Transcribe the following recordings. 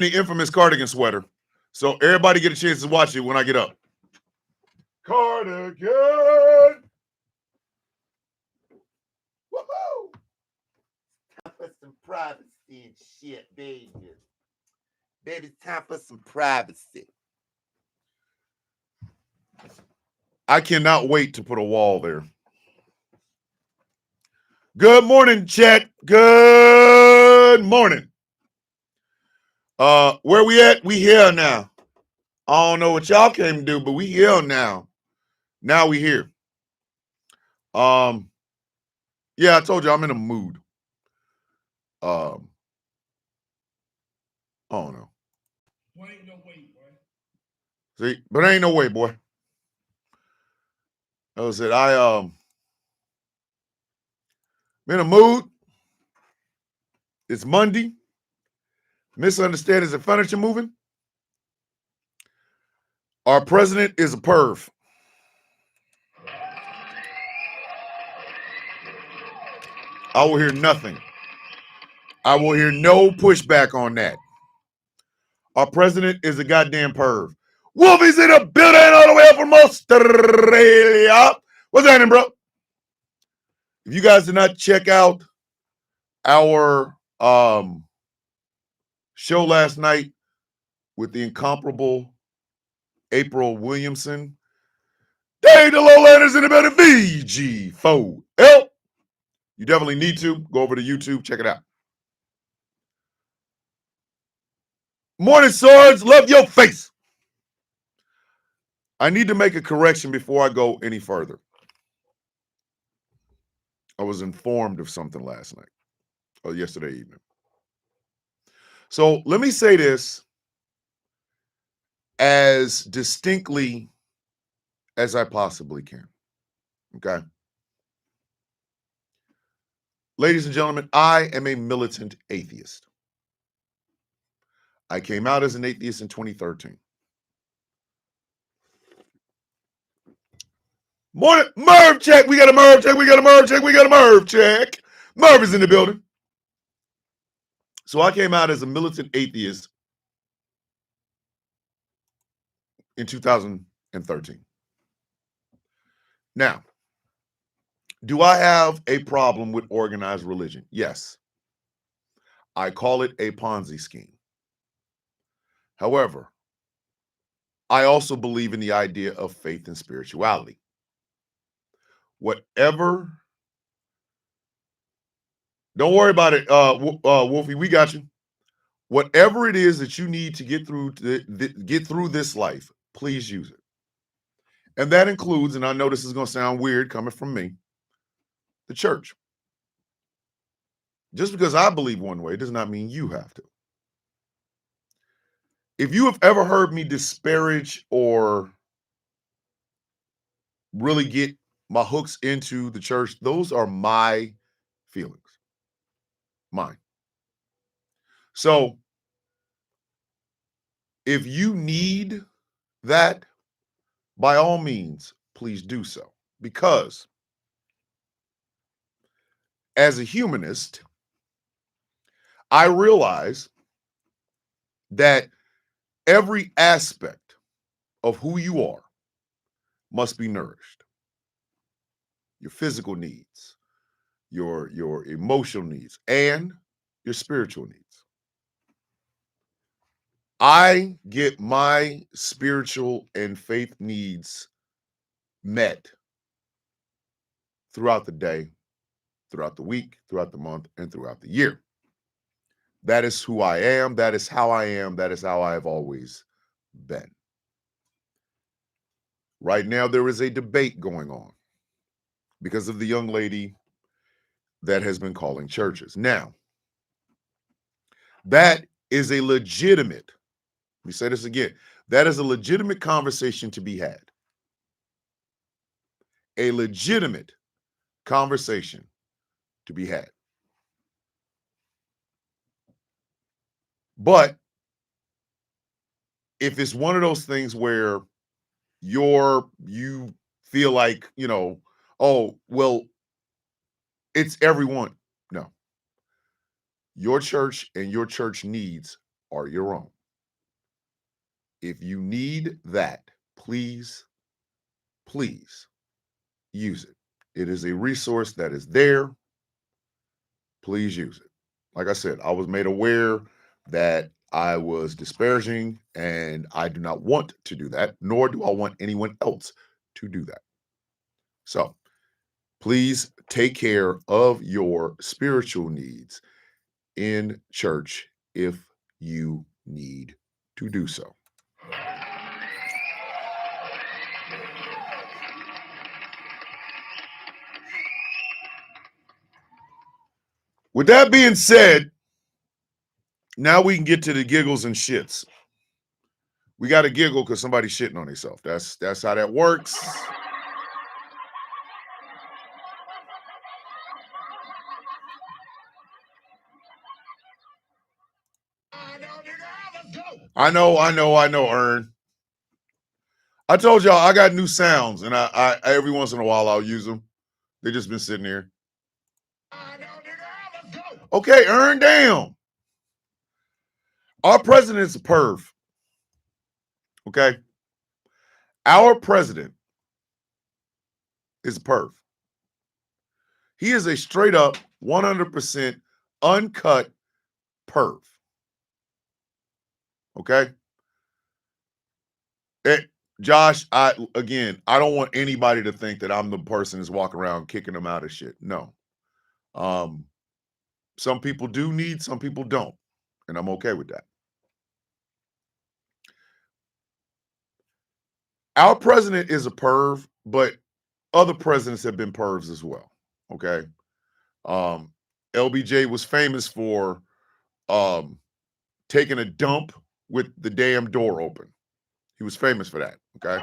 the infamous cardigan sweater. So everybody get a chance to watch it when I get up. Cardigan. Woohoo! Time for some privacy and shit, baby. Baby, it's time for some privacy. I cannot wait to put a wall there. Good morning, chat. Good morning. Where we at? We here now. I don't know what y'all came to do, but we here now. Now we here. Yeah, I told you I'm in a mood. I don't know. Boy, ain't no way, boy. See, but ain't no way, boy. I was it. I'm in a mood. It's Monday. Misunderstand, is the furniture moving? Our president is a perv. I will hear nothing. I will hear no pushback on that. Our president is a goddamn perv. Wolfie's in a building all the way up from Australia. What's happening, bro? If you guys did not check out our show last night with the incomparable April Williamson, Dave the Lowlanders in the building, VG4L. You definitely need to go over to YouTube, check it out. Morning, Swords, love your face. I need to make a correction before I go any further. I was informed of something last night or yesterday evening. So let me say this as distinctly as I possibly can. Okay. Ladies and gentlemen, I am a militant atheist. I came out as an atheist in 2013. Morning, Merv check. We got a Merv check. We got a Merv check. We got a Merv check. Merv is in the building. So I came out as a militant atheist in 2013. Now, do I have a problem with organized religion? Yes. I call it a Ponzi scheme. However, I also believe in the idea of faith and spirituality. Whatever, don't worry about it, Wolfie, we got you. Whatever it is that you need to get through this life, please use it. And that includes, and I know this is going to sound weird coming from me, the church. Just because I believe one way does not mean you have to. If you have ever heard me disparage or really get my hooks into the church, those are my feelings. Mine. So if you need that, by all means, please do so. Because as a humanist, I realize that every aspect of who you are must be nourished. Your physical needs, your emotional needs, and your spiritual needs. I get my spiritual and faith needs met throughout the day, throughout the week, throughout the month, and throughout the year. That is who I am. That is how I am. That is how I have always been. Right now, there is a debate going on because of the young lady that has been calling churches. Now, that is a legitimate, let me say this again, that is a legitimate conversation to be had. A legitimate conversation to be had. But if it's one of those things where you feel like, oh, well, it's everyone. No. Your church and your church needs are your own. If you need that, please, please use it. It is a resource that is there. Please use it. Like I said, I was made aware that I was disparaging, and I do not want to do that, nor do I want anyone else to do that. So please take care of your spiritual needs in church if you need to do so. With that being said, now we can get to the giggles and shits. We got to giggle because somebody's shitting on themselves. That's how that works. I know, Ern. I told y'all I got new sounds, and I every once in a while I'll use them. They just been sitting here. Okay, Ern, damn. Our president is a perv. Okay? Our president is a perv. He is a straight up 100% uncut perv. Okay? Josh, I don't want anybody to think that I'm the person that's walking around kicking them out of shit. No. Some people do need, some people don't. And I'm okay with that. Our president is a perv, but other presidents have been pervs as well. Okay. LBJ was famous for taking a dump with the damn door open. He was famous for that. Okay.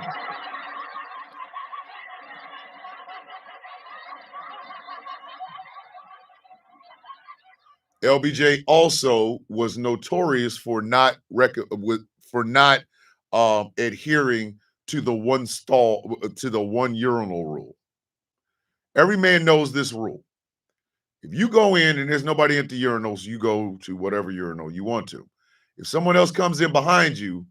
LBJ also was notorious for not adhering to the one urinal rule. Every man knows this rule. If you go in and there's nobody at the urinals, you go to whatever urinal you want to. If someone else comes in behind you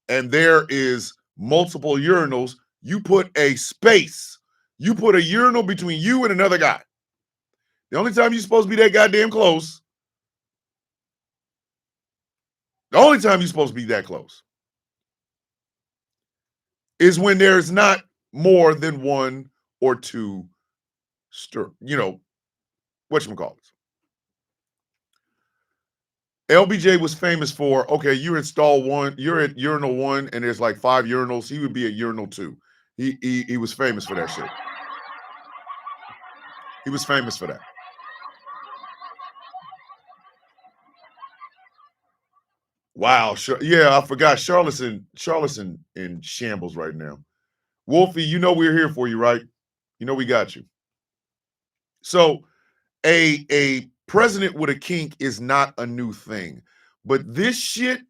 and there is multiple urinals, you put a space. You put a urinal between you and another guy. The only time you're supposed to be that goddamn close. The only time you're supposed to be that close is when there's not more than one or two whatchamacallits. LBJ was famous for, okay, you install one, you're at urinal 1 and there's like 5 urinals. He would be at urinal 2. He was famous for that shit. He was famous for that. Wow. Yeah, I forgot. Charlotte's in shambles right now. Wolfie, you know we're here for you, right? You know we got you. So a president with a kink is not a new thing. But this shit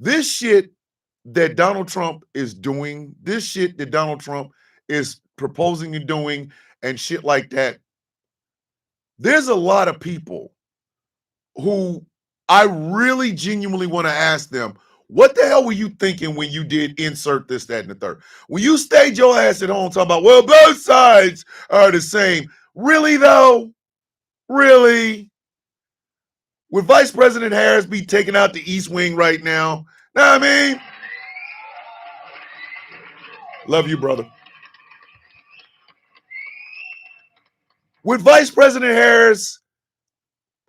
that Donald Trump is doing, this shit that Donald Trump is proposing and doing and shit like that, there's a lot of people who I really genuinely want to ask them, what the hell were you thinking when you did insert this, that, and the third? When you stayed your ass at home talking about, well, both sides are the same. Really, though? Really? Would Vice President Harris be taking out the East Wing right now? Know what I mean? Love you, brother. Would Vice President Harris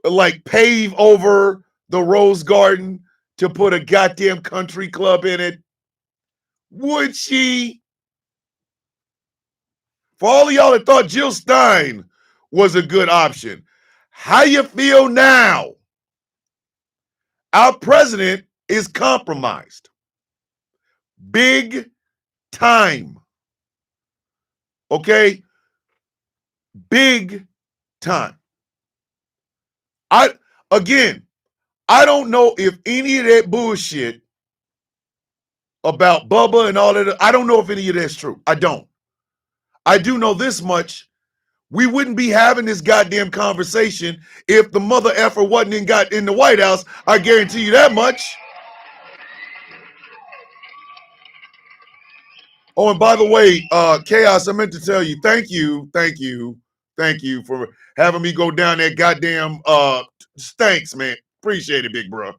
like pave over the Rose Garden to put a goddamn country club in it? Would she? For all of y'all that thought Jill Stein was a good option, how you feel now? Our president is compromised. Big time. Okay? Big time. I don't know if any of that bullshit about Bubba and all that, I don't know if any of that's true. I don't. I do know this much. We wouldn't be having this goddamn conversation if the mother effer wasn't in the White House. I guarantee you that much. Oh, and by the way, Chaos, I meant to tell you, thank you for having me go down that goddamn thanks, man. Appreciate it, big bro.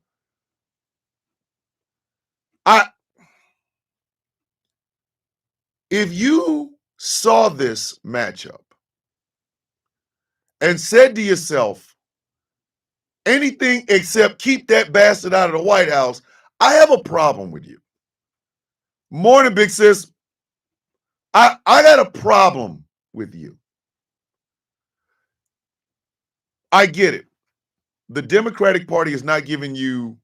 If you saw this matchup and said to yourself, anything except keep that bastard out of the White House, I have a problem with you. Morning, big sis. I got a problem with you. I get it. The Democratic Party is not giving you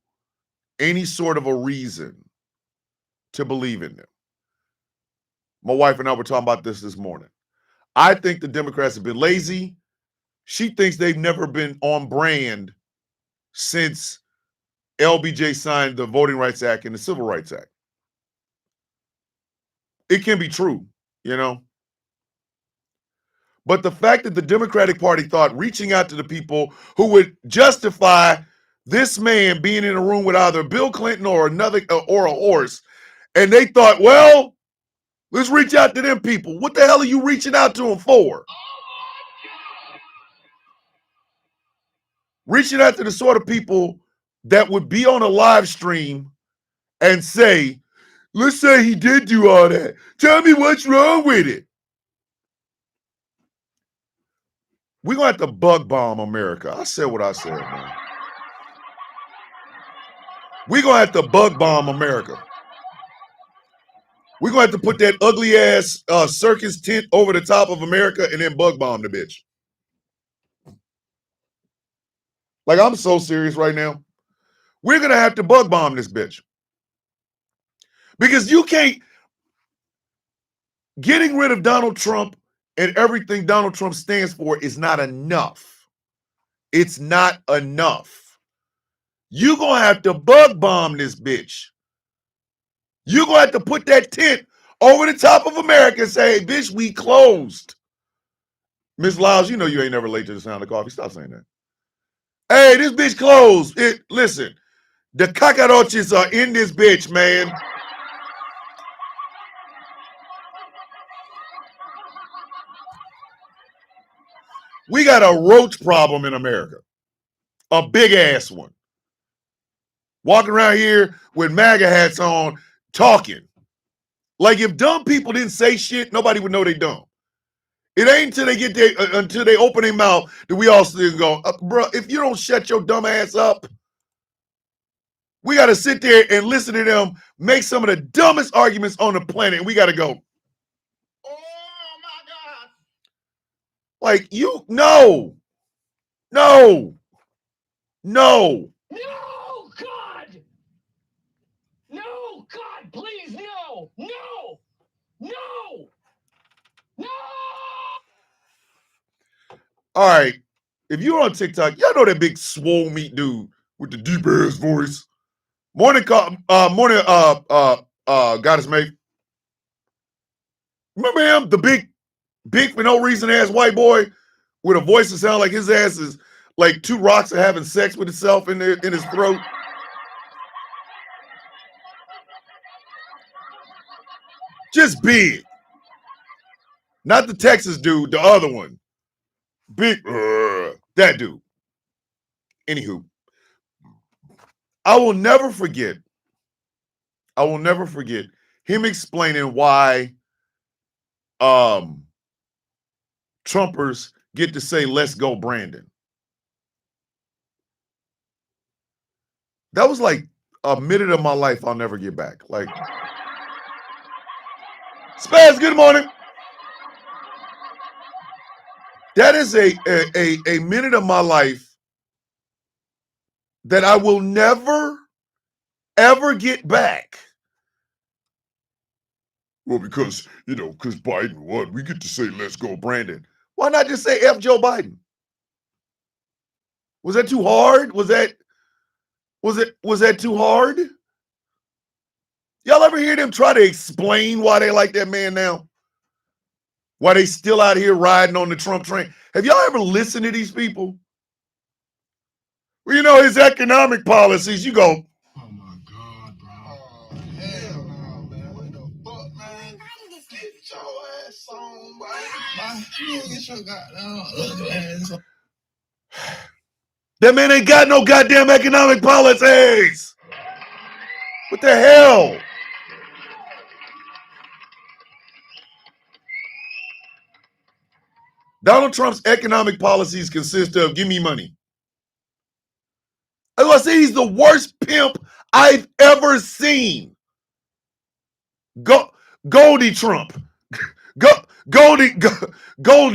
any sort of a reason to believe in them. My wife and I were talking about this morning. I think the Democrats have been lazy. She thinks they've never been on brand since LBJ signed the Voting Rights Act and the Civil Rights Act. It can be true, you know. But the fact that the Democratic Party thought reaching out to the people who would justify this man being in a room with either Bill Clinton or or a horse, and they thought, well, let's reach out to them people. What the hell are you reaching out to them for? Reaching out to the sort of people that would be on a live stream and say, let's say he did do all that. Tell me what's wrong with it. We're going to have to bug bomb America. I said what I said, man. We're going to have to bug bomb America. We're going to have to put that ugly ass circus tent over the top of America and then bug bomb the bitch. Like, I'm so serious right now. We're going to have to bug bomb this bitch. Because you can't, getting rid of Donald Trump and everything Donald Trump stands for is not enough. It's not enough. You're going to have to bug bomb this bitch. You're going to have to put that tent over the top of America and say, hey, bitch, we closed. Miss Lyles, you know you ain't never late to the sound of coffee. Stop saying that. Hey, this bitch closed. Listen, the cockroaches are in this bitch, man. We got a roach problem in America. A big ass one. Walking around here with MAGA hats on, talking. Like, if dumb people didn't say shit, nobody would know they dumb. It ain't until they get there, until they open their mouth that we all still go, bro, if you don't shut your dumb ass up, we got to sit there and listen to them make some of the dumbest arguments on the planet. And we got to go, oh my God. Like, no. No, God! No, God, please, no! All right. If you're on TikTok, y'all know that big swole meat dude with the deep ass voice. Morning, Goddess Mate. Remember him? The big for no reason ass white boy with a voice that sounds like his ass is like two rocks are having sex with itself in his throat. Just big. Not the Texas dude, the other one. Big, that dude. Anywho, I will never forget him explaining why Trumpers get to say, let's go, Brandon. That was like a minute of my life I'll never get back. Like, Spaz, good morning. That is a minute of my life that I will never, ever get back. Well, because Biden won, we get to say, let's go, Brandon. Why not just say F Joe Biden? Was that too hard? Was that too hard? Y'all ever hear them try to explain why they like that man now? While they still out here riding on the Trump train. Have y'all ever listened to these people? Well, you know, his economic policies, you go, oh my God, bro. Oh, hell no, man. What the fuck, man? Get your ass on, boy. You get your goddamn ugly ass on. that man ain't got no goddamn economic policies. What the hell? Donald Trump's economic policies consist of give me money. I say he's the worst pimp I've ever seen. Goldie Trump. Goldie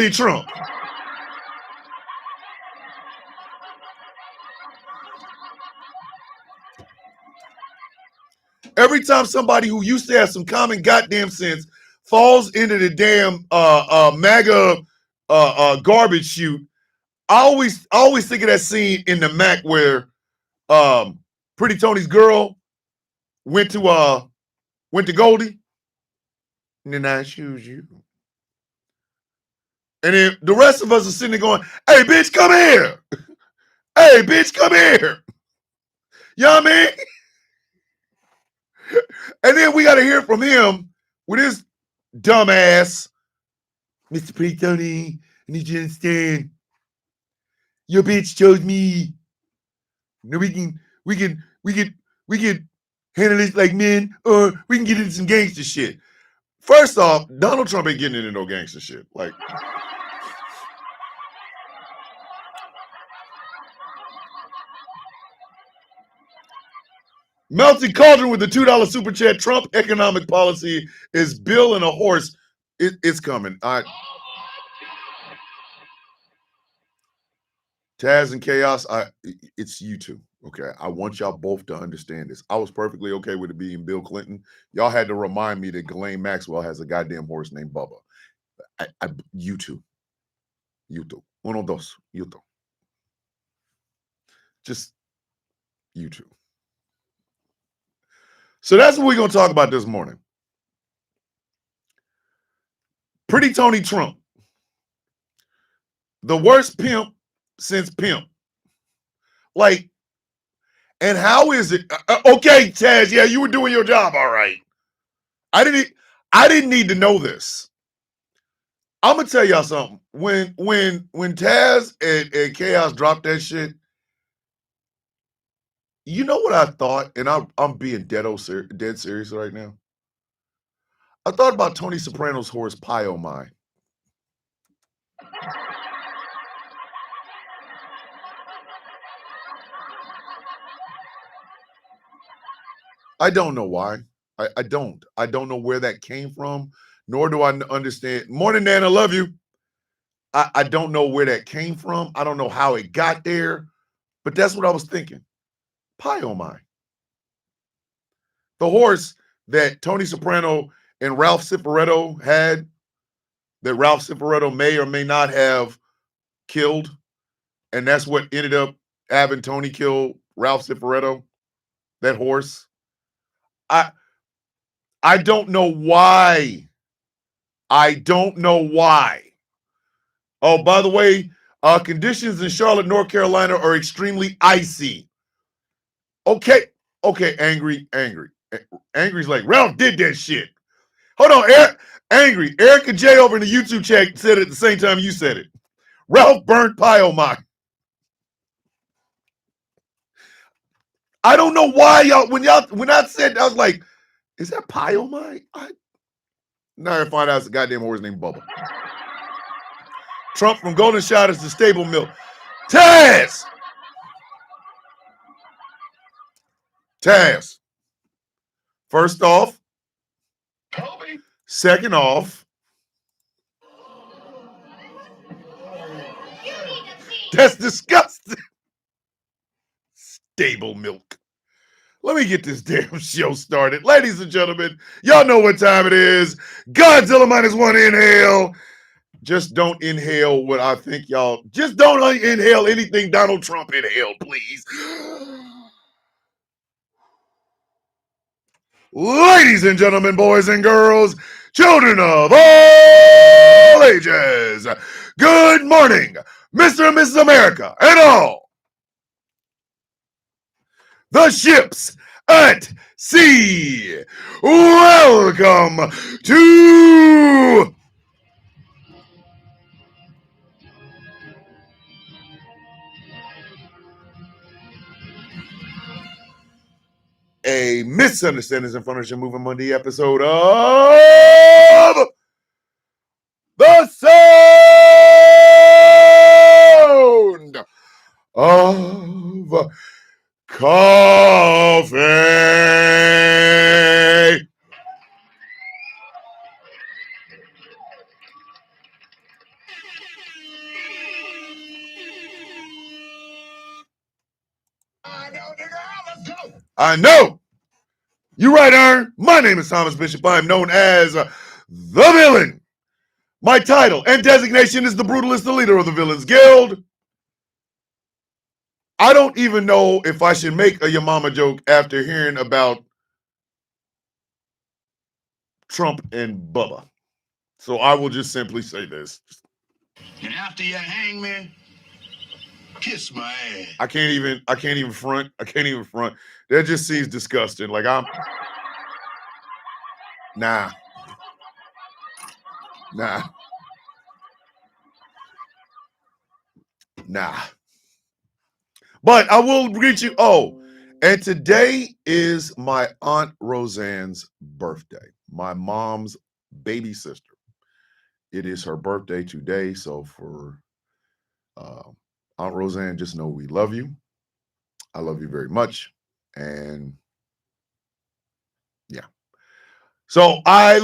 Trump. Every time somebody who used to have some common goddamn sense falls into the damn MAGA garbage chute, I always think of that scene in the Mac where Pretty Tony's girl went to Goldie, and then I choose you. And then the rest of us are sitting there going, hey, bitch, come here. Hey, bitch, come here. You know what I mean? And then we got to hear from him with his dumb ass, Mr. Pretty Tony, I need you to understand. Your bitch chose me. Now we can handle this like men, or we can get into some gangster shit. First off, Donald Trump ain't getting into no gangster shit. Like, Melting Cauldron with the $2 super chat. Trump economic policy is Bill and a horse. It's coming. Taz and Chaos, it's you two. Okay, I want y'all both to understand this. I was perfectly okay with it being Bill Clinton. Y'all had to remind me that Ghislaine Maxwell has a goddamn horse named Bubba. You two. Uno, dos. You two. Just you two. So that's what we're going to talk about this morning. Pretty Tony Trump. The worst pimp since pimp. Like, and how is it? Okay, Taz, yeah, you were doing your job all right. I didn't need to know this. I'm going to tell y'all something. When Taz and Chaos dropped that shit, you know what I thought? And I'm being dead serious right now. I thought about Tony Soprano's horse, Pie Oh My. I don't know why. I don't. I don't know where that came from, nor do I understand. Morning, Dan, I love you. I don't know where that came from. I don't know how it got there, but that's what I was thinking. Pie Oh My. The horse that Tony Soprano and Ralph Cifaretto had, that Ralph Cifaretto may or may not have killed, and that's what ended up having Tony kill Ralph Cifaretto, that horse. I don't know why. I don't know why. Oh, by the way, conditions in Charlotte, North Carolina are extremely icy. Okay, Angry. Angry's like, Ralph did that shit. Hold on, Angry. Erica J over in the YouTube chat said it at the same time you said it. Ralph burnt Pie Oh My. I don't know why when I said, I was like, is that Pie Oh My? Now I find out it's a goddamn horse named Bubba. Trump from Golden Shot is the stable milk. Taz. First off. Kobe. Second off. That's disgusting. Stable milk. Let me get this damn show started. Ladies and gentlemen, y'all know what time it is. Godzilla -1 inhale. Just don't inhale what I think y'all. Just don't inhale anything Donald Trump inhaled, please. Ladies and gentlemen, boys and girls, children of all all ages. Good morning, Mr. and Mrs. America, and all the ships at sea. Welcome to a Misunderstandings and Furniture Moving Monday episode of The Sound of Coffee. I know, nigga. Let's go. I know. You're right, Ern. My name is Thomas Bishop. I am known as the Villain. My title and designation is the Brutalist, the leader of the Villains Guild. I don't even know if I should make a Your Mama joke after hearing about Trump and Bubba. So I will just simply say this. And after you hang me, kiss my ass. I can't even front. That just seems disgusting. Like nah. But I will greet you. Oh, and today is my Aunt Roseanne's birthday, my mom's baby sister. It is her birthday today. So for Aunt Roseanne, just know we love you. I love you very much. And yeah. So I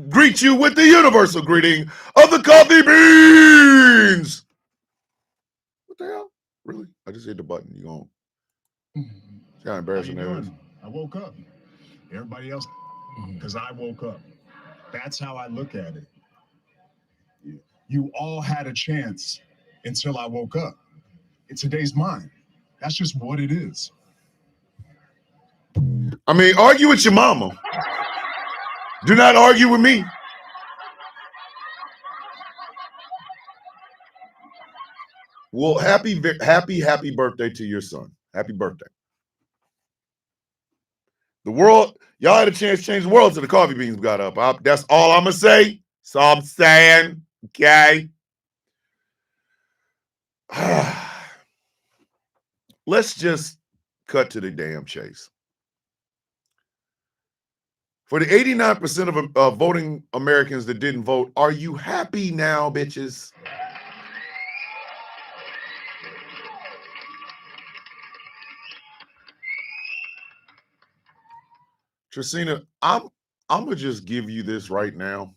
greet you with the universal greeting of the coffee beans. What the hell? Really? I just hit the button. You going? It's kind of embarrassing. How you doing? I woke up. Everybody else, because I woke up. That's how I look at it. You all had a chance until I woke up. Today's mine. That's just what it is. I mean, argue with your mama. Do not argue with me. Well, happy birthday to your son. Happy birthday. The world, y'all had a chance to change the world till the coffee beans got up. That's all I'm going to say. So I'm saying, okay. Let's just cut to the damn chase. For the 89% of voting Americans that didn't vote, are you happy now, bitches? Tracina, I'm gonna just give you this right now.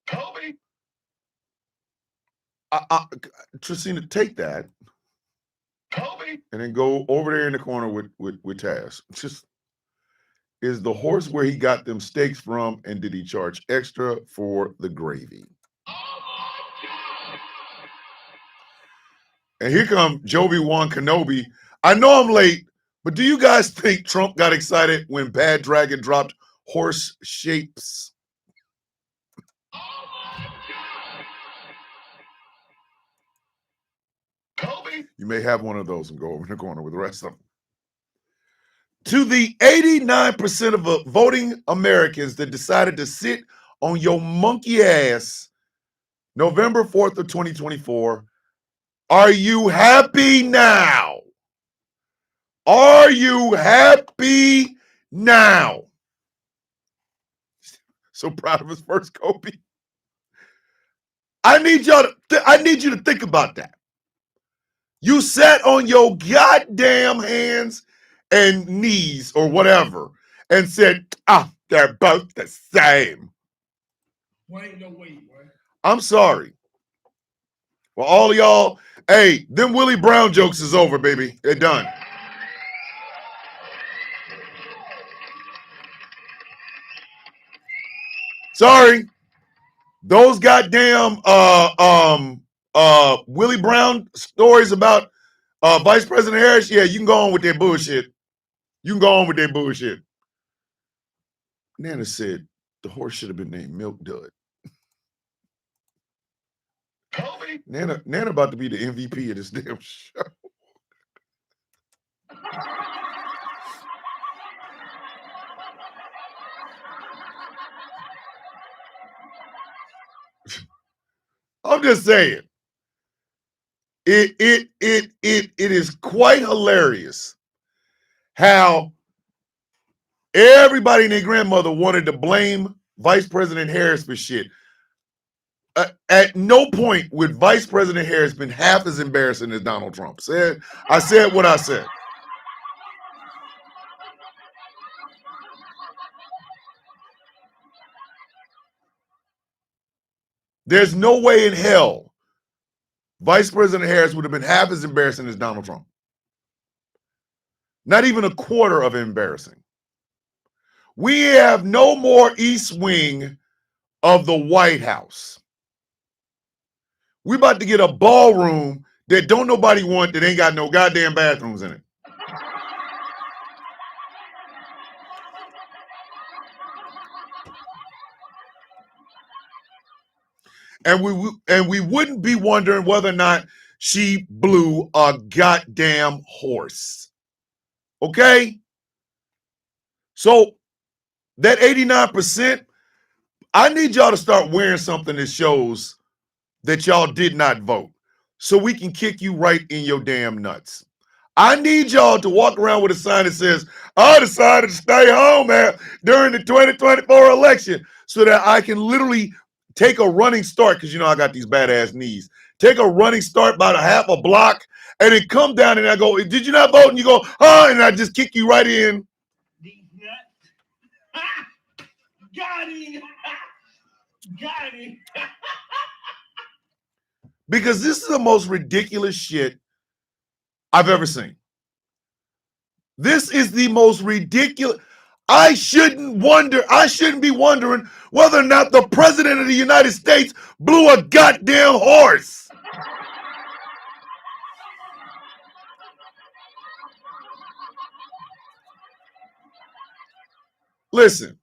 Kobe. Tracina, take that. Kobe. And then go over there in the corner with Taz. Just, is the horse where he got them steaks from, and did he charge extra for the gravy? And here come Joby Wan Kenobi. I know I'm late, but do you guys think Trump got excited when Bad Dragon dropped horse shapes? Kobe. You may have one of those and go over in the corner with the rest of them. To the 89% of voting Americans that decided to sit on your monkey ass November 4th of 2024, are you happy now? Are you happy now? So proud of his first Kobe. I need you to think about that. You sat on your goddamn hands and knees or whatever and said, they're both the same. Why ain't no way, boy? I'm sorry. Well, all of y'all, hey, them Willie Brown jokes is over, baby. They're done. Sorry. Those goddamn Willie Brown stories about Vice President Harris, yeah, you can go on with that bullshit. Nana said the horse should have been named Milk Dud. Nana about to be the MVP of this damn show. I'm just saying. It is quite hilarious how everybody and their grandmother wanted to blame Vice President Harris for shit. At no point would Vice President Harris been half as embarrassing as Donald Trump. I said what I said. There's no way in hell Vice President Harris would have been half as embarrassing as Donald Trump. Not even a quarter of embarrassing. We have no more East Wing of the White House. We about to get a ballroom that don't nobody want, that ain't got no goddamn bathrooms in it. And we wouldn't be wondering whether or not she blew a goddamn horse. Okay? So that 89%, I need y'all to start wearing something that shows that y'all did not vote so we can kick you right in your damn nuts. I need y'all to walk around with a sign that says, I decided to stay home during the 2024 election so that I can literally take a running start, because you know I got these badass knees. Take a running start about a half a block and then come down and I go, did you not vote? And you go, oh, and I just kick you right in. These nuts. Got him. Got him. Because this is the most ridiculous shit I've ever seen. This is the most ridiculous. I shouldn't be wondering whether or not the president of the United States blew a goddamn horse. Listen,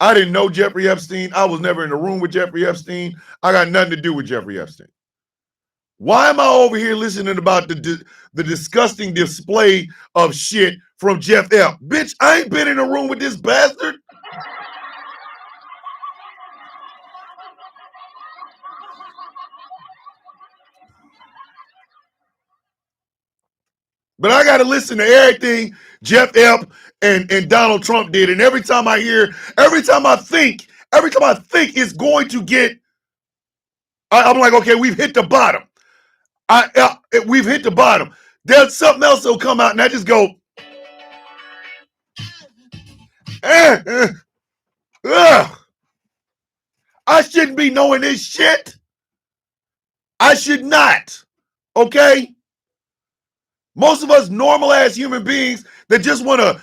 I didn't know Jeffrey Epstein. I was never in the room with Jeffrey Epstein. I got nothing to do with Jeffrey Epstein. Why am I over here listening about the disgusting display of shit from Jeff Ep? Bitch, I ain't been in a room with this bastard. But I got to listen to everything Jeff Ep and Donald Trump did. And every time I think it's going to get, I'm like, okay, we've hit the bottom. We've hit the bottom. There's something else that'll come out and I just go, I shouldn't be knowing this shit. I should not. Okay? Most of us normal ass human beings that just want to,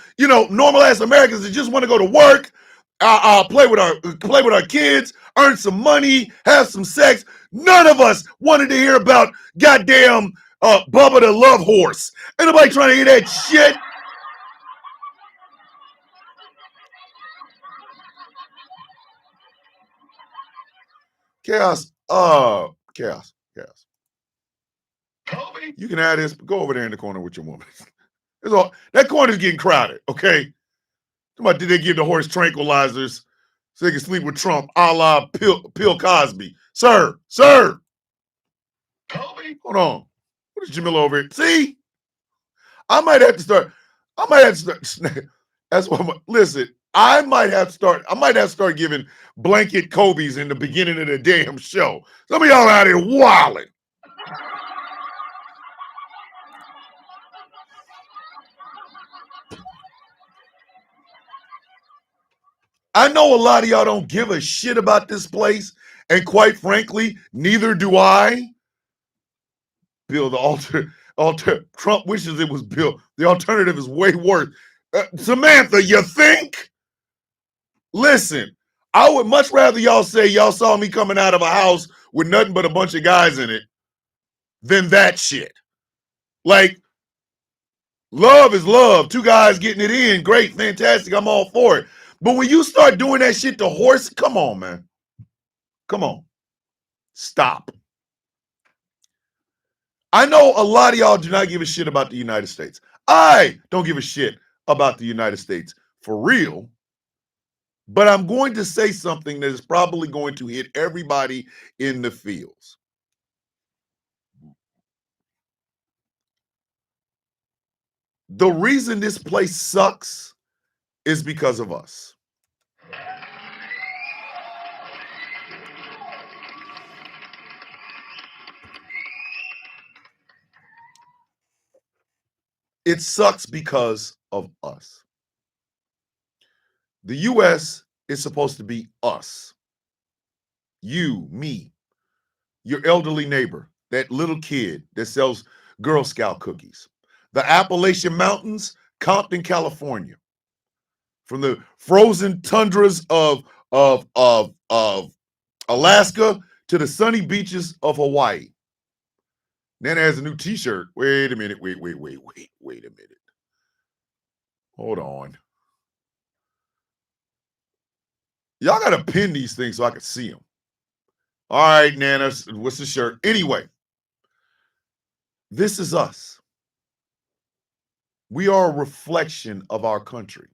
normal ass Americans that just want to go to work, play with our kids, earn some money, have some sex. None of us wanted to hear about goddamn Bubba the Love Horse. Ain't nobody trying to hear that shit. Chaos. Chaos. You can add this, but go over there in the corner with your woman. That corner's getting crowded, okay? Did they give the horse tranquilizers so they can sleep with Trump, a la Bill Cosby? Sir. Hold on. What is Jamila over here? See? I might have to start. That's what listen. I might have to start giving blanket Kobe's in the beginning of the damn show. Some of y'all out here wilding. I know a lot of y'all don't give a shit about this place, and quite frankly, neither do I. Bill, Trump wishes it was Bill. The alternative is way worse. Samantha, you think? Listen, I would much rather y'all say y'all saw me coming out of a house with nothing but a bunch of guys in it than that shit. Like, love is love. Two guys getting it in. Great, fantastic. I'm all for it. But when you start doing that shit to horse, come on, man. Come on. Stop. I know a lot of y'all do not give a shit about the United States. I don't give a shit about the United States for real. But I'm going to say something that is probably going to hit everybody in the fields. The reason this place sucks is because of us. It sucks because of us. The U.S. is supposed to be us. You, me, your elderly neighbor, that little kid that sells Girl Scout cookies. The Appalachian Mountains, Compton, California. From the frozen tundras of Alaska to the sunny beaches of Hawaii. Nana has a new t-shirt. Wait a minute. Wait a minute. Hold on. Y'all got to pin these things so I can see them. All right, Nana, what's the shirt? Anyway, this is us. We are a reflection of our country.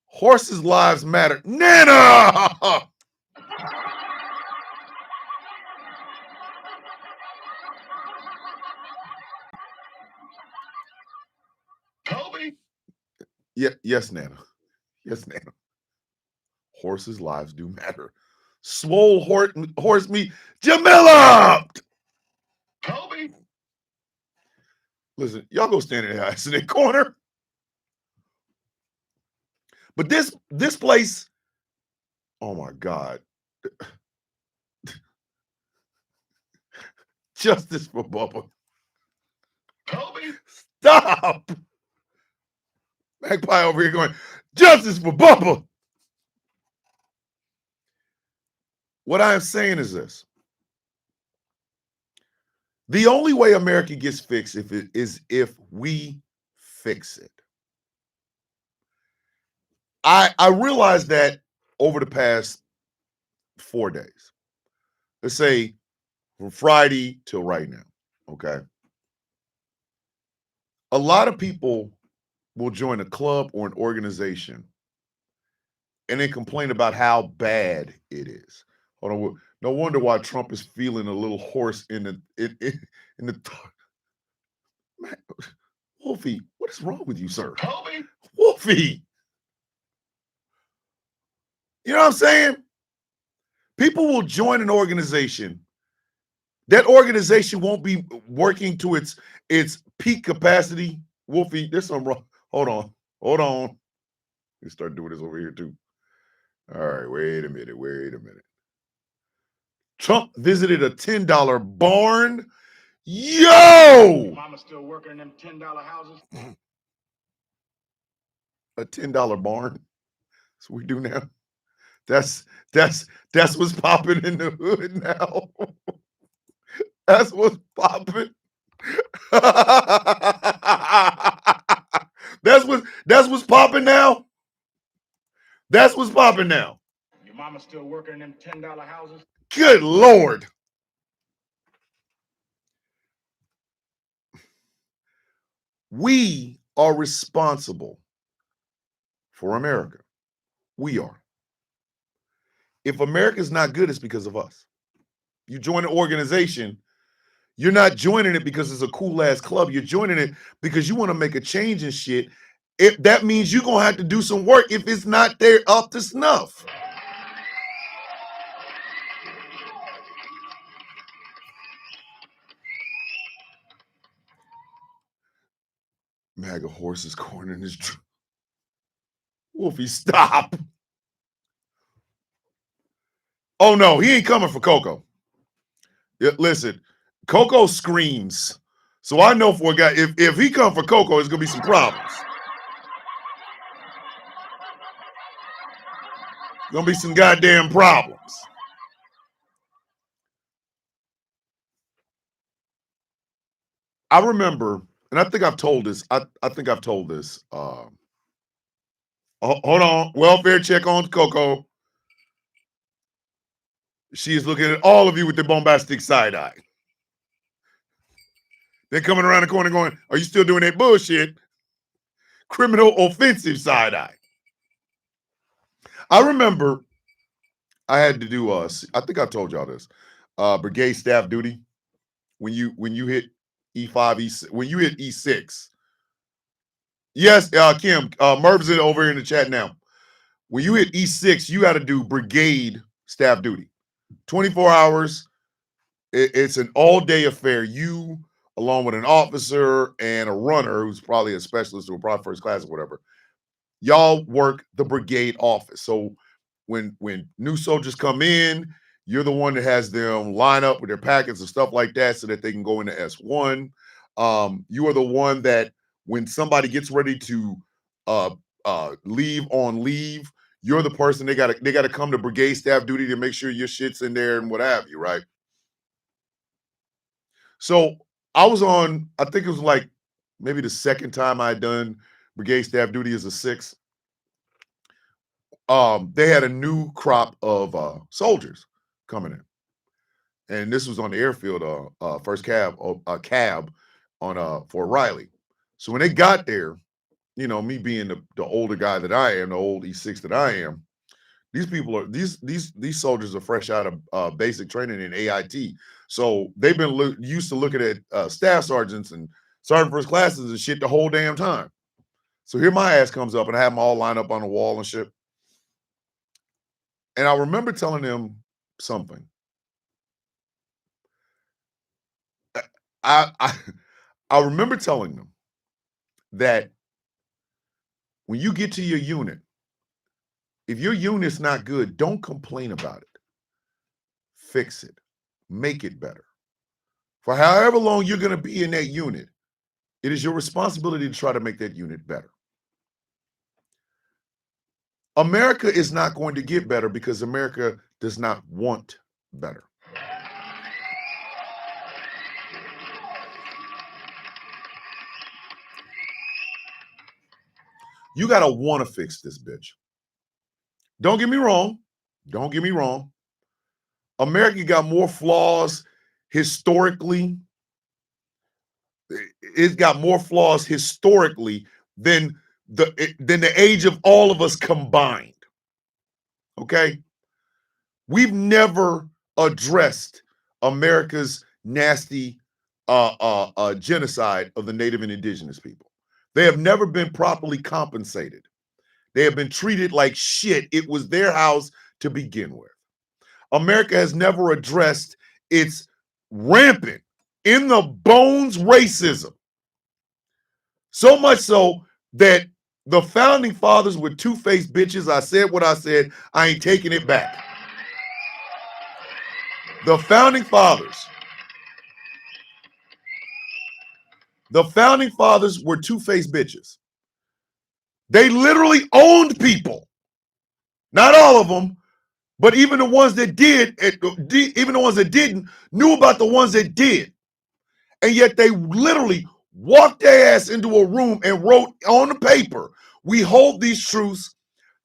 Horses' lives matter. Nana! Kobe. Yeah, yes, Nana. Yes, Nana. Horses' lives do matter. Swole horse meat. Jamila! Kobe. Listen, y'all go stand in the accident corner. But this place, oh my God. Justice for Bubba. Kobe. Stop. Magpie over here going, justice for Bubba. What I am saying is this. The only way America gets fixed is if we fix it. I realized that over the past 4 days. Let's say from Friday till right now, okay? A lot of people will join a club or an organization and then complain about how bad it is. Hold on, no wonder why Trump is feeling a little hoarse in the man, Wolfie, what is wrong with you, sir? Kobe. Wolfie. You know what I'm saying? People will join an organization. That organization won't be working to its peak capacity. Wolfie, there's something wrong. Hold on. You start doing this over here too. All right, wait a minute. Trump visited a $10 barn. Yo! Mama still working in them $10 houses. A $10 barn. That's what we do now. That's what's popping in the hood now. That's what's popping. That's what's popping now. That's what's popping now. Your mama still working in them $10 houses. Good Lord. We are responsible for America. We are. If America's not good, it's because of us. You join an organization, you're not joining it because it's a cool ass club. You're joining it because you want to make a change and shit. If that means you're gonna have to do some work if it's not there up to snuff. MAGA horses cornering his Wolfie, stop. Oh no, he ain't coming for Coco. Yeah, listen, Coco screams. So I know for a guy, if he come for Coco, it's gonna be some problems. Gonna be some goddamn problems. I remember, and I think I've told this. I think I've told this. Hold on, welfare check on Coco. She is looking at all of you with the bombastic side eye. They're coming around the corner going, are you still doing that bullshit? Criminal offensive side eye. I remember I had to do I think I told y'all this. Brigade staff duty. When you hit E5, E6, when you hit E6. Yes, Kim, Merv's over here in the chat now. When you hit E6, you got to do brigade staff duty. 24 hours. It's an all-day affair. You, along with an officer and a runner who's probably a specialist or probably first class or whatever, y'all work the brigade office. So when new soldiers come in, you're the one that has them line up with their packets and stuff like that so that they can go into S1. You are the one that when somebody gets ready to leave on leave, you're the person they gotta come to brigade staff duty to make sure your shit's in there and what have you, right? So I was on, I think it was like maybe the second time I'd done brigade staff duty as a 6. They had a new crop of soldiers coming in. And this was on the airfield, first cab on Fort Riley. So when they got there, you know, me being the older guy that I am, the old E6 that I am, these people are these soldiers are fresh out of basic training in AIT. So they've been used to looking at staff sergeants and sergeant first classes and shit the whole damn time. So here my ass comes up and I have them all lined up on the wall and shit. And I remember telling them something. I remember telling them that when you get to your unit, if your unit's not good, don't complain about it. Fix it. Make it better. For however long you're going to be in that unit, it is your responsibility to try to make that unit better. America is not going to get better because America does not want better. You got to want to fix this bitch. Don't get me wrong. Don't get me wrong. America got more flaws historically. It's got more flaws historically than the age of all of us combined. Okay? We've never addressed America's nasty genocide of the Native and Indigenous people. They have never been properly compensated. They have been treated like shit. It was their house to begin with. America has never addressed its rampant, in the bones racism. So much so that the founding fathers were two-faced bitches. I said what I said. I ain't taking it back. The founding fathers were two-faced bitches. They literally owned people. Not all of them, but even the ones that did, even the ones that didn't, knew about the ones that did. And yet they literally walked their ass into a room and wrote on the paper, we hold these truths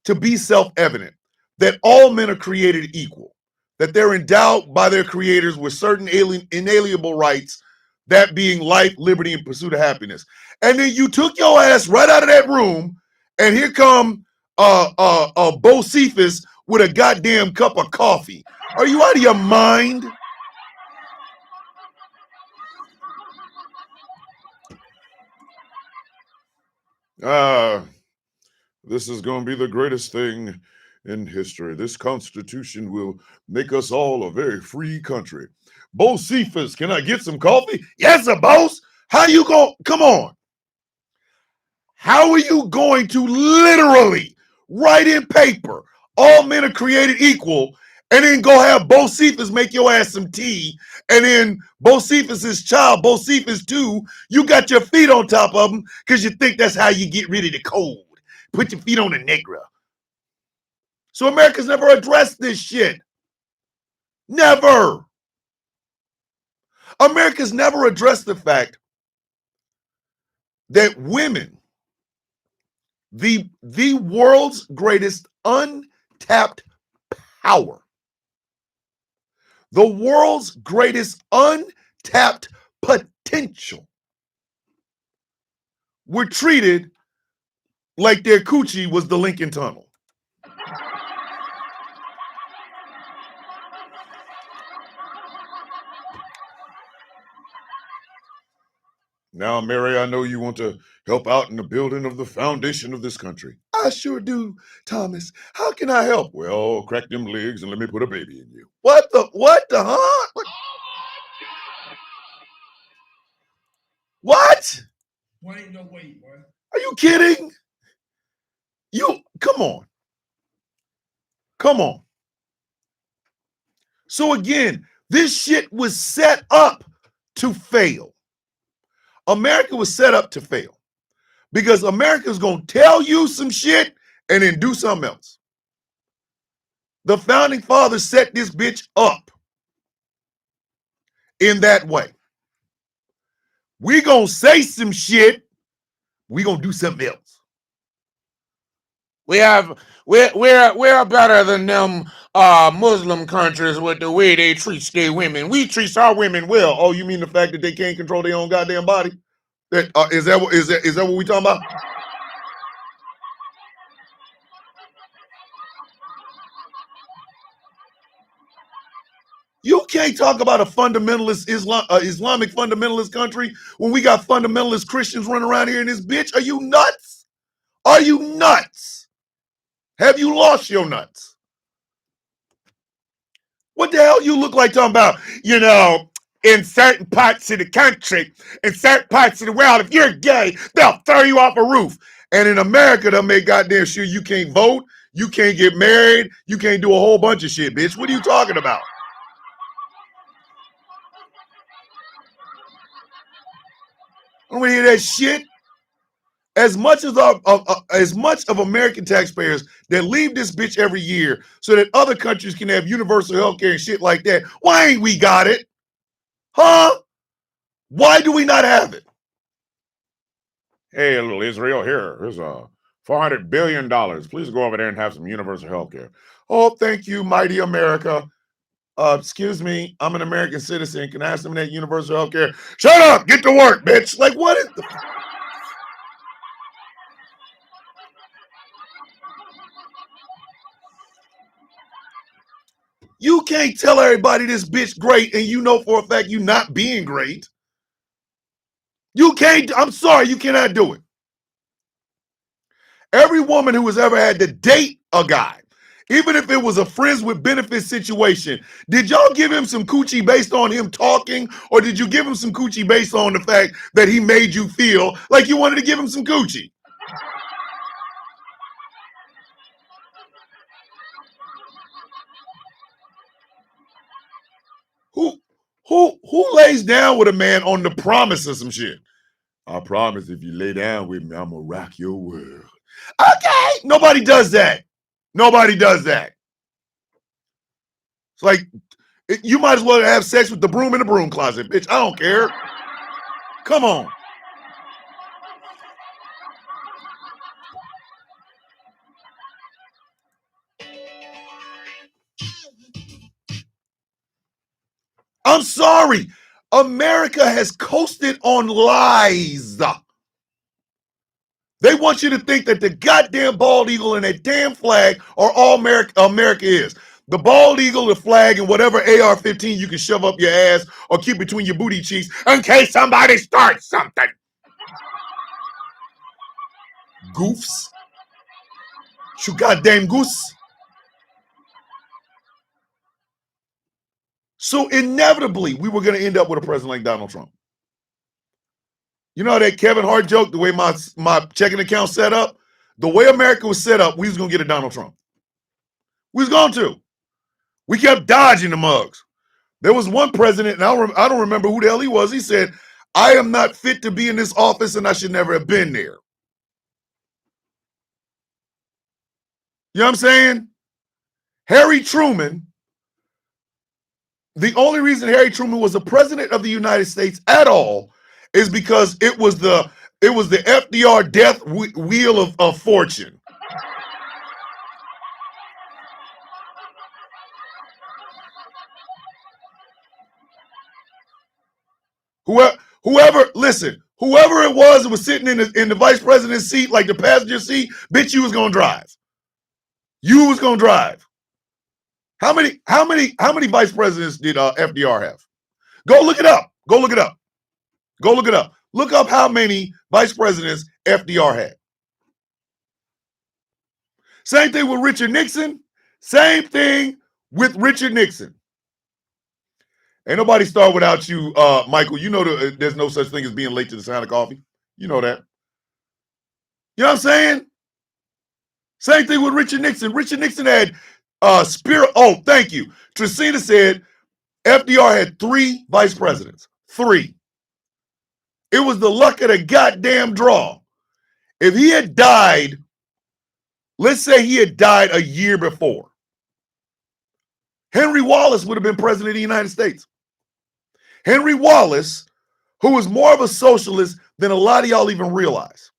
to be self-evident, that all men are created equal, that they're endowed by their creators with certain inalienable rights, that being life, liberty, and pursuit of happiness. And then you took your ass right out of that room, and here come Bocephus with a goddamn cup of coffee. Are you out of your mind? This is going to be the greatest thing in history. This Constitution will make us all a very free country. Bocephus, can I get some coffee? Yes, sir, boss. How you going? Come on. How are you going to literally write in paper, all men are created equal, and then go have Bocephus make your ass some tea, and then Bocephus's child, Bocephus too, you got your feet on top of him because you think that's how you get rid of the cold. Put your feet on the Negro. So America's never addressed this shit. Never. America's never addressed the fact that women, the world's greatest untapped power, the world's greatest untapped potential, were treated like their coochie was the Lincoln Tunnel. Now, Mary, I know you want to help out in the building of the foundation of this country. I sure do, Thomas. How can I help? Well, crack them legs and let me put a baby in you. What the, huh? What? Boy, ain't no way, boy. Are you kidding? Come on. Come on. So again, this shit was set up to fail. America was set up to fail because America's going to tell you some shit and then do something else. The founding fathers set this bitch up in that way. We going to say some shit. We going to do something else. We're better than them Muslim countries with the way they treat their women. We treat our women well. Oh, you mean the fact that they can't control their own goddamn body? Is that what we talking about? You can't talk about a fundamentalist Islamic fundamentalist country when we got fundamentalist Christians running around here in this bitch. Are you nuts? Are you nuts? Have you lost your nuts? What the hell you look like talking about? You know, in certain parts of the country, in certain parts of the world, if you're gay, they'll throw you off a roof. And in America, they'll make goddamn sure you can't vote, you can't get married, you can't do a whole bunch of shit, bitch. What are you talking about? I don't want to hear that shit. As much of American taxpayers that leave this bitch every year so that other countries can have universal health care and shit like that, why ain't we got it? Huh? Why do we not have it? Hey, little Israel, here's $400 billion. Please go over there and have some universal health care. Oh, thank you, mighty America. Excuse me, I'm an American citizen. Can I have some of that universal health care? Shut up, get to work, bitch. Like, what is the... You can't tell everybody this bitch great and you know for a fact you not being great. You can't, I'm sorry, you cannot do it. Every woman who has ever had to date a guy, even if it was a friends with benefits situation, did y'all give him some coochie based on him talking, or did you give him some coochie based on the fact that he made you feel like you wanted to give him some coochie? Who lays down with a man on the promise of some shit? I promise if you lay down with me, I'm gonna rock your world. Okay, nobody does that. Nobody does that. It's like, you might as well have sex with the broom in the broom closet, bitch. I don't care. Come on. I'm sorry. America has coasted on lies. They want you to think that the goddamn bald eagle and that damn flag are all America is. The bald eagle, the flag, and whatever AR-15 you can shove up your ass or keep between your booty cheeks in case somebody starts something. Goofs. You goddamn goose. So inevitably, we were going to end up with a president like Donald Trump. You know that Kevin Hart joke, the way my checking account set up? The way America was set up, we was going to get a Donald Trump. We was going to. We kept dodging the mugs. There was one president, and I don't remember who the hell he was. He said, I am not fit to be in this office, and I should never have been there. You know what I'm saying? Harry Truman, the only reason Harry Truman was the president of the United States at all is because it was the FDR death wheel of fortune. Whoever, listen, Whoever it was that was sitting in the vice president's seat, like the passenger seat, bitch, you was gonna drive. You was gonna drive. How many vice presidents did FDR have? Go look it up. Go look it up. Go look it up. Look up how many vice presidents FDR had. Same thing with Richard Nixon. Same thing with Richard Nixon. Ain't nobody start without you, Michael. You know there's no such thing as being late to the sound of coffee. You know that. You know what I'm saying? Same thing with Richard Nixon. Richard Nixon had spirit. Oh, thank you. Tresina said FDR had 3 vice presidents. 3. It was the luck of the goddamn draw. If he had died, let's say he had died a year before, Henry Wallace would have been president of the United States. Henry Wallace, who was more of a socialist than a lot of y'all even realize.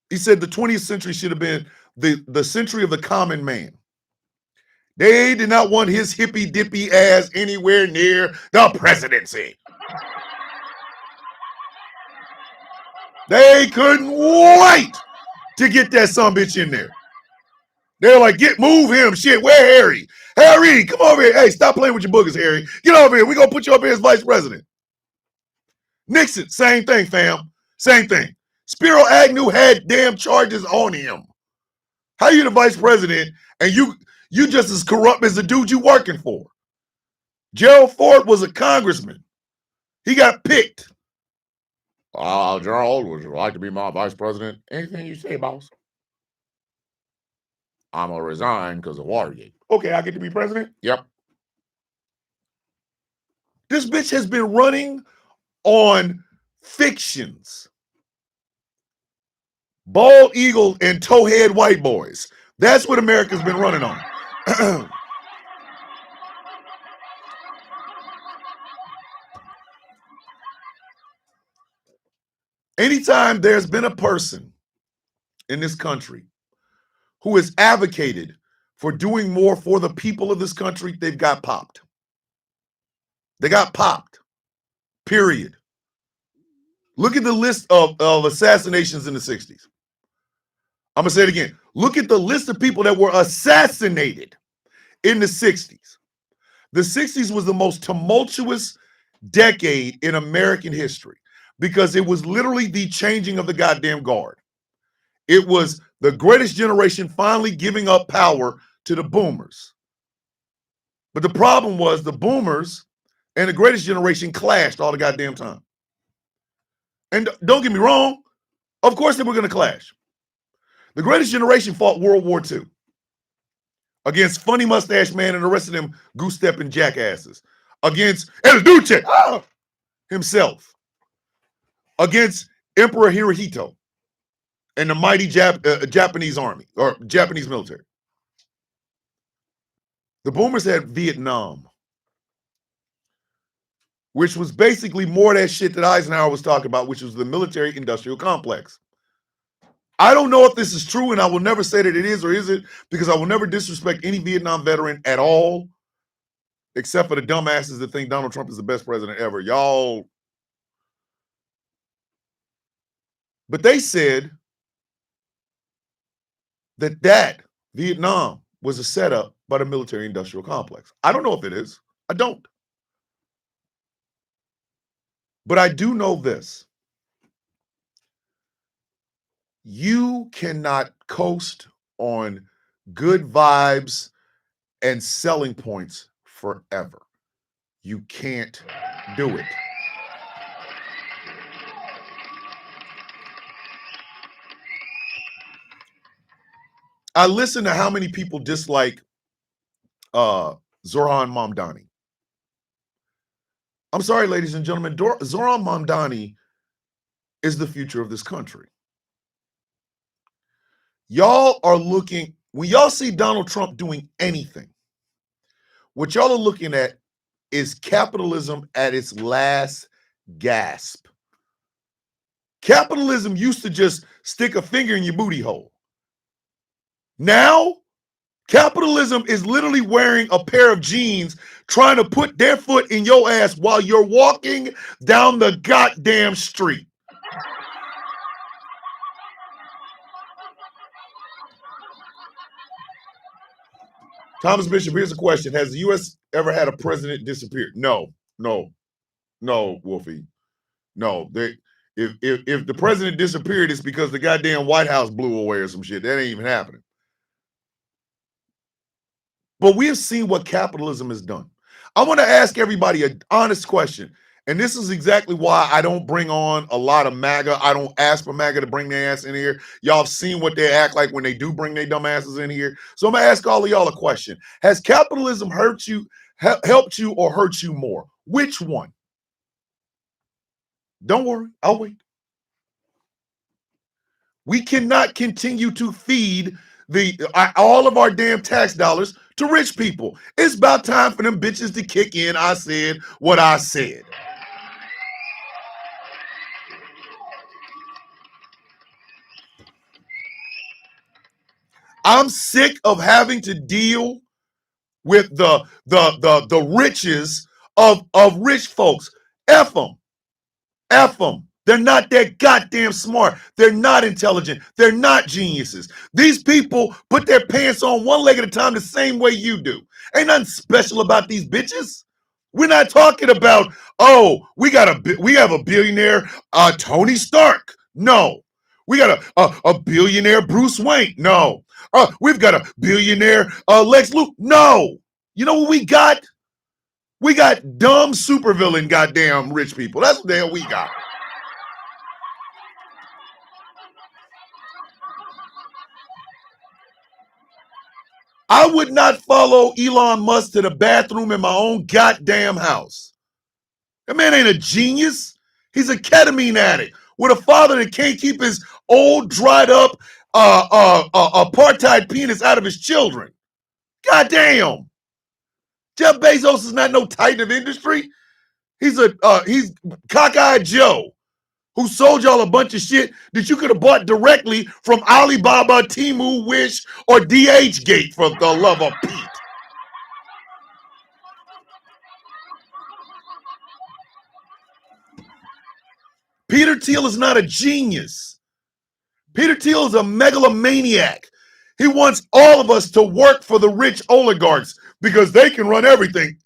He said the 20th century should have been the century of the common man. They did not want his hippy dippy ass anywhere near the presidency. They couldn't wait to get that sumbitch in there. They're like, move him. Shit, where Harry? Harry, come over here. Hey, stop playing with your boogers, Harry. Get over here. We're going to put you up here as vice president. Nixon, same thing, fam. Same thing. Spiro Agnew had damn charges on him. How you the vice president and you just as corrupt as the dude you working for? Gerald Ford was a congressman. He got picked. Gerald, would you like to be my vice president? Anything you say, boss. I'm going to resign because of Watergate. Okay, I get to be president? Yep. This bitch has been running on fictions. Bald eagle and towhead white boys. That's what America's been running on. Anytime there's been a person in this country who has advocated for doing more for the people of this country, they've got popped. They got popped. Period. Look at the list of assassinations in the 60s. I'm going to say it again. Look at the list of people that were assassinated in the 60s. The 60s was the most tumultuous decade in American history because it was literally the changing of the goddamn guard. It was the greatest generation finally giving up power to the boomers. But the problem was the boomers and the greatest generation clashed all the goddamn time. And don't get me wrong, of course they were going to clash. The greatest generation fought World War II against Funny Mustache Man and the rest of them goose-stepping jackasses. Against El Duce himself. Against Emperor Hirohito and the mighty Japanese army or Japanese military. The boomers had Vietnam, which was basically more of that shit that Eisenhower was talking about, which was the military-industrial complex. I don't know if this is true, and I will never say that it is or isn't, because I will never disrespect any Vietnam veteran at all, except for the dumbasses that think Donald Trump is the best president ever. Y'all. But they said that Vietnam was a setup by the military-industrial complex. I don't know if it is. I don't. But I do know this. You cannot coast on good vibes and selling points forever. You can't do it. I listen to how many people dislike Zohran Mamdani. I'm sorry, ladies and gentlemen, Zohran Mamdani is the future of this country. Y'all are looking, when y'all see Donald Trump doing anything, what y'all are looking at is capitalism at its last gasp. Capitalism used to just stick a finger in your booty hole. Now, Capitalism is literally wearing a pair of jeans, trying to put their foot in your ass while you're walking down the goddamn street. Thomas Bishop, here's a question. Has the U.S. ever had a president disappear? No, Wolfie. No. If the president disappeared, it's because the goddamn White House blew away or some shit. That ain't even happening. But we have seen what capitalism has done. I want to ask everybody an honest question. And this is exactly why I don't bring on a lot of MAGA. I don't ask for MAGA to bring their ass in here. Y'all have seen what they act like when they do bring their dumb asses in here. So I'm going to ask all of y'all a question. Has capitalism helped you or hurt you more? Which one? Don't worry, I'll wait. We cannot continue to feed all of our damn tax dollars to rich people. It's about time for them bitches to kick in. I said what I said. I'm sick of having to deal with the riches of rich folks. F them. F them. They're not that goddamn smart. They're not intelligent. They're not geniuses. These people put their pants on one leg at a time the same way you do. Ain't nothing special about these bitches. We're not talking about, oh, we have a billionaire, Tony Stark. No. We got a billionaire Bruce Wayne. No. We've got a billionaire Lex Luthor. No. You know what we got? We got dumb supervillain goddamn rich people. That's what the hell we got. I would not follow Elon Musk to the bathroom in my own goddamn house. That man ain't a genius. He's a ketamine addict with a father that can't keep his old, dried up, apartheid penis out of his children. Goddamn. Jeff Bezos is not no titan of industry. He's cockeyed Joe who sold y'all a bunch of shit that you could have bought directly from Alibaba, Temu, Wish, or DHgate, for the love of Pete. Peter Thiel is not a genius. Peter Thiel is a megalomaniac. He wants all of us to work for the rich oligarchs because they can run everything.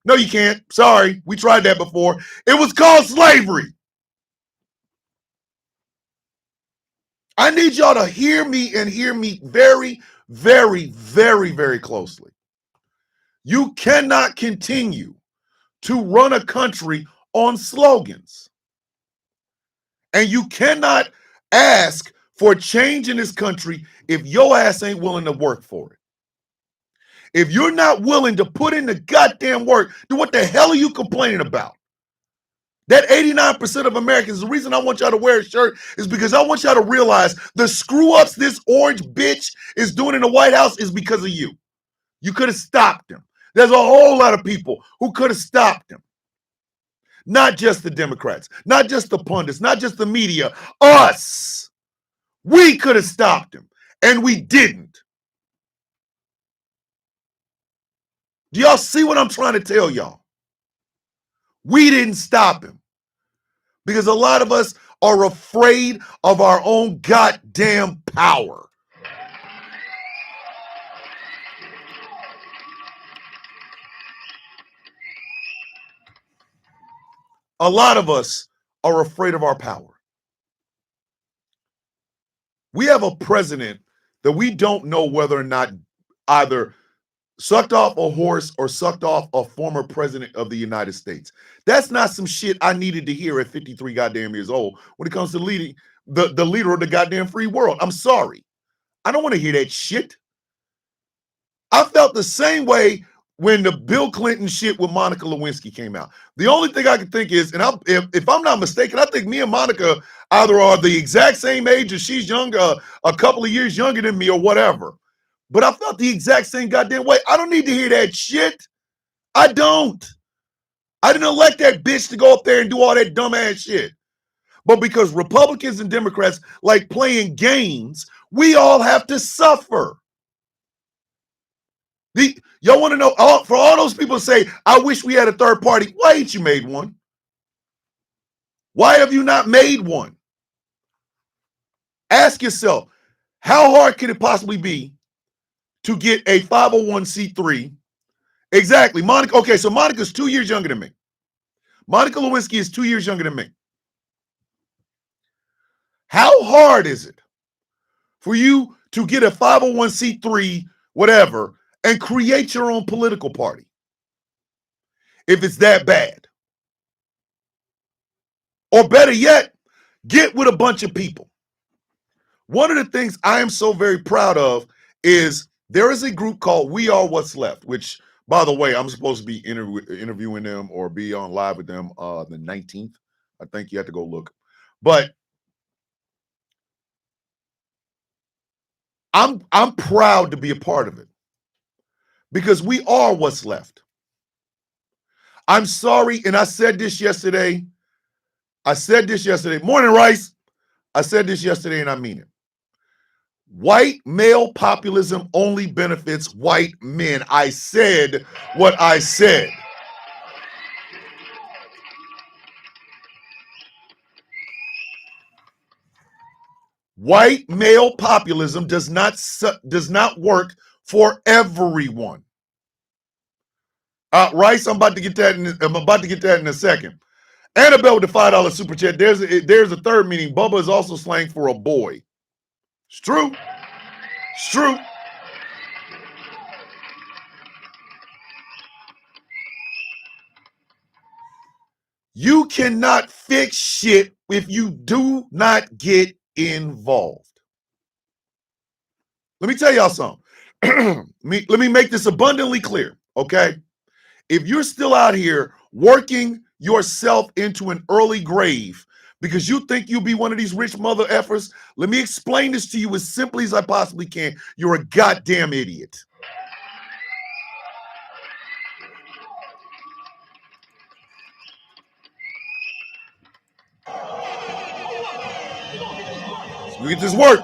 No, you can't. Sorry. We tried that before. It was called slavery. I need y'all to hear me and hear me very, very, very, very closely. You cannot continue to run a country on slogans. And you cannot ask for change in this country if your ass ain't willing to work for it. If you're not willing to put in the goddamn work, then what the hell are you complaining about? That 89% of Americans, the reason I want y'all to wear a shirt is because I want y'all to realize the screw-ups this orange bitch is doing in the White House is because of you. You could have stopped him. There's a whole lot of people who could have stopped him. Not just the Democrats, not just the pundits, not just the media, us. We could have stopped him, and we didn't. Do y'all see what I'm trying to tell y'all? We didn't stop him because a lot of us are afraid of our own goddamn power. A lot of us are afraid of our power. We have a president that we don't know whether or not either sucked off a horse or sucked off a former president of the United States. That's not some shit I needed to hear at 53 goddamn years old when it comes to leading the leader of the goddamn free world. I'm sorry. I don't want to hear that shit. I felt the same way when the Bill Clinton shit with Monica Lewinsky came out. The only thing I can think is, and if I'm not mistaken, I think me and Monica either are the exact same age or she's younger, a couple of years younger than me or whatever. But I felt the exact same goddamn way. I don't need to hear that shit. I don't. I didn't elect that bitch to go up there and do all that dumbass shit. But because Republicans and Democrats like playing games, we all have to suffer. Y'all want to know, for all those people say, I wish we had a third party, why ain't you made one? Why have you not made one? Ask yourself, how hard could it possibly be to get a 501c3? Exactly. Monica, okay, so Monica's 2 years younger than me. Monica Lewinsky is 2 years younger than me. How hard is it for you to get a 501c3, whatever, and create your own political party? If it's that bad. Or better yet, get with a bunch of people. One of the things I am so very proud of is there is a group called We Are What's Left, which, by the way, I'm supposed to be interviewing them or be on live with them the 19th. I think you have to go look. But I'm proud to be a part of it because we are what's left. I'm sorry, and I said this yesterday. Morning, Rice. I said this yesterday, and I mean it. White male populism only benefits white men. I said what I said. White male populism does not work for everyone. Rice, I'm about to get that in a second. Annabelle with the $5 super chat. There's a third meaning. Bubba is also slang for a boy. It's true. It's true. You cannot fix shit if you do not get involved. Let me tell y'all something. Let me make this abundantly clear, okay? If you're still out here working yourself into an early grave because you think you'll be one of these rich mother effers, let me explain this to you as simply as I possibly can. You're a goddamn idiot. We get this work.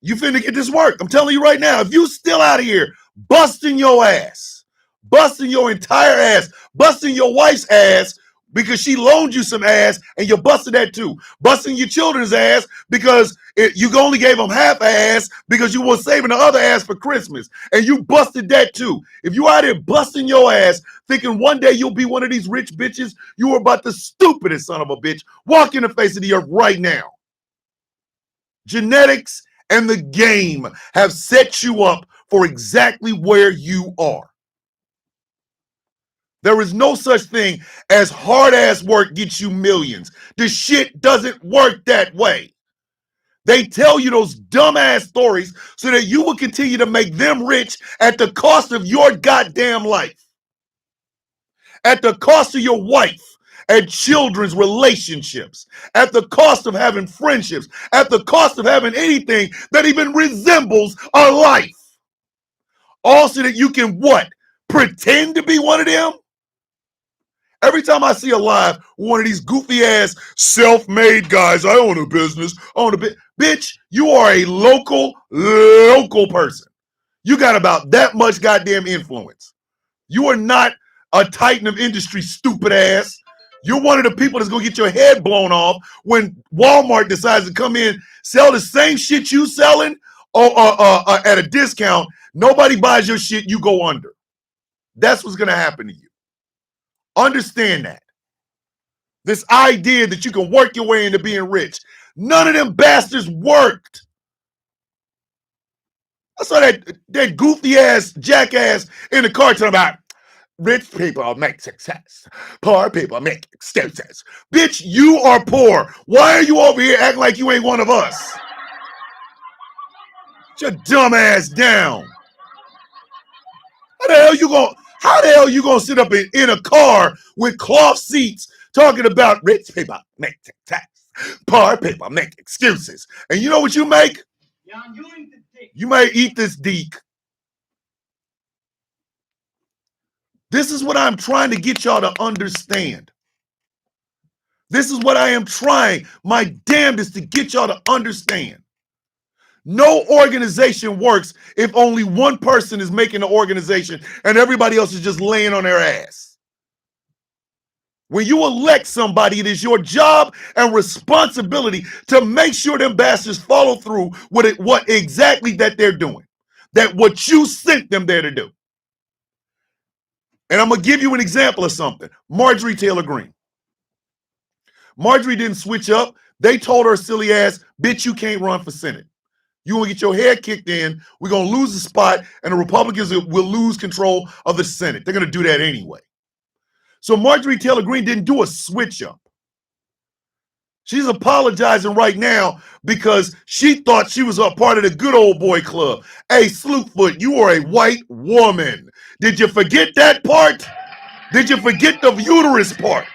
You finna get this work. I'm telling you right now, if you still out here busting your ass, busting your entire ass, busting your wife's ass because she loaned you some ass and you busted that too. Busting your children's ass because you only gave them half ass because you were saving the other ass for Christmas and you busted that too. If you out here busting your ass thinking one day you'll be one of these rich bitches, you are about the stupidest son of a bitch. Walk in the face of the earth right now. Genetics and the game have set you up for exactly where you are. There is no such thing as hard-ass work gets you millions. The shit doesn't work that way. They tell you those dumb-ass stories so that you will continue to make them rich at the cost of your goddamn life. At the cost of your wife and children's relationships, at the cost of having friendships, at the cost of having anything that even resembles a life. All so that you can what? Pretend to be one of them? Every time I see a live, one of these goofy ass self-made guys, I own a business, bitch, you are a local person. You got about that much goddamn influence. You are not a titan of industry, stupid ass. You're one of the people that's gonna get your head blown off when Walmart decides to come in, sell the same shit you selling at a discount. Nobody buys your shit, you go under. That's what's gonna happen to you. Understand that. This idea that you can work your way into being rich. None of them bastards worked. I saw that goofy ass jackass in the car talking about rich people make success. Poor people make excuses. Bitch, you are poor. Why are you over here acting like you ain't one of us? Get your dumb ass down. How the hell you gonna sit up in a car with cloth seats talking about rich people make success. Poor people make excuses. And you know what you make? You may eat this deek. This is what I'm trying to get y'all to understand. This is what I am trying my damnedest to get y'all to understand. No organization works if only one person is making the organization and everybody else is just laying on their ass. When you elect somebody, it is your job and responsibility to make sure them bastards follow through with what exactly that they're doing. That what you sent them there to do. And I'm going to give you an example of something. Marjorie Taylor Greene. Marjorie didn't switch up. They told her silly ass, bitch, you can't run for Senate. You want to get your head kicked in. We're going to lose the spot, and the Republicans will lose control of the Senate. They're going to do that anyway. So Marjorie Taylor Greene didn't do a switch up. She's apologizing right now because she thought she was a part of the good old boy club. Hey, Slewfoot, you are a white woman. Did you forget that part? Did you forget the uterus part?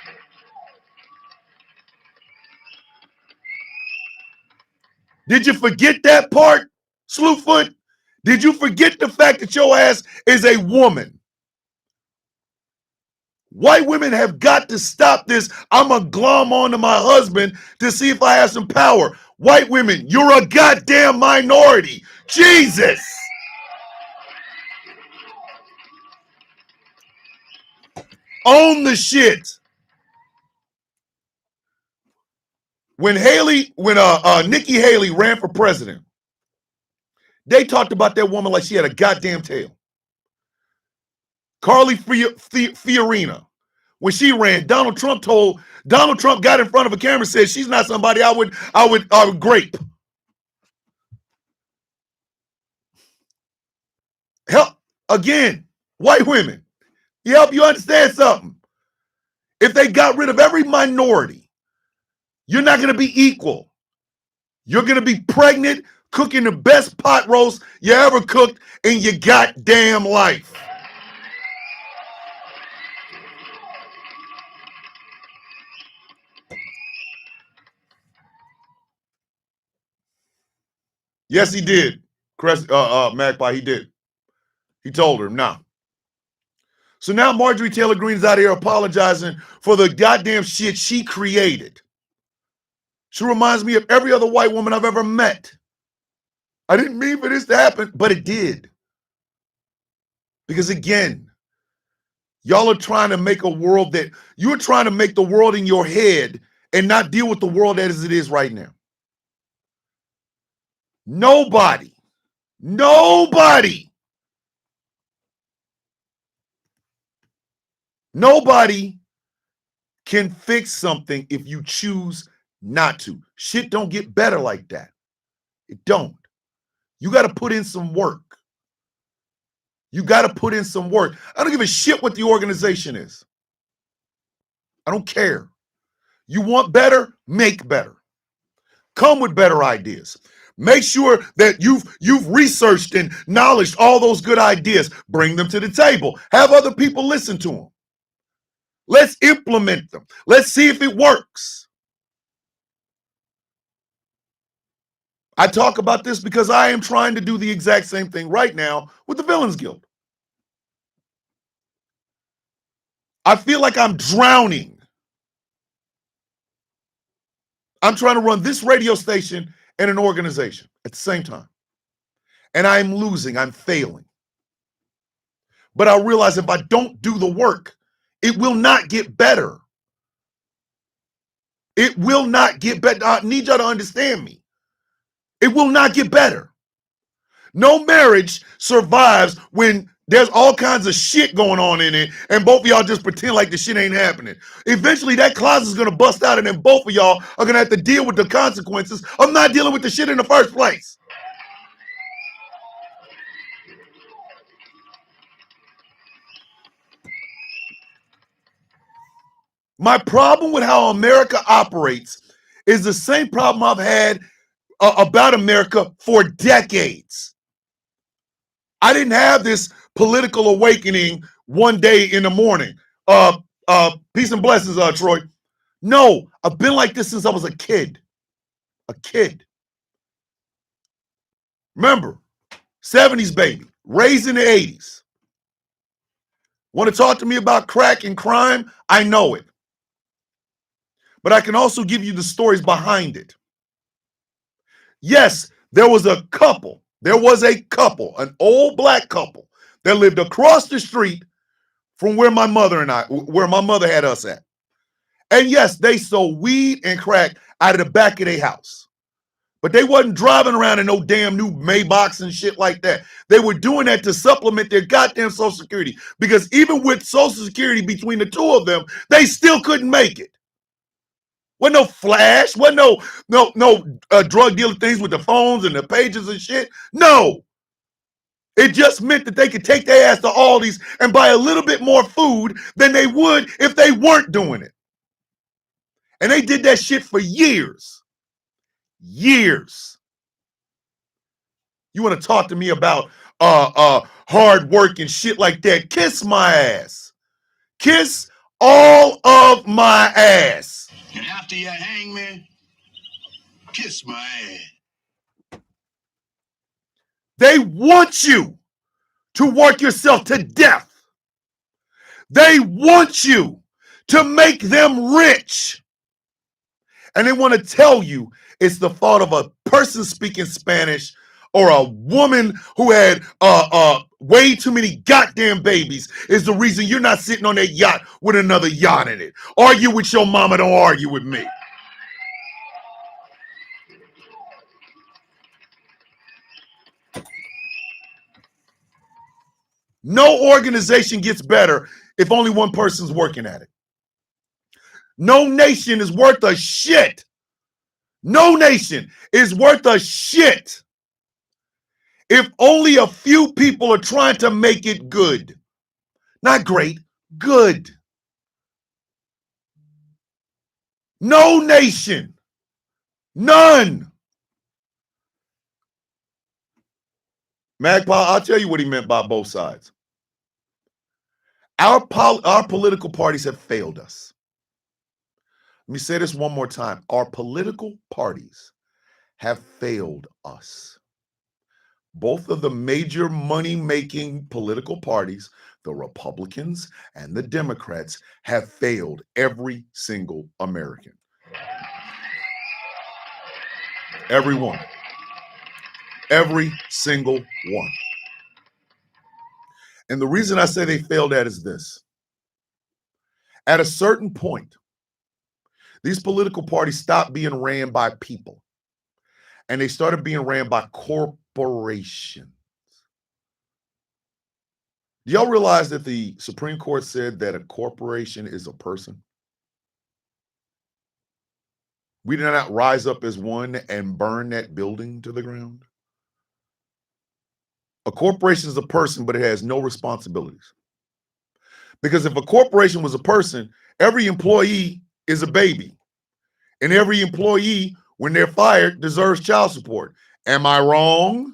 Did you forget that part, Slewfoot? Did you forget the fact that your ass is a woman? White women have got to stop this. I'm a glom on to my husband to see if I have some power. White women, you're a goddamn minority. Jesus. Own the shit. When Nikki Haley ran for president, they talked about that woman like she had a goddamn tail. Carly Fiorina, when she ran, Donald Trump got in front of a camera and said she's not somebody I would grape. Help again, white women. Help you understand something. If they got rid of every minority, you're not going to be equal. You're going to be pregnant, cooking the best pot roast you ever cooked in your goddamn life. Yes, he did. Magpie, he did. He told her, nah. So now Marjorie Taylor Greene is out here apologizing for the goddamn shit she created. She reminds me of every other white woman I've ever met. I didn't mean for this to happen, but it did. Because again, y'all are trying to make a world that you're trying to make the world in your head and not deal with the world as it is right now. Nobody can fix something if you choose not to. Shit don't get better like that. It don't. You got to put in some work. You got to put in some work. I don't give a shit what the organization is. I don't care. You want better? Make better. Come with better ideas. Make sure that you've researched and knowledged all those good ideas. Bring them to the table. Have other people listen to them. Let's implement them. Let's see if it works. I talk about this because I am trying to do the exact same thing right now with the Villains Guild. I feel like I'm drowning. I'm trying to run this radio station and an organization at the same time. And I'm losing, I'm failing. But I realize if I don't do the work, it will not get better. It will not get better. I need y'all to understand me. It will not get better. No marriage survives when there's all kinds of shit going on in it and both of y'all just pretend like the shit ain't happening. Eventually that closet is going to bust out and then both of y'all are going to have to deal with the consequences of not dealing with the shit in the first place. My problem with how America operates is the same problem I've had about America for decades. I didn't have this political awakening one day in the morning. Peace and blessings, Troy. No, I've been like this since I was a kid. A kid. Remember, 70s baby, raised in the 80s. Want to talk to me about crack and crime? I know it. but I can also give you the stories behind it. Yes, there was a couple, an old black couple that lived across the street from where my mother had us at. And yes, they sold weed and crack out of the back of their house. But they wasn't driving around in no damn new Maybachs and shit like that. They were doing that to supplement their goddamn Social Security. Because even with Social Security between the two of them, they still couldn't make it. Wasn't no flash, wasn't no drug dealer things with the phones and the pages and shit. No. It just meant that they could take their ass to Aldi's and buy a little bit more food than they would if they weren't doing it. And they did that shit for years. Years. You want to talk to me about hard work and shit like that? Kiss my ass. Kiss all of my ass. And after you hang me, kiss my ass. They want you to work yourself to death. They want you to make them rich. And they want to tell you it's the fault of a person speaking Spanish or a woman who had way too many goddamn babies is the reason you're not sitting on that yacht with another yacht in it. Argue with your mama, don't argue with me. No organization gets better if only one person's working at it. No nation is worth a shit. No nation is worth a shit if only a few people are trying to make it good. Not great, good. No nation. None. Magpie, I'll tell you what he meant by both sides. Our political parties have failed us. Let me say this one more time. Our political parties have failed us. Both of the major money-making political parties, the Republicans and the Democrats, have failed every single American. Every one. Every single one. And the reason I say they failed at is this. At a certain point, these political parties stopped being ran by people and they started being ran by corporations. Do y'all realize that the Supreme Court said that a corporation is a person? We did not rise up as one and burn that building to the ground. A corporation is a person, but it has no responsibilities. Because if a corporation was a person, every employee is a baby. And every employee, when they're fired, deserves child support. Am I wrong?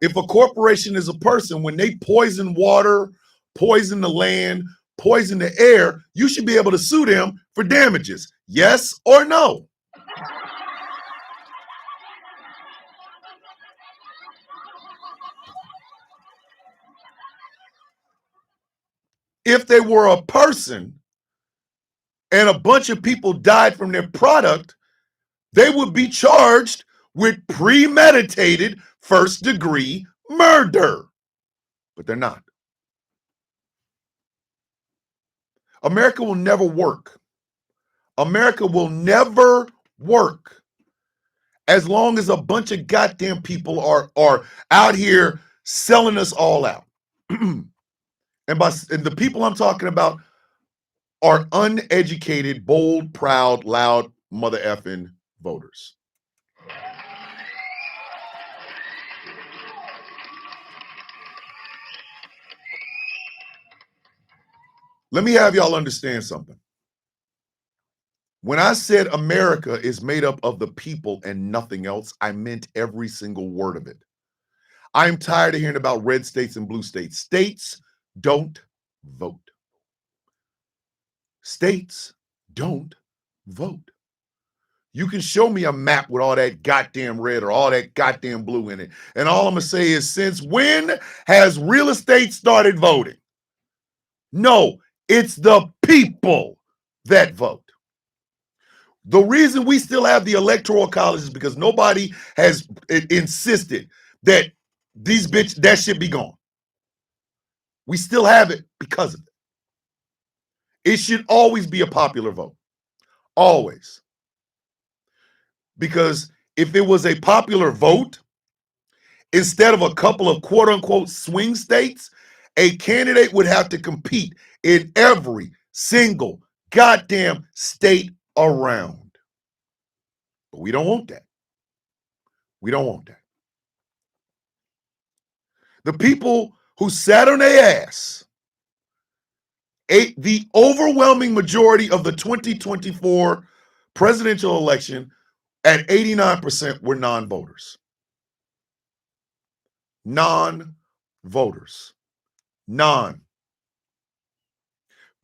If a corporation is a person, when they poison water, poison the land, poison the air, you should be able to sue them for damages. Yes or no? If they were a person and a bunch of people died from their product, they would be charged with premeditated first-degree murder. But they're not. America will never work. America will never work as long as a bunch of goddamn people are out here selling us all out. And the people I'm talking about are uneducated, bold, proud, loud, mother effing voters. Let me have y'all understand something. When I said America is made up of the people and nothing else, I meant every single word of it. I'm tired of hearing about red states and blue states. States don't vote. States don't vote. You can show me a map with all that goddamn red or all that goddamn blue in it. And all I'm going to say is, since when has real estate started voting? No, it's the people that vote. The reason we still have the electoral college is because nobody has insisted that that shit be gone. We still have it because of it. It should always be a popular vote. Always. Because if it was a popular vote, instead of a couple of quote unquote swing states, a candidate would have to compete in every single goddamn state around. But we don't want that. We don't want that. The people who sat on their ass, the overwhelming majority of the 2024 presidential election at 89% were non-voters. Non-voters. Non.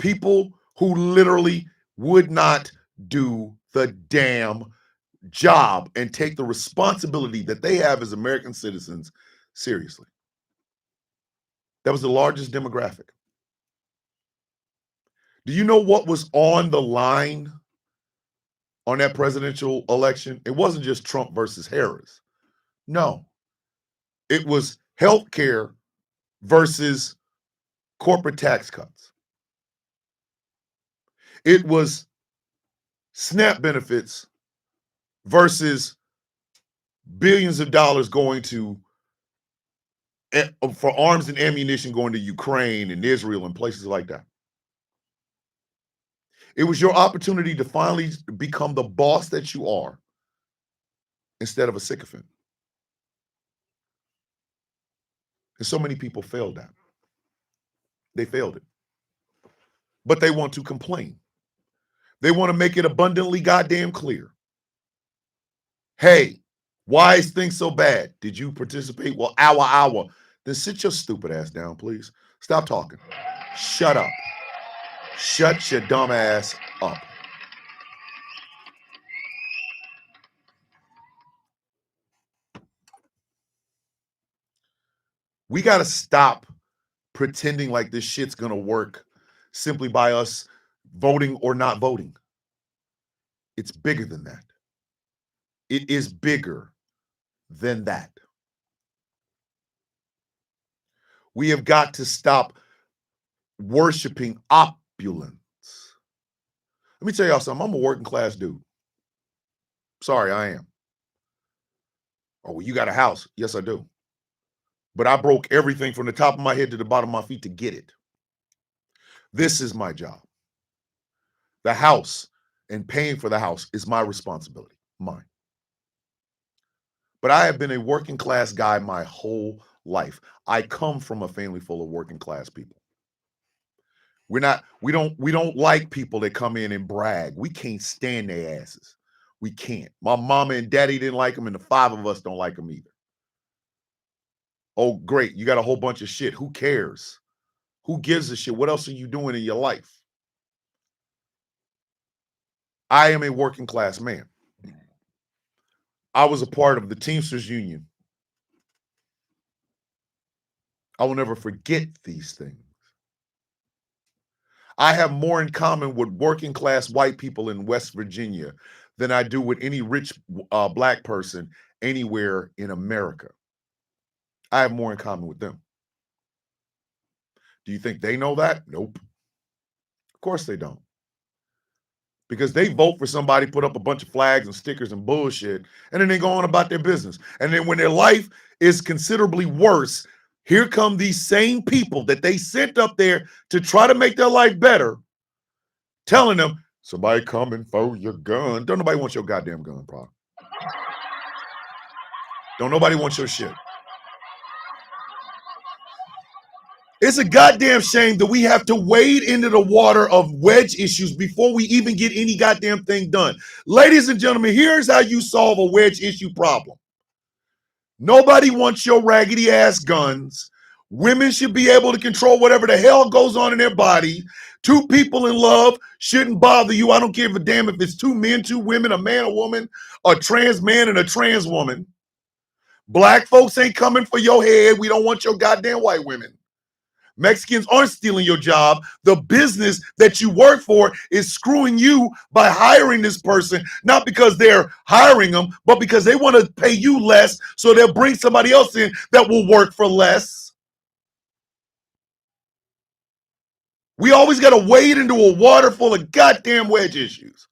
People who literally would not do the damn job and take the responsibility that they have as American citizens seriously. That was the largest demographic. Do you know what was on the line on that presidential election? It wasn't just Trump versus Harris. No. It was healthcare versus corporate tax cuts. It was SNAP benefits versus billions of dollars going to for arms and ammunition going to Ukraine and Israel and places like that. It was your opportunity to finally become the boss that you are instead of a sycophant. And so many people failed that. They failed it. But they want to complain. They want to make it abundantly goddamn clear. Hey, why is things so bad? Did you participate? Well, hour. Then sit your stupid ass down, please. Stop talking. Shut up. Shut your dumb ass up. We got to stop pretending like this shit's going to work simply by us voting or not voting. It's bigger than that. It is bigger than that. We have got to stop worshiping opulence. Let me tell y'all something. I'm a working class dude. Sorry, I am. Oh, well, you got a house. Yes, I do. But I broke everything from the top of my head to the bottom of my feet to get it. This is my job. The house and paying for the house is my responsibility, mine. But I have been a working class guy my whole life. I come from a family full of working class people. We don't like people that come in and brag. We can't stand their asses. We can't. My mama and daddy didn't like them, and the five of us don't like them either. Oh, great. You got a whole bunch of shit. Who cares? Who gives a shit? What else are you doing in your life? I am a working class man. I was a part of the Teamsters Union. I will never forget these things. I have more in common with working class white people in West Virginia than I do with any rich black person anywhere in America. I have more in common with them. Do you think they know that? Nope. Of course they don't. Because they vote for somebody, put up a bunch of flags and stickers and bullshit, and then they go on about their business. And then when their life is considerably worse, here come these same people that they sent up there to try to make their life better, telling them, somebody coming for your gun. Don't nobody want your goddamn gun, bro. Don't nobody want your shit. It's a goddamn shame that we have to wade into the water of wedge issues before we even get any goddamn thing done. Ladies and gentlemen, here's how you solve a wedge issue problem. Nobody wants your raggedy ass guns. Women should be able to control whatever the hell goes on in their body. Two people in love shouldn't bother you. I don't give a damn if it's two men, two women, a man, a woman, a trans man, and a trans woman. Black folks ain't coming for your head. We don't want your goddamn white women. Mexicans aren't stealing your job. The business that you work for is screwing you by hiring this person, not because they're hiring them, but because they want to pay you less, so they'll bring somebody else in that will work for less. We always got to wade into a water full of goddamn wedge issues.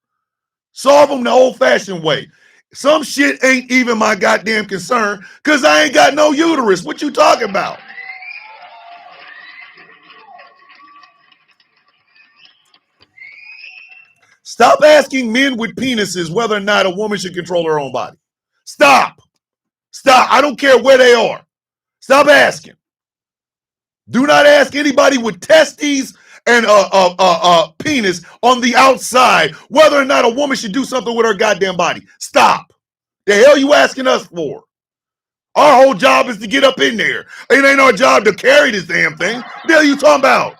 Solve them the old-fashioned way. Some shit ain't even my goddamn concern because I ain't got no uterus. What you talking about? Stop asking men with penises whether or not a woman should control her own body. Stop. Stop. I don't care where they are. Stop asking. Do not ask anybody with testes and penis on the outside whether or not a woman should do something with her goddamn body. Stop. The hell you asking us for? Our whole job is to get up in there. It ain't our job to carry this damn thing. What the hell you talking about?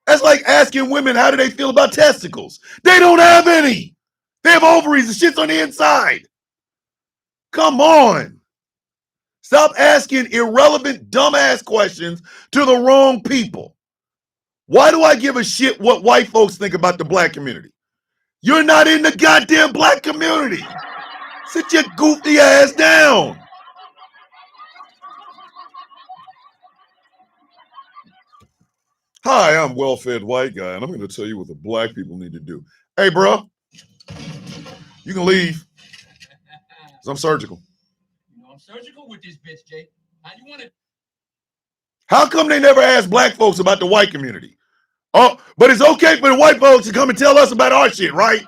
That's like asking women how do they feel about testicles. They don't have any. They have ovaries and shit's on the inside. Come on. Stop asking irrelevant, dumbass questions to the wrong people. Why do I give a shit what white folks think about the black community? You're not in the goddamn black community. Sit your goofy ass down. Hi, I'm well-fed white guy, and I'm going to tell you what the black people need to do. Hey, bro, you can leave. 'Cause I'm surgical. You know, I'm surgical with this bitch, Jay. How you want it? How come they never ask black folks about the white community? Oh, but it's okay for the white folks to come and tell us about our shit, right?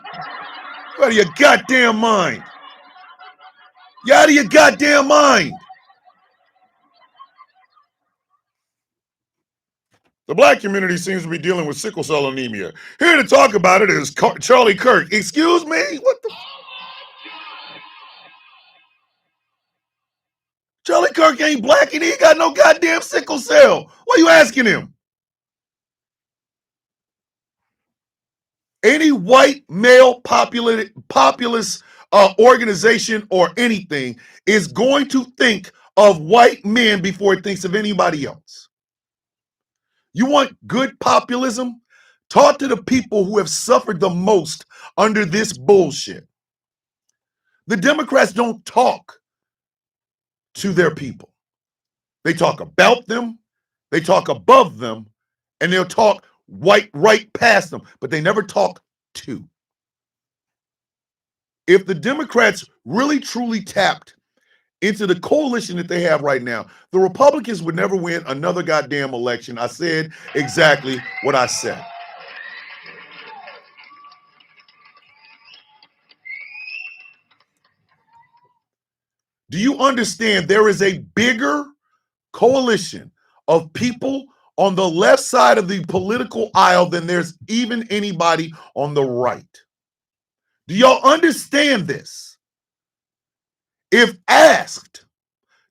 You out of your goddamn mind. You out of your goddamn mind. The black community seems to be dealing with sickle cell anemia. Here to talk about it is Charlie Kirk. Excuse me? What the? Charlie Kirk ain't black and he ain't got no goddamn sickle cell. Why you asking him? Any white male populist organization or anything is going to think of white men before it thinks of anybody else. You want good populism? Talk to the people who have suffered the most under this bullshit. The Democrats don't talk to their people. They talk about them, they talk above them, and they'll talk right past them, but they never talk to. If the Democrats really truly tapped into the coalition that they have right now, the Republicans would never win another goddamn election. I said exactly what I said. Do you understand there is a bigger coalition of people on the left side of the political aisle than there's even anybody on the right? Do y'all understand this? If asked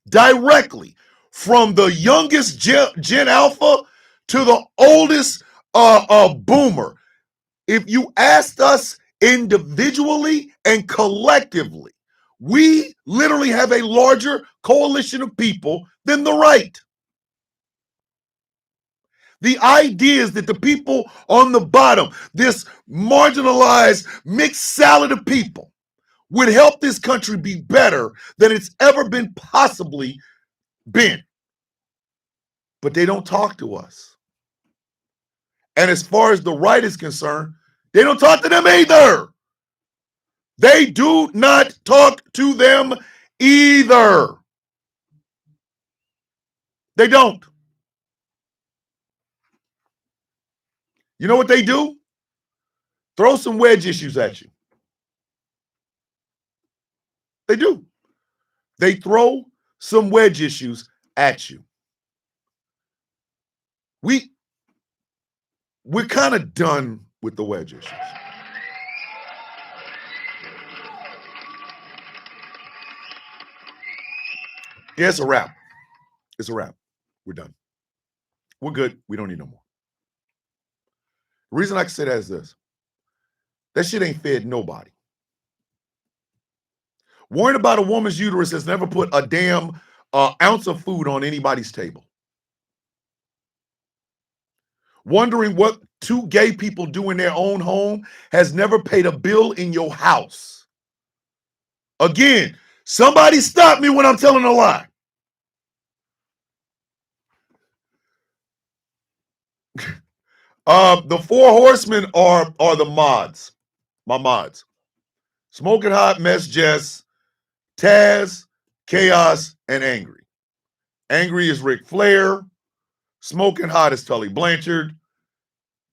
directly from the youngest Gen Alpha to the oldest boomer, if you asked us individually and collectively, we literally have a larger coalition of people than the right. The idea is that the people on the bottom, this marginalized mixed salad of people, would help this country be better than it's ever been possibly been. But they don't talk to us. And as far as the right is concerned, they don't talk to them either. They do not talk to them either. They don't. You know what they do? Throw some wedge issues at you. They do. They throw some wedge issues at you. We're kind of done with the wedge issues. Yeah, it's a wrap. It's a wrap. We're done. We're good. We don't need no more. The reason I can say that is this. That shit ain't fed nobody. Worrying about a woman's uterus has never put a damn ounce of food on anybody's table. Wondering what two gay people do in their own home has never paid a bill in your house. Again, somebody stop me when I'm telling a lie. The four horsemen are the mods. My mods. Smoking Hot, Mess Jess, Taz, Chaos, and Angry. Angry is Ric Flair. Smoking Hot is Tully Blanchard.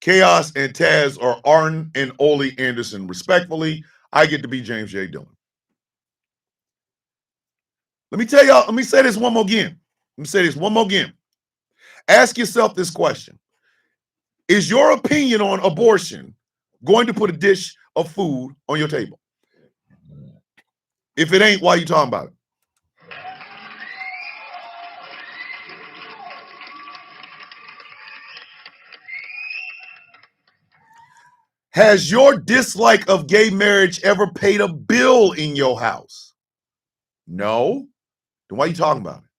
Chaos and Taz are Arn and Ole Anderson, respectfully. I get to be James J. Dillon. Let me tell y'all, let me say this one more again. Ask yourself this question. Is your opinion on abortion going to put a dish of food on your table? If it ain't, why are you talking about it? Has your dislike of gay marriage ever paid a bill in your house? No. Then why are you talking about it?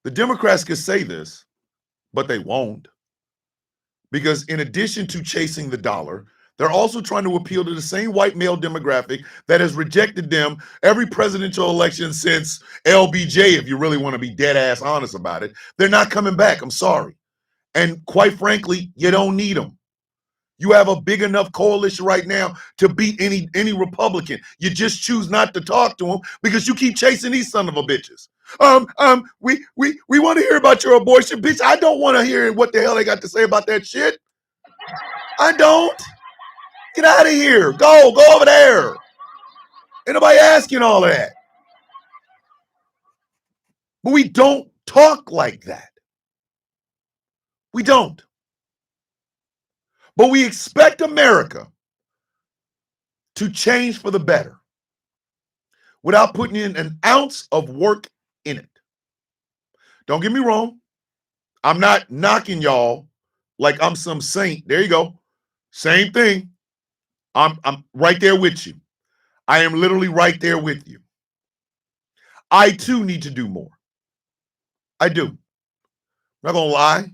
The Democrats could say this, but they won't. Because in addition to chasing the dollar, they're also trying to appeal to the same white male demographic that has rejected them every presidential election since LBJ, if you really want to be dead ass honest about it. They're not coming back. I'm sorry. And quite frankly, you don't need them. You have a big enough coalition right now to beat any Republican. You just choose not to talk to them because you keep chasing these son of a bitches. We want to hear about your abortion, bitch. I don't want to hear what the hell they got to say about that shit. I don't. Get out of here. Go over there. Ain't nobody asking all of that. But we don't talk like that. We don't. But we expect America to change for the better without putting in an ounce of work in it. Don't get me wrong. I'm not knocking y'all like I'm some saint. There you go. Same thing. I'm right there with you. I am literally right there with you. I too need to do more. I do. I'm not gonna lie.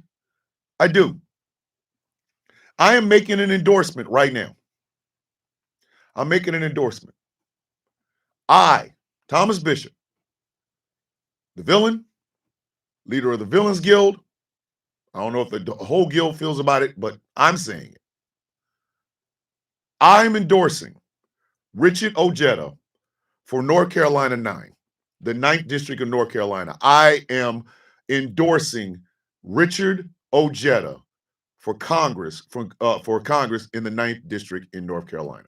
I do. I am making an endorsement right now. I'm making an endorsement. I, Thomas Bishop, the villain, leader of the Villains Guild. I don't know if the whole guild feels about it, but I'm saying it. I'm endorsing Richard Ojeda for North Carolina 9, the 9th District of North Carolina. I am endorsing Richard Ojeda for Congress, for Congress in the 9th District in North Carolina.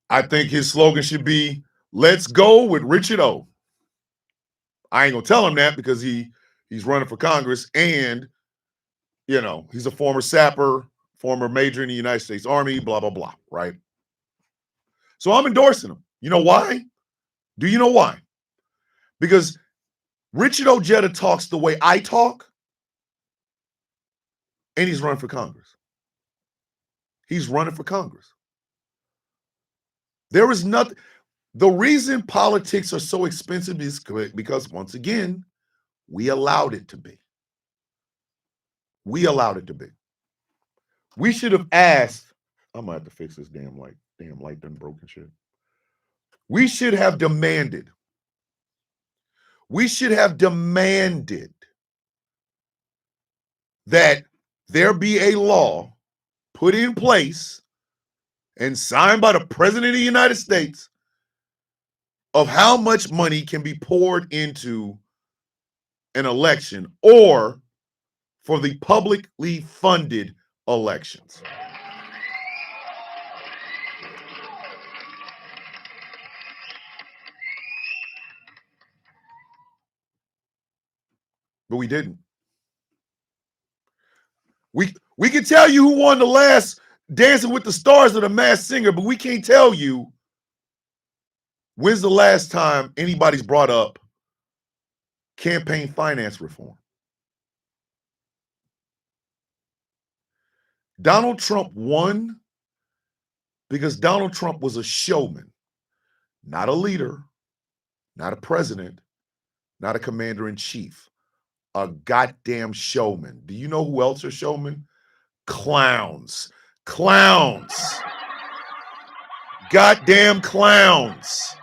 I think his slogan should be, "Let's go with Richard O." I ain't gonna tell him that because he's running for Congress, and you know he's a former sapper, former major in the United States Army, blah blah blah, right? So I'm endorsing him. You know why? Do you know why? Because Richard Ojeda talks the way I talk, and he's running for Congress. He's running for Congress. There is nothing. The reason politics are so expensive is because, once again, we allowed it to be. We allowed it to be. We should have asked. I'm gonna have to fix this damn light. Damn light done broken shit. We should have demanded. We should have demanded that there be a law put in place and signed by the President of the United States of how much money can be poured into an election or for the publicly funded elections. But we didn't. We can tell you who won the last Dancing with the Stars or the Masked Singer, but we can't tell you when's the last time anybody's brought up campaign finance reform. Donald Trump won because Donald Trump was a showman, not a leader, not a president, not a commander-in-chief, a goddamn showman. Do you know who else are showmen? Clowns. Clowns. Goddamn clowns.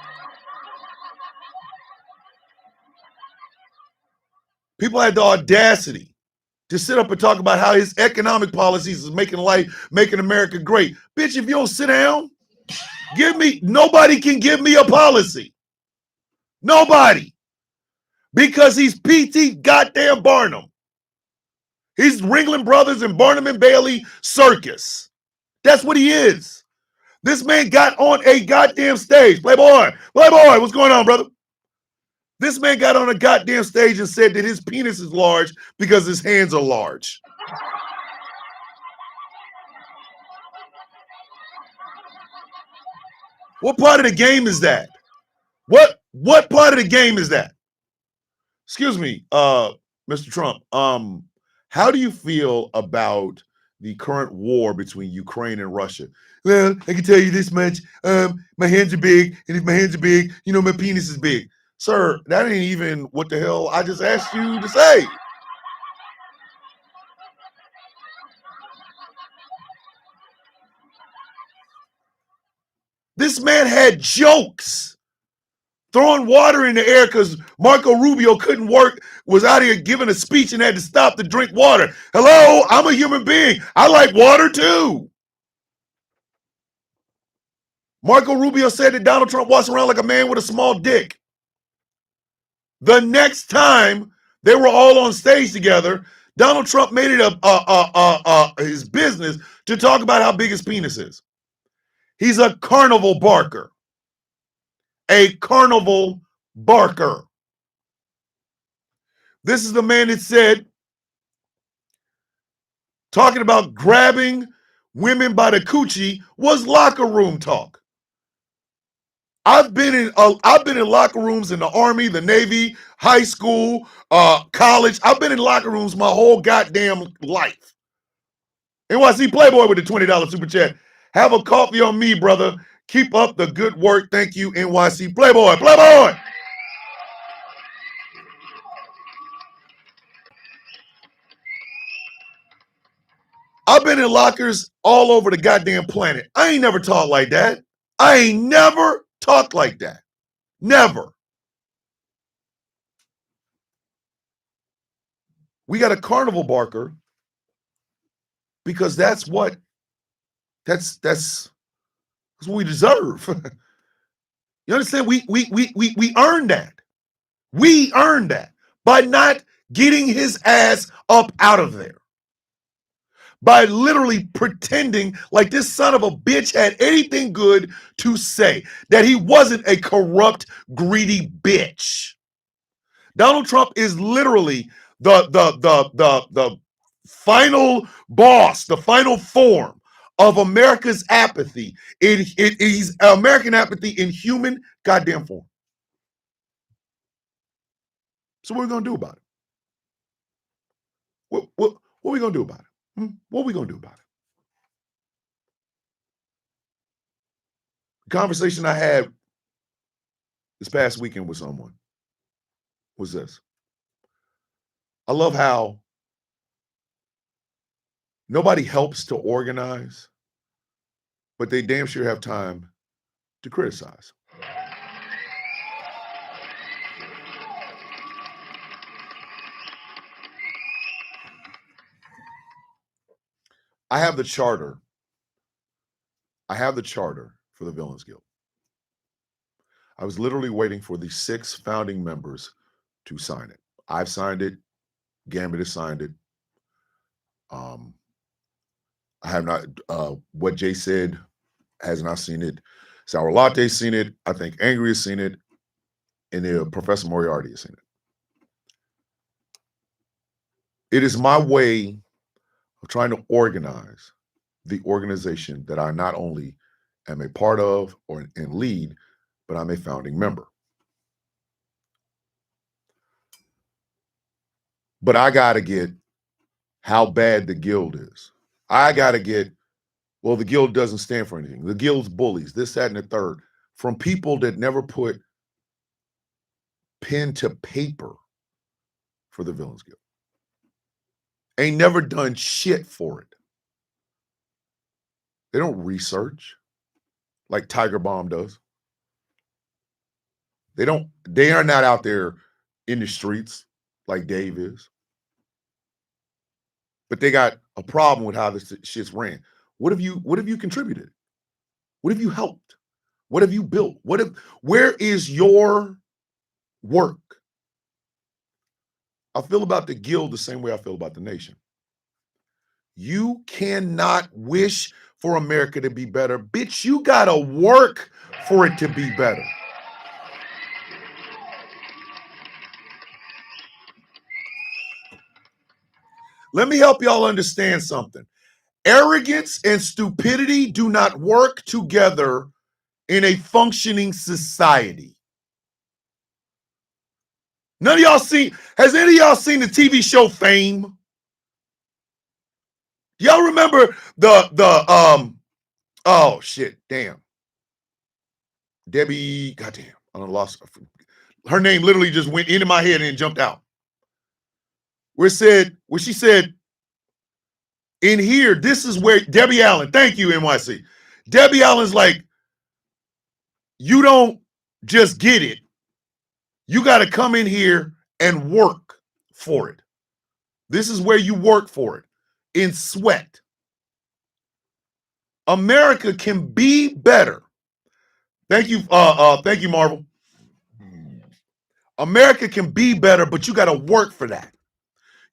People had the audacity to sit up and talk about how his economic policies is making America great. Bitch, if you don't sit down, nobody can give me a policy. Nobody. Because he's P.T. goddamn Barnum. He's Ringling Brothers and Barnum and Bailey circus. That's what he is. This man got on a goddamn stage. Playboy, what's going on, brother? This man got on a goddamn stage and said that his penis is large because his hands are large. What part of the game is that? What part of the game is that? Excuse me, Mr. Trump. How do you feel about the current war between Ukraine and Russia? Well, I can tell you this much. My hands are big, and if my hands are big, you know, my penis is big. Sir, that ain't even what the hell I just asked you to say. This man had jokes. Throwing water in the air because Marco Rubio couldn't work, was out here giving a speech and had to stop to drink water. Hello, I'm a human being. I like water too. Marco Rubio said that Donald Trump walks around like a man with a small dick. The next time they were all on stage together, Donald Trump made it his business to talk about how big his penis is. He's a carnival barker. A carnival barker. This is the man that said, talking about grabbing women by the coochie was locker room talk. I've been in locker rooms in the Army, the Navy, high school, college. I've been in locker rooms my whole goddamn life. NYC Playboy with the $20 super chat. Have a coffee on me, brother. Keep up the good work. Thank you, NYC Playboy. Playboy! I've been in lockers all over the goddamn planet. I ain't never talked like that. I ain't never talked like that. Never. We got a carnival barker because that's what we deserve. You understand? We earned that. We earned that by not getting his ass up out of there. By literally pretending like this son of a bitch had anything good to say, that he wasn't a corrupt, greedy bitch. Donald Trump is literally the final boss, the final form of America's apathy. He's American apathy in human goddamn form. So what are we gonna do about it? What are we gonna do about it? What are we gonna do about it? The conversation I had this past weekend with someone was this. I love how nobody helps to organize, but they damn sure have time to criticize. I have the charter. I have the charter for the Villains Guild. I was literally waiting for the 6 founding members to sign it. I've signed it. Gambit has signed it. I have not, what Jay said has not seen it. Sour Latte's seen it. I think Angry has seen it. And Professor Moriarty has seen it. It is my way of trying to organize the organization that I not only am a part of and lead, but I'm a founding member. But I got to get how bad the Guild is. I got to get, well, the Guild doesn't stand for anything. The Guild's bullies, this, that, and the third, from people that never put pen to paper for the Villains Guild. Ain't never done shit for it. They don't research like Tiger Bomb does. They are not out there in the streets like Dave is. But they got a problem with how this shit's ran. What have you contributed? What have you helped? What have you built? Where is your work? I feel about the Guild the same way I feel about the nation. You cannot wish for America to be better. Bitch, you gotta work for it to be better. Let me help y'all understand something. Arrogance and stupidity do not work together in a functioning society. None of y'all has any of y'all seen the TV show Fame? Y'all remember oh shit, damn. Debbie, goddamn, I lost her name literally just went into my head and jumped out. Where she said, in here, this is where Debbie Allen, thank you, NYC. Debbie Allen's like, you don't just get it. You got to come in here and work for it. This is where you work for it, in sweat. America can be better. Thank you, Marvel. America can be better, but you got to work for that.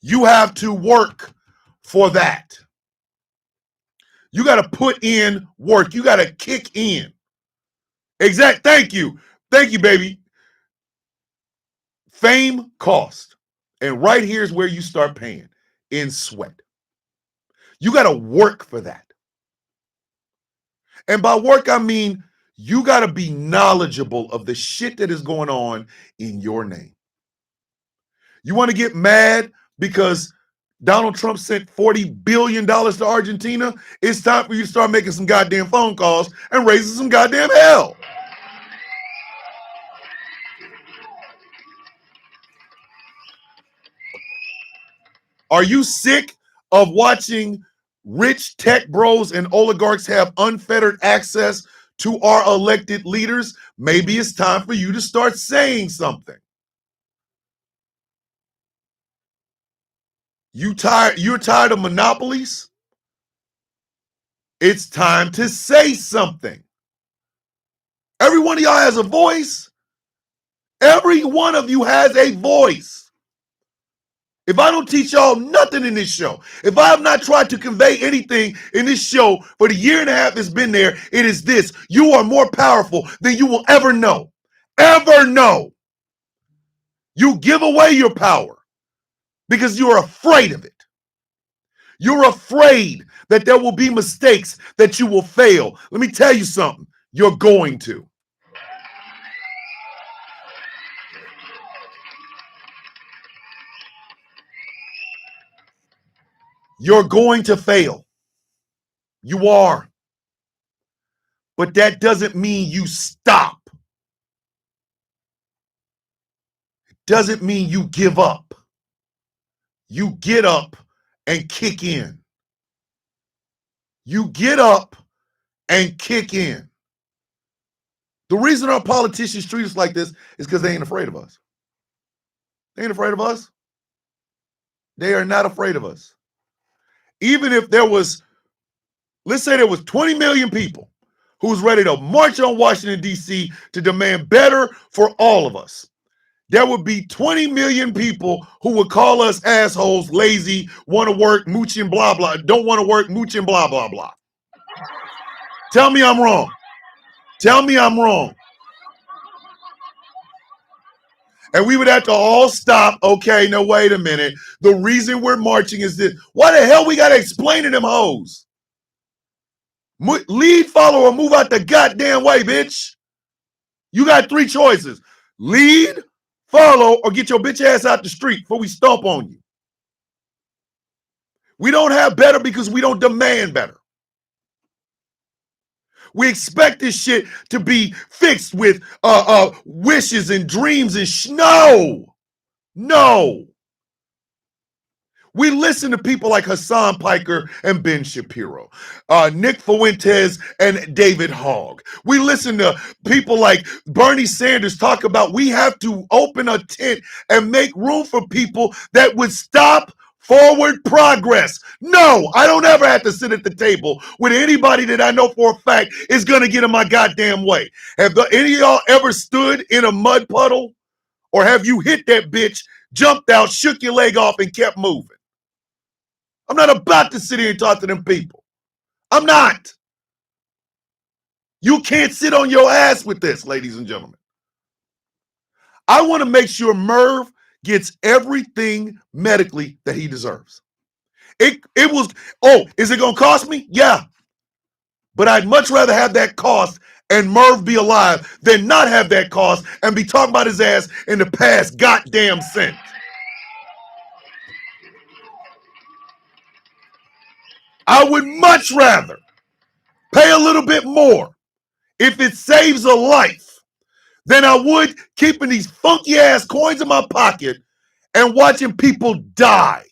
You have to work for that. You got to put in work. You got to kick in. Exact. Thank you, baby. Fame cost. And right here is where you start paying, in sweat. You got to work for that. And by work, I mean you got to be knowledgeable of the shit that is going on in your name. You want to get mad because Donald Trump sent $40 billion to Argentina? It's time for you to start making some goddamn phone calls and raising some goddamn hell. Are you sick of watching rich tech bros and oligarchs have unfettered access to our elected leaders? Maybe it's time for you to start saying something. You're tired of monopolies? It's time to say something. Every one of y'all has a voice. Every one of you has a voice. If I don't teach y'all nothing in this show, if I have not tried to convey anything in this show for the year and a half it's been there, it is this: you are more powerful than you will ever know. Ever know. You give away your power because you're afraid of it. You're afraid that there will be mistakes, that you will fail. Let me tell you something. You're going to. You're going to fail. You are. But that doesn't mean you stop. It doesn't mean you give up. You get up and kick in. You get up and kick in. The reason our politicians treat us like this is because they ain't afraid of us. They ain't afraid of us. They are not afraid of us. Even if there was, let's say there was 20 million people who was ready to march on Washington, D.C. to demand better for all of us, there would be 20 million people who would call us assholes, lazy, want to work, mooching, blah, blah, don't want to work, mooching, blah, blah, blah. Tell me I'm wrong. Tell me I'm wrong. And we would have to all stop. Okay, now wait a minute. The reason we're marching is this. Why the hell we got to explain to them hoes? Lead, follow, or move out the goddamn way, bitch. You got 3 choices. Lead, follow, or get your bitch ass out the street before we stomp on you. We don't have better because we don't demand better. We expect this shit to be fixed with wishes and dreams and no. We listen to people like Hassan Piker and Ben Shapiro, Nick Fuentes and David Hogg. We listen to people like Bernie Sanders talk about we have to open a tent and make room for people that would stop forward progress. No, I don't ever have to sit at the table with anybody that I know for a fact is going to get in my goddamn way. Have any of y'all ever stood in a mud puddle? Or have you hit that bitch, jumped out, shook your leg off, and kept moving? I'm not about to sit here and talk to them people. I'm not. You can't sit on your ass with this, ladies and gentlemen. I want to make sure Merv gets everything medically that he deserves. Is it going to cost me? Yeah. But I'd much rather have that cost and Merv be alive than not have that cost and be talking about his ass in the past goddamn sense. I would much rather pay a little bit more if it saves a life than I would keeping these funky ass coins in my pocket and watching people die.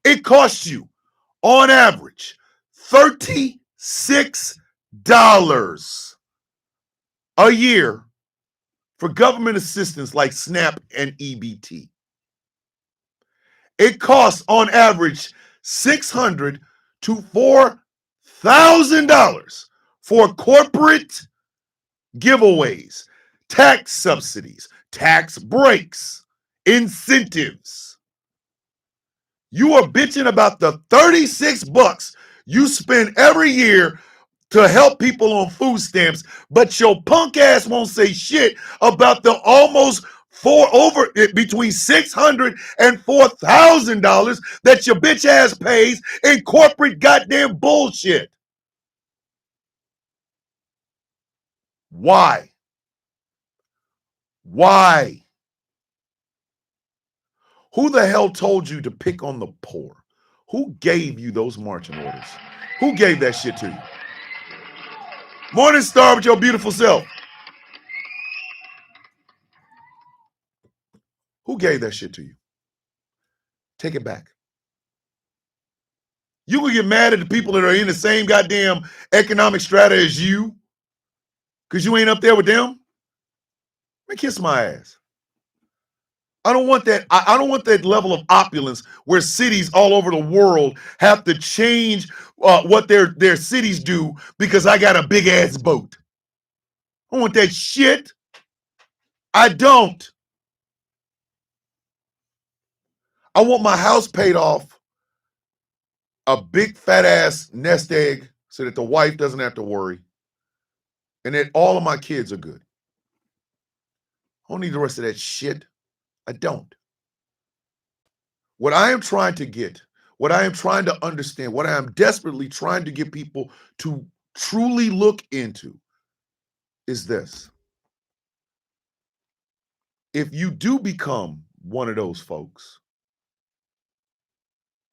It costs you, on average, $36 a year for government assistance like SNAP and EBT. It costs, on average, $600 to $4,000 for corporate giveaways, tax subsidies, tax breaks, incentives. You are bitching about the $36 you spend every year to help people on food stamps, but your punk ass won't say shit about the almost between $600 and $4,000 that your bitch ass pays in corporate goddamn bullshit. Why? Why? Who the hell told you to pick on the poor? Who gave you those marching orders? Who gave that shit to you? Morning Star with your beautiful self. Who gave that shit to you? Take it back. You will get mad at the people that are in the same goddamn economic strata as you because you ain't up there with them. Man, kiss my ass. I don't want that. I don't want that level of opulence where cities all over the world have to change what their cities do because I got a big ass boat. I don't want that shit. I don't. I want my house paid off, a big fat ass nest egg so that the wife doesn't have to worry, and that all of my kids are good. I don't need the rest of that shit. I don't. What I am trying to get, what I am trying to understand, what I am desperately trying to get people to truly look into is this. If you do become one of those folks,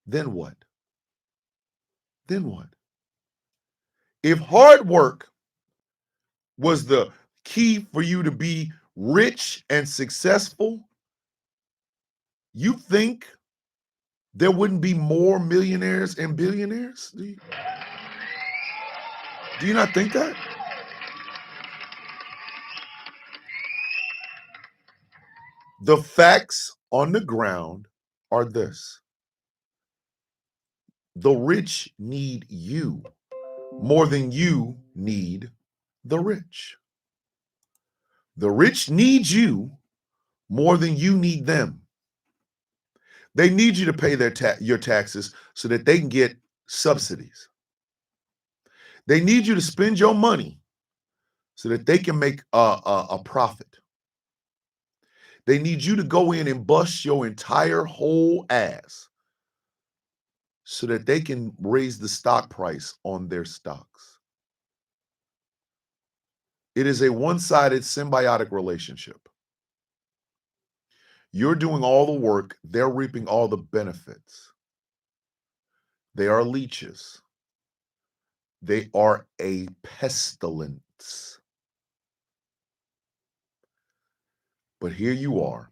then what? Then what? If hard work was the key for you to be rich and successful, you think there wouldn't be more millionaires and billionaires? Do you not think that? The facts on the ground are this. The rich need you more than you need the rich. The rich need you more than you need them. They need you to pay your taxes so that they can get subsidies. They need you to spend your money so that they can make a profit. They need you to go in and bust your entire whole ass so that they can raise the stock price on their stocks. It is a one-sided symbiotic relationship. You're doing all the work, they're reaping all the benefits. They are leeches. They are a pestilence. But here you are,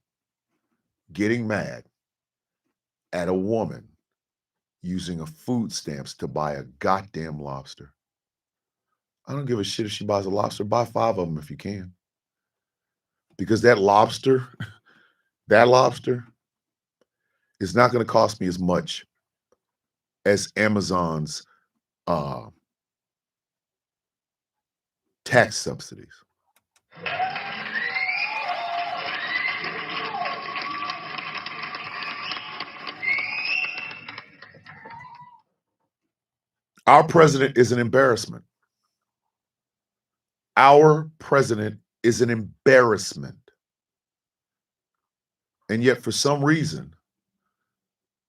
getting mad at a woman using a food stamps to buy a goddamn lobster. I don't give a shit if she buys a lobster. Buy 5 of them if you can. Because that lobster is not going to cost me as much as Amazon's tax subsidies. Our president is an embarrassment. Our president is an embarrassment. And yet, for some reason,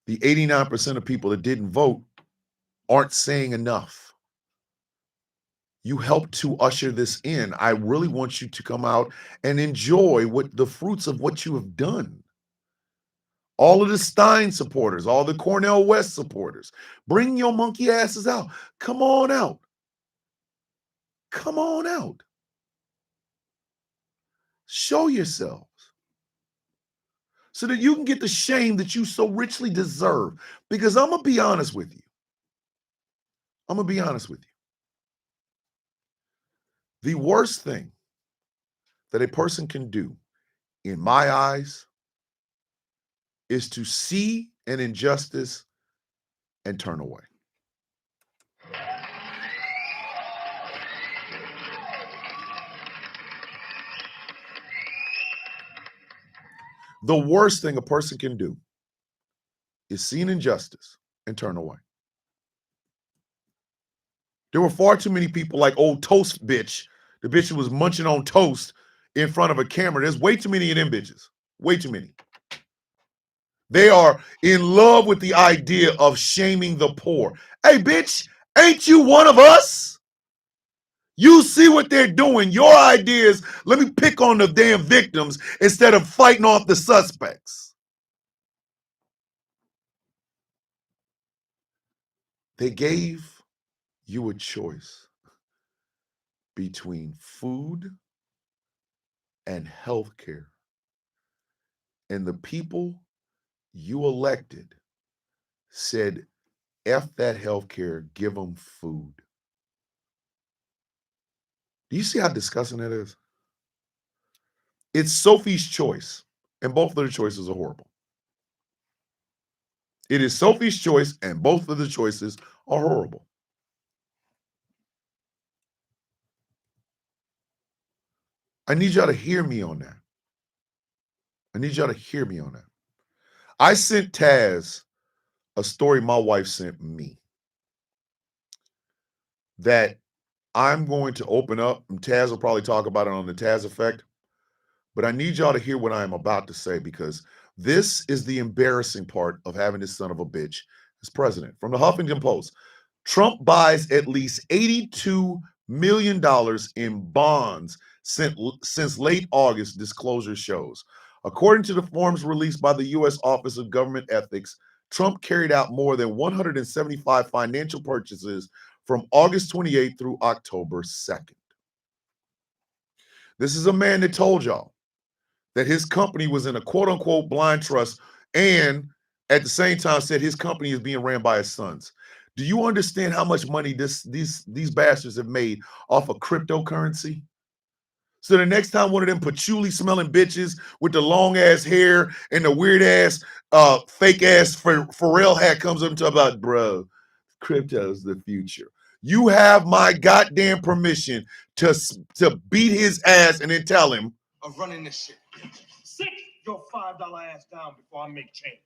the 89% of people that didn't vote aren't saying enough. You helped to usher this in. I really want you to come out and enjoy what the fruits of what you have done. All of the Stein supporters, all the Cornel West supporters, bring your monkey asses out. Come on out. Come on out. Show yourselves so that you can get the shame that you so richly deserve. Because I'm going to be honest with you. I'm going to be honest with you. The worst thing that a person can do, in my eyes, is to see an injustice and turn away. The worst thing a person can do is see an injustice and turn away. There were far too many people like old Toast bitch, the bitch who was munching on toast in front of a camera. There's way too many of them bitches. Way too many. They are in love with the idea of shaming the poor. Hey, bitch, ain't you one of us? You see what they're doing. Your idea is, let me pick on the damn victims instead of fighting off the suspects. They gave you a choice between food and health care. And the people you elected said, F that health care, give them food. Do you see how disgusting that is? It's Sophie's choice, and both of the choices are horrible. It is Sophie's choice, and both of the choices are horrible. I need y'all to hear me on that. I need y'all to hear me on that. I sent Taz a story my wife sent me that I'm going to open up, and Taz will probably talk about it on the Taz Effect, but I need y'all to hear what I'm about to say, because this is the embarrassing part of having this son of a bitch as president. From the Huffington Post, Trump buys at least $82 million in bonds since late August, disclosure shows. According to the forms released by the U.S. Office of Government Ethics, Trump carried out more than 175 financial purchases from August 28th through October 2nd. This is a man that told y'all that his company was in a quote-unquote blind trust, and at the same time said his company is being ran by his sons. Do you understand how much money these bastards have made off of cryptocurrency? So the next time one of them patchouli-smelling bitches with the long-ass hair and the weird-ass, fake-ass Pharrell hat comes up and talks about, bro, crypto's the future. You have my goddamn permission to beat his ass and then tell him, I'm running this shit. Sit your $5 ass down before I make change.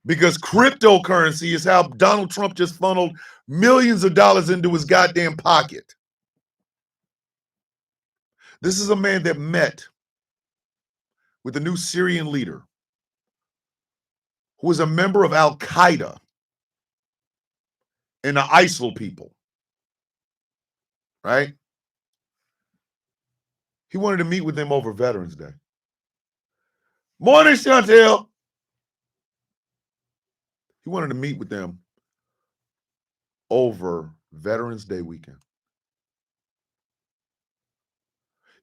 because cryptocurrency is how Donald Trump just funneled millions of dollars into his goddamn pocket. This is a man that met with the new Syrian leader who is a member of Al-Qaeda and the ISIL people, right? He wanted to meet with them over Veterans Day. Morning, Chantel. He wanted to meet with them over Veterans Day weekend.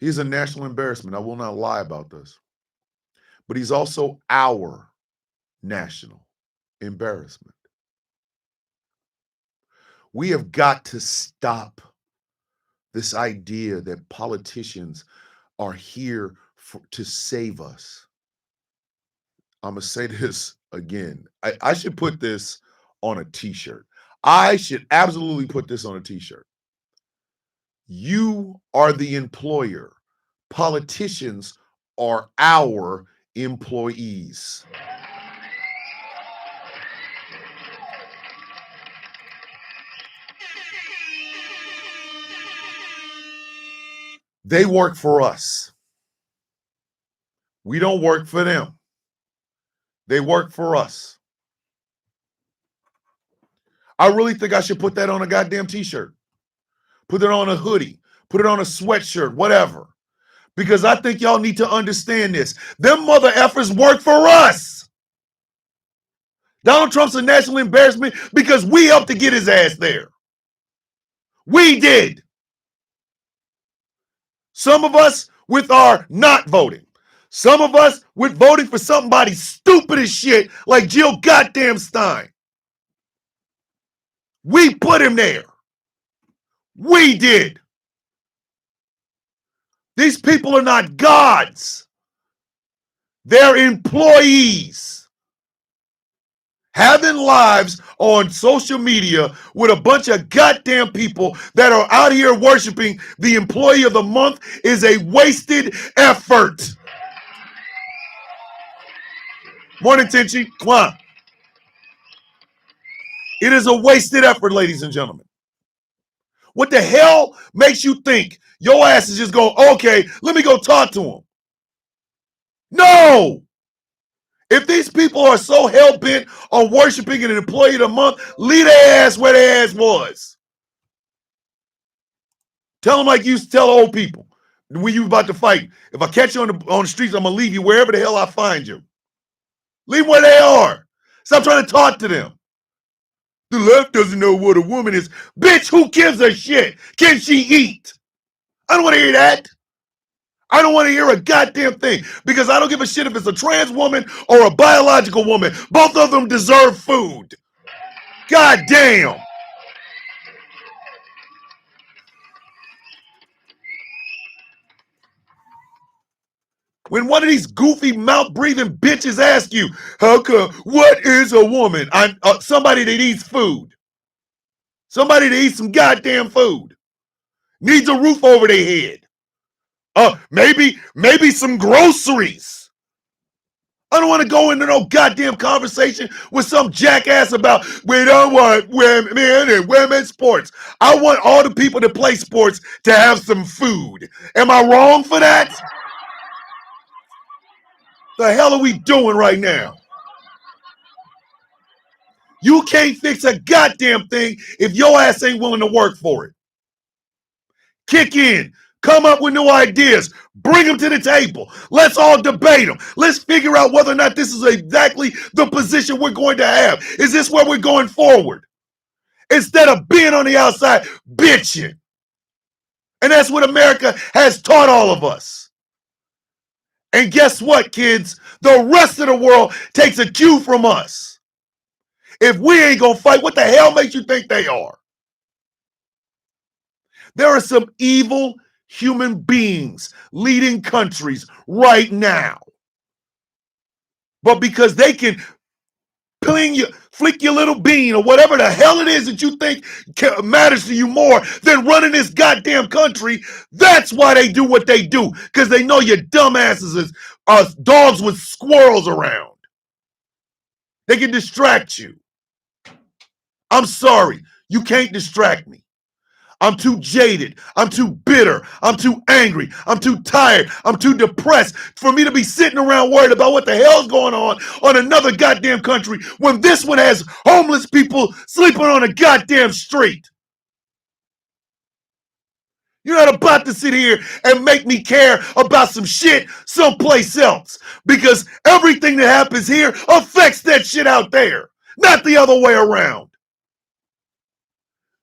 He's a national embarrassment. I will not lie about this. But he's also our national embarrassment. We have got to stop this idea that politicians are here to save us. I'm going to say this again. I should put this on a t-shirt. I should absolutely put this on a t-shirt. You are the employer. Politicians are our employees. They work for us. We don't work for them. They work for us. I really think I should put that on a goddamn t-shirt. Put it on a hoodie. Put it on a sweatshirt, whatever. Because I think y'all need to understand this. Them mother effers work for us. Donald Trump's a national embarrassment because we helped to get his ass there. We did. Some of us with our not voting. Some of us with voting for somebody stupid as shit like Jill goddamn Stein. We put him there. We did. These people are not gods. They're employees. Having lives on social media with a bunch of goddamn people that are out here worshiping the employee of the month is a wasted effort. Morning, Tenchi. Come on. It is a wasted effort, ladies and gentlemen. What the hell makes you think your ass is just going, okay, let me go talk to him? No! If these people are so hell-bent on worshiping an employee of the month, leave their ass where their ass was. Tell them like you used to tell old people when you about to fight. If I catch you on the streets, I'm going to leave you wherever the hell I find you. Leave them where they are. Stop trying to talk to them. The left doesn't know what a woman is. Bitch, who gives a shit? Can she eat? I don't want to hear that. I don't want to hear a goddamn thing because I don't give a shit if it's a trans woman or a biological woman. Both of them deserve food. God damn. When one of these goofy mouth-breathing bitches ask you, how come, what is a woman? Somebody that eats food. Somebody that eats some goddamn food. Needs a roof over their head. Maybe some groceries. I don't want to go into no goddamn conversation with some jackass about we don't want women and women's sports. I want all the people that play sports to have some food. Am I wrong for that? The hell are we doing right now? You can't fix a goddamn thing if your ass ain't willing to work for it. Kick in. Come up with new ideas. Bring them to the table. Let's all debate them. Let's figure out whether or not this is exactly the position we're going to have. Is this where we're going forward? Instead of being on the outside bitching. And that's what America has taught all of us. And guess what, kids? The rest of the world takes a cue from us. If we ain't gonna fight, what the hell makes you think they are? There are some evil human beings leading countries right now. But because they can flick your little bean or whatever the hell it is that you think matters to you more than running this goddamn country, that's why they do what they do. Because they know your dumbasses are dogs with squirrels around. They can distract you. I'm sorry, you can't distract me. I'm too jaded. I'm too bitter. I'm too angry. I'm too tired. I'm too depressed for me to be sitting around worried about what the hell's going on another goddamn country when this one has homeless people sleeping on a goddamn street. You're not about to sit here and make me care about some shit someplace else, because everything that happens here affects that shit out there, not the other way around.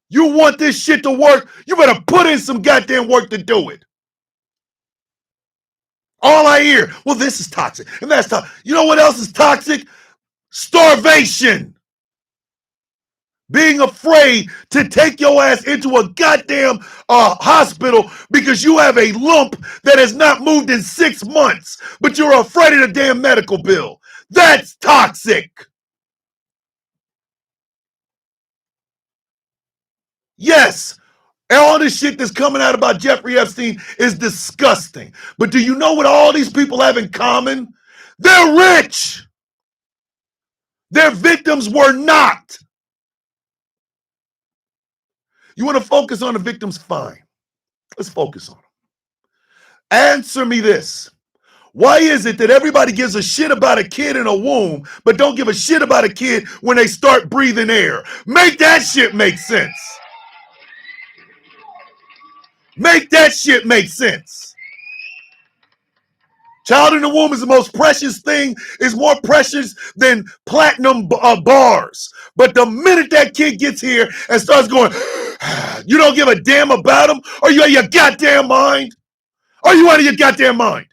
You want this shit to work, you better put in some goddamn work to do it. All I hear, well, this is toxic and that's toxic. You know what else is toxic? Starvation. Being afraid to take your ass into a goddamn hospital because you have a lump that has not moved in 6 months, but you're afraid of the damn medical bill. That's toxic. Yes, all this shit that's coming out about Jeffrey Epstein is disgusting. But do you know what all these people have in common? They're rich. Their victims were not. You want to focus on the victims? Fine. Let's focus on them. Answer me this. Why is it that everybody gives a shit about a kid in a womb, but don't give a shit about a kid when they start breathing air? Make that shit make sense. Make that shit make sense. Child in the womb is the most precious thing, is more precious than platinum bars. But the minute that kid gets here and starts going, you don't give a damn about him? Are you out of your goddamn mind? Are you out of your goddamn mind?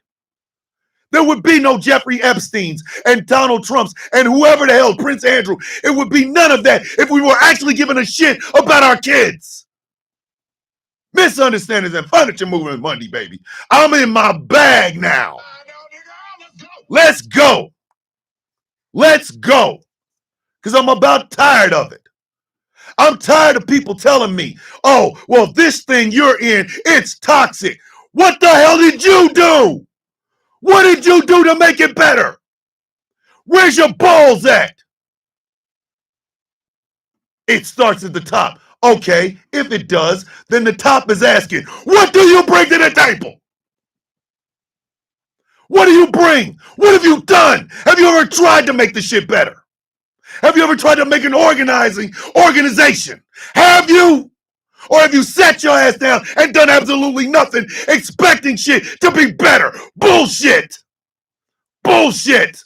There would be no Jeffrey Epsteins and Donald Trumps and whoever the hell, Prince Andrew. It would be none of that if we were actually giving a shit about our kids. Misunderstandings and furniture movement Monday, baby. I'm in my bag now. Let's go. Let's go. Because I'm about tired of it. I'm tired of people telling me, oh, well, this thing you're in, it's toxic. What the hell did you do? What did you do to make it better? Where's your balls at? It starts at the top. Okay, if it does, then the top is asking, what do you bring to the table? What do you bring? What have you done? Have you ever tried to make the shit better? Have you ever tried to make an organization? Have you? Or have you sat your ass down and done absolutely nothing, expecting shit to be better? Bullshit. Bullshit.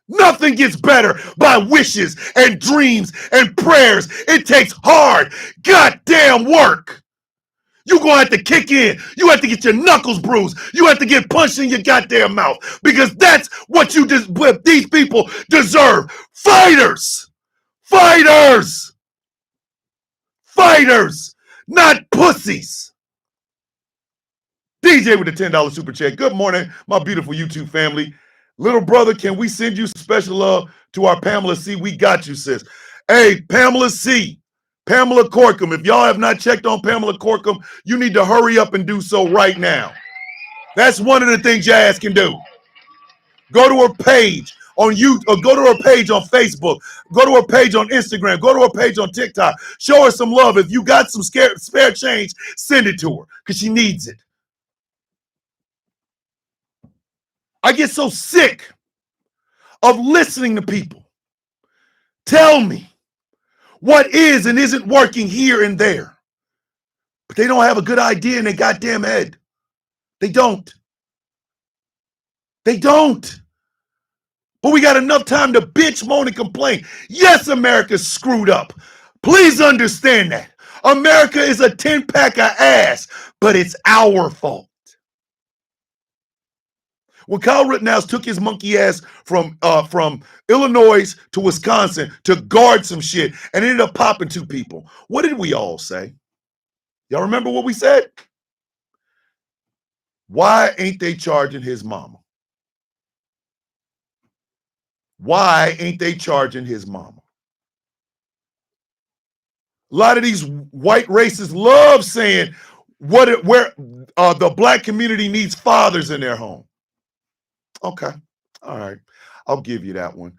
Nothing gets better by wishes and dreams and prayers. It takes hard, goddamn work. You're going to have to kick in. You have to get your knuckles bruised. You have to get punched in your goddamn mouth, because that's what these people deserve. Fighters. Fighters. Fighters, not pussies. DJ with the $10 super chat. Good morning, my beautiful YouTube family. Little brother, can we send you special love to our Pamela C? We got you, sis. Hey, Pamela C. Pamela Corkum. If y'all have not checked on Pamela Corkum, you need to hurry up and do so right now. That's one of the things your ass can do. Go to her page on YouTube, or go to her page on Facebook. Go to her page on Instagram. Go to her page on TikTok. Show her some love. If you got some spare change, send it to her, because she needs it. I get so sick of listening to people tell me what is and isn't working here and there, but they don't have a good idea in their goddamn head. They don't. They don't. But we got enough time to bitch, moan, and complain. Yes, America's screwed up. Please understand that. America is a 10-pack of ass, but it's our fault. When Kyle Rittenhouse took his monkey ass from Illinois to Wisconsin to guard some shit and ended up popping 2 people, what did we all say? Y'all remember what we said? Why ain't they charging his mama? Why ain't they charging his mama? A lot of these white racists love saying where the black community needs fathers in their home. Okay, all right, I'll give you that one.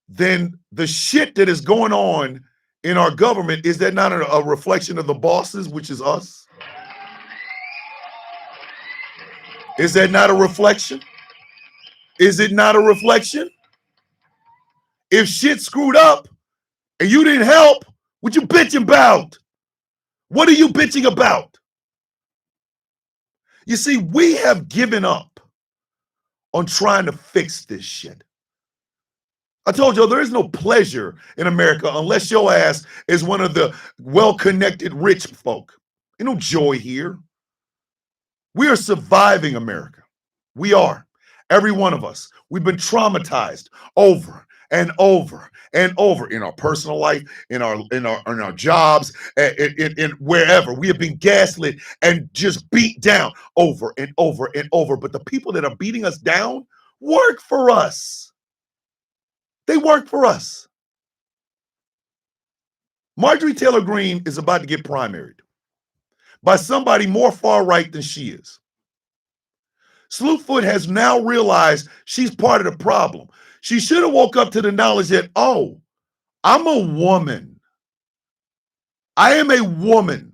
Then the shit that is going on in our government, is that not a reflection of the bosses, which is us? Is that not a reflection? Is it not a reflection? If shit screwed up and you didn't help, what you bitching about? What are you bitching about? You see, we have given up on trying to fix this shit. I told you there is no pleasure in America unless your ass is one of the well-connected rich folk. Ain't no joy here. We are surviving America. We are. Every one of us. We've been traumatized over and over and over in our personal life, in our jobs, in wherever. We have been gaslit and just beat down over and over and over. But the people that are beating us down work for us. They work for us. Marjorie Taylor Greene is about to get primaried by somebody more far right than she is. Slewfoot has now realized she's part of the problem. She should have woke up to the knowledge that, oh, I'm a woman. I am a woman.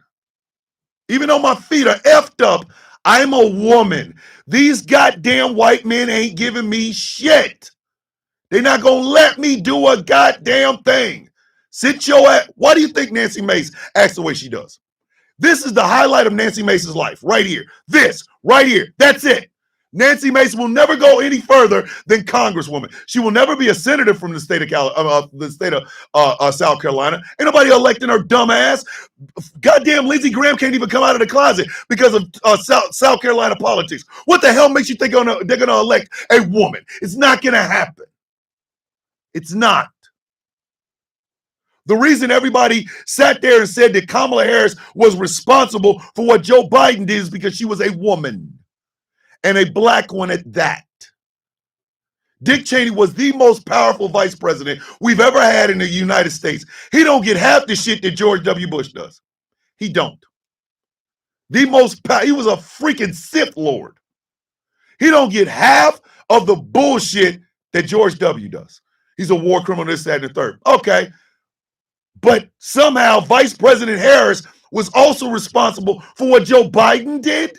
Even though my feet are effed up, I'm a woman. These goddamn white men ain't giving me shit. They're not going to let me do a goddamn thing. Sit your ass. Why do you think Nancy Mace acts the way she does? This is the highlight of Nancy Mace's life right here. This right here. That's it. Nancy Mace will never go any further than Congresswoman. She will never be a senator from the state of South Carolina. Ain't nobody electing her dumb ass. Goddamn Lindsey Graham can't even come out of the closet because of South Carolina politics. What the hell makes you think they're gonna elect a woman? It's not gonna happen. It's not. The reason everybody sat there and said that Kamala Harris was responsible for what Joe Biden did is because she was a woman. And a black one at that. Dick Cheney was the most powerful vice president we've ever had in the United States. He don't get half the shit that George W. Bush does. He don't. He was a freaking Sith Lord. He don't get half of the bullshit that George W. does. He's a war criminal, this, that, and the third. Okay. But somehow Vice President Harris was also responsible for what Joe Biden did.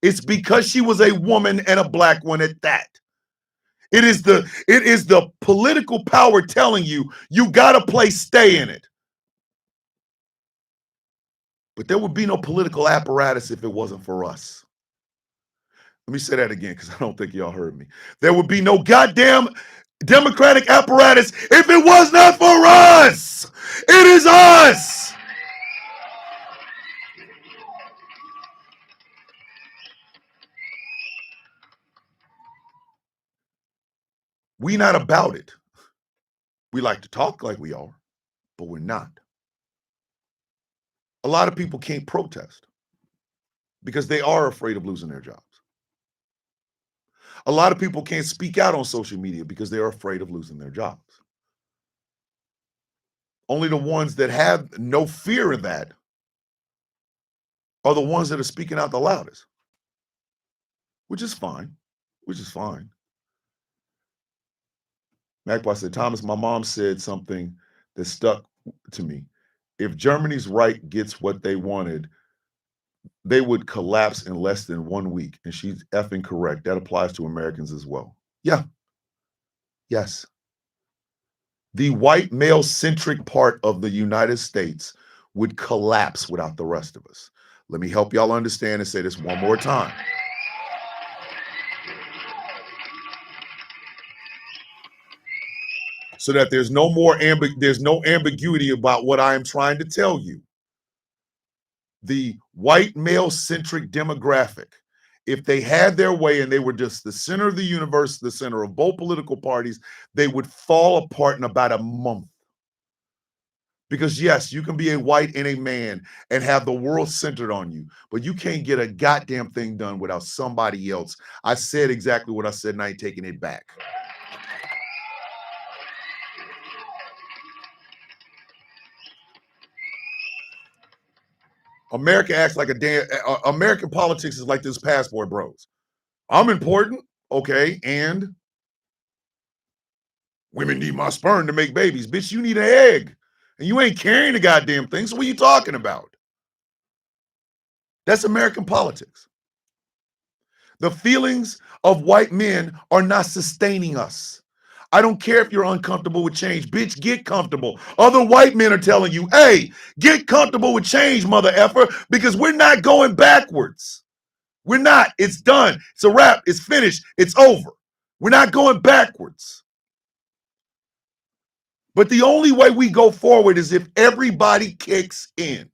It's because she was a woman and a black one at that. It is the political power telling you gotta play stay in it. But there would be no political apparatus if it wasn't for us. Let me say that again because I don't think y'all heard me. There would be no goddamn Democratic apparatus if it was not for us. It is us. We not about it. We like to talk like we are, but we're not. A lot of people can't protest because they are afraid of losing their jobs. A lot of people can't speak out on social media because they're afraid of losing their jobs. Only the ones that have no fear of that are the ones that are speaking out the loudest, which is fine, Magpie said, Thomas, my mom said something that stuck to me. If Germany's right gets what they wanted, they would collapse in less than 1 week. And she's effing correct. That applies to Americans as well. Yeah. Yes. The white male-centric part of the United States would collapse without the rest of us. Let me help y'all understand and say this one more time. So that there's no ambiguity about what I am trying to tell you. The white male-centric demographic, if they had their way and they were just the center of the universe, the center of both political parties, they would fall apart in about a month. Because yes, you can be a white and a man and have the world centered on you, but you can't get a goddamn thing done without somebody else. I said exactly what I said and I ain't taking it back. America acts like a damn. American politics is like this passport bros. I'm important, okay, and women need my sperm to make babies. Bitch, you need an egg. And you ain't carrying the goddamn thing. So what are you talking about? That's American politics. The feelings of white men are not sustaining us. I don't care if you're uncomfortable with change. Bitch, get comfortable. Other white men are telling you, hey, get comfortable with change, mother effer, because we're not going backwards. We're not. It's done. It's a wrap. It's finished. It's over. We're not going backwards. But the only way we go forward is if everybody kicks in.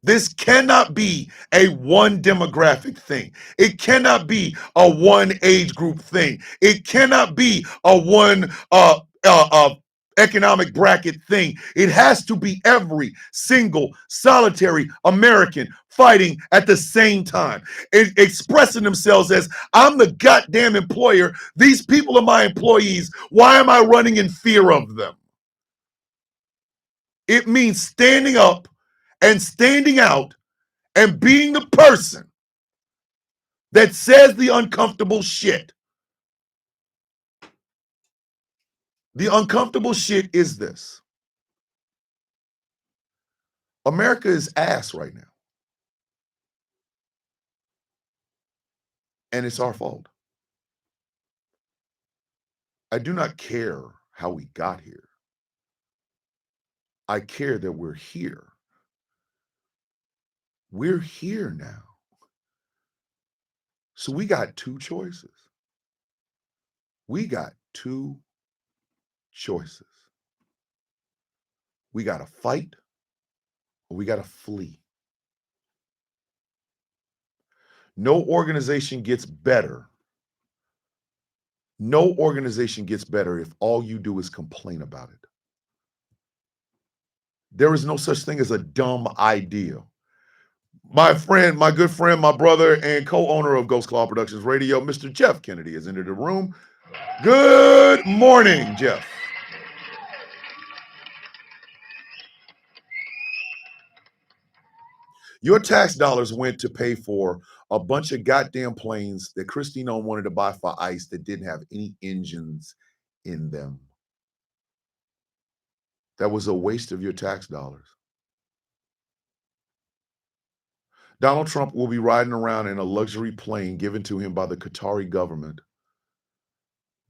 This cannot be a one demographic thing. It cannot be a one age group thing. It cannot be a one economic bracket thing. It has to be every single solitary American fighting at the same time, expressing themselves as, I'm the goddamn employer. These people are my employees. Why am I running in fear of them? It means standing up and standing out and being the person that says the uncomfortable shit. The uncomfortable shit is this. America is ass right now. And it's our fault. I do not care how we got here. I care that we're here. We're here now. So we got two choices. We got two choices. We got to fight or we got to flee. No organization gets better. No organization gets better if all you do is complain about it. There is no such thing as a dumb idea. My friend, my good friend, my brother, and co-owner of Ghost Claw Productions Radio, Mr. Jeff Kennedy, has entered the room. Good morning, Jeff. Your tax dollars went to pay for a bunch of goddamn planes that Christine wanted to buy for ICE that didn't have any engines in them. That was a waste of your tax dollars. Donald Trump will be riding around in a luxury plane given to him by the Qatari government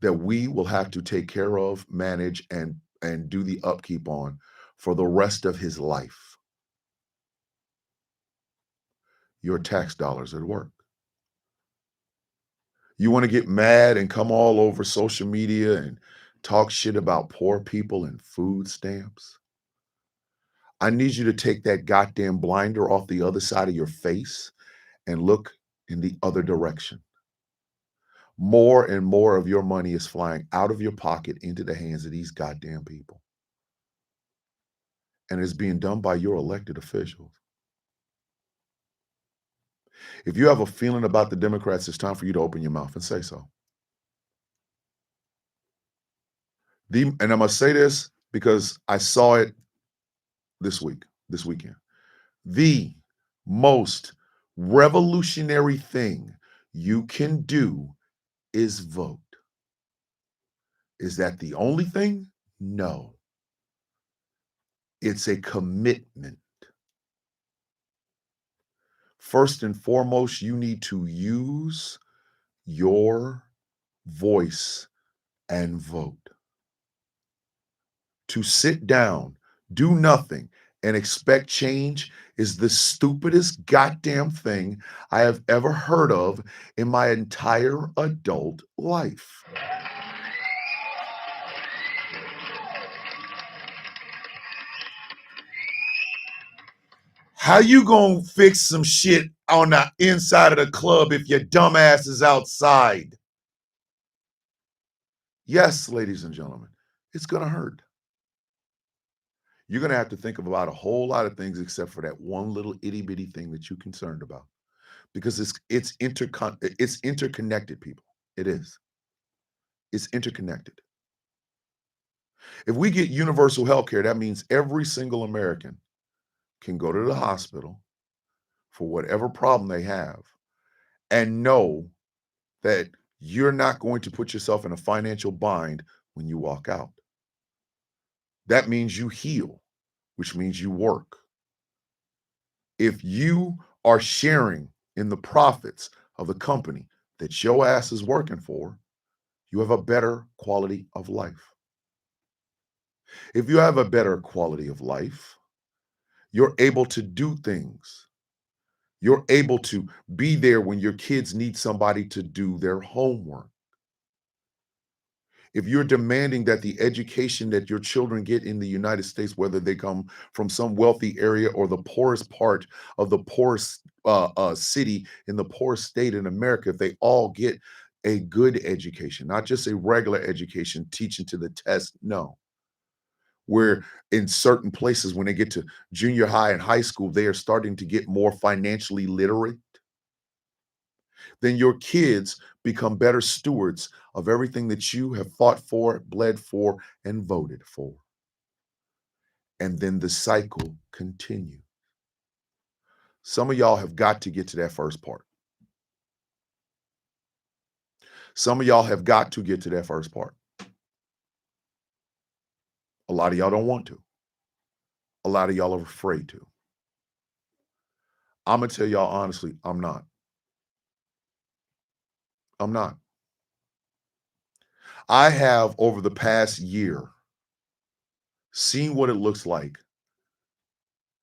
that we will have to take care of, manage, and do the upkeep on for the rest of his life. Your tax dollars at work. You want to get mad and come all over social media and talk shit about poor people and food stamps? I need you to take that goddamn blinder off the other side of your face and look in the other direction. More and more of your money is flying out of your pocket into the hands of these goddamn people. And it's being done by your elected officials. If you have a feeling about the Democrats, it's time for you to open your mouth and say so. And I'm going to say this because I saw it this weekend. The most revolutionary thing you can do is vote. Is that the only thing? No. It's a commitment. First and foremost, you need to use your voice and vote. To sit down, do nothing, and expect change is the stupidest goddamn thing I have ever heard of in my entire adult life. How you gonna fix some shit on the inside of the club if your dumb ass is outside? Yes, ladies and gentlemen, it's gonna hurt. You're gonna have to think about a whole lot of things except for that one little itty bitty thing that you're concerned about, because it's interconnected, people. It is. It's interconnected. If we get universal health care, that means every single American can go to the hospital for whatever problem they have and know that you're not going to put yourself in a financial bind when you walk out. That means you heal, which means you work. If you are sharing in the profits of the company that your ass is working for, you have a better quality of life. If you have a better quality of life, you're able to do things. You're able to be there when your kids need somebody to do their homework. If you're demanding that the education that your children get in the United States, whether they come from some wealthy area or the poorest part of the poorest city in the poorest state in America, if they all get a good education, not just a regular education, teaching to the test, no. Where in certain places, when they get to junior high and high school, they are starting to get more financially literate, then your kids become better stewards of everything that you have fought for, bled for, and voted for. And then the cycle continues. Some of y'all have got to get to that first part. Some of y'all have got to get to that first part. A lot of y'all don't want to. A lot of y'all are afraid to. I'm going to tell y'all honestly, I'm not. I'm not. I have, over the past year, seen what it looks like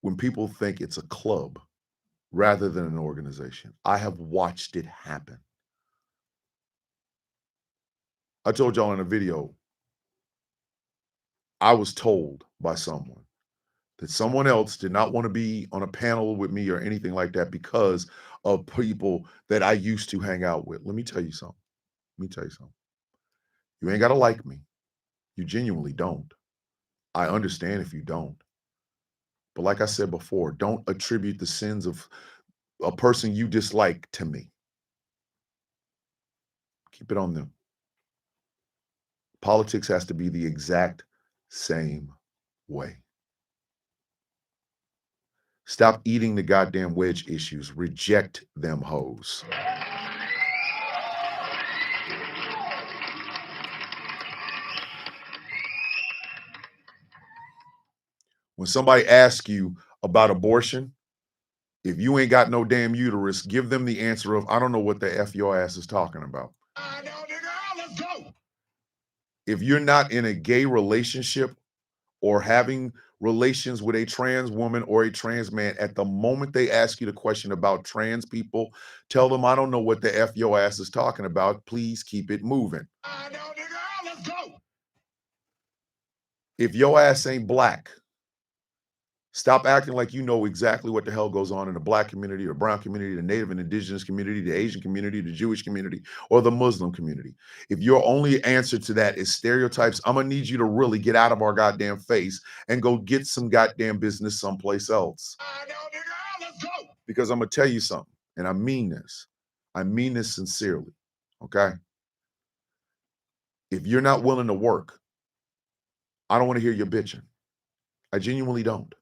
when people think it's a club rather than an organization. I have watched it happen. I told y'all in a video, I was told by someone that someone else did not want to be on a panel with me or anything like that because of people that I used to hang out with. Let me tell you something. You ain't got to like me. You genuinely don't. I understand if you don't. But like I said before, don't attribute the sins of a person you dislike to me. Keep it on them. Politics has to be the exact same way. Stop eating the goddamn wedge issues. Reject them hoes. When somebody asks you about abortion, if you ain't got no damn uterus, give them the answer of, I don't know what the F your ass is talking about. Let's go. If you're not in a gay relationship or having relations with a trans woman or a trans man, at the moment they ask you the question about trans people, tell them, I don't know what the F your ass is talking about. Please keep it moving. Let's go. If your ass ain't black, stop acting like you know exactly what the hell goes on in the black community or brown community, the Native and indigenous community, the Asian community, the Jewish community, or the Muslim community. If your only answer to that is stereotypes, I'm going to need you to really get out of our goddamn face and go get some goddamn business someplace else. Let's go. Because I'm going to tell you something, and I mean this. I mean this sincerely, okay? If you're not willing to work, I don't want to hear your bitching. I genuinely don't.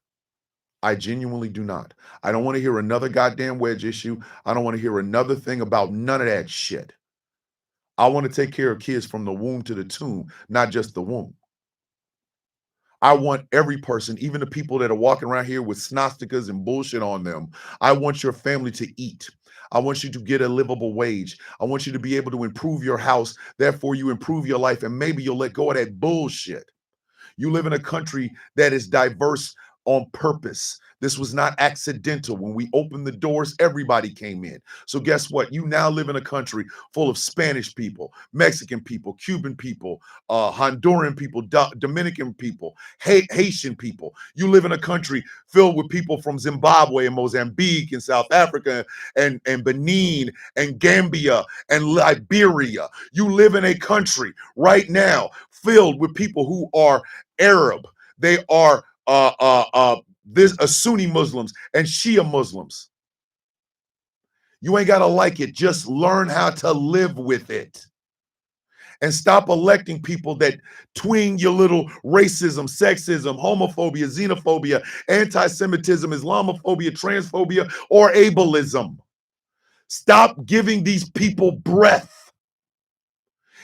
I genuinely do not. I don't want to hear another goddamn wedge issue. I don't want to hear another thing about none of that shit. I want to take care of kids from the womb to the tomb, not just the womb. I want every person, even the people that are walking around here with swastikas and bullshit on them, I want your family to eat. I want you to get a livable wage. I want you to be able to improve your house. Therefore, you improve your life, and maybe you'll let go of that bullshit. You live in a country that is diverse on purpose. This was not accidental. When we opened the doors, everybody came in. So guess what? You now live in a country full of Spanish people, Mexican people, Cuban people, Honduran people, Dominican people, Haitian people. You live in a country filled with people from Zimbabwe and Mozambique and South Africa and Benin and Gambia and Liberia. You live in a country right now filled with people who are Arab. They are Sunni Muslims and Shia Muslims. You ain't got to like it. Just learn how to live with it. And stop electing people that twing your little racism, sexism, homophobia, xenophobia, anti-Semitism, Islamophobia, transphobia, or ableism. Stop giving these people breath.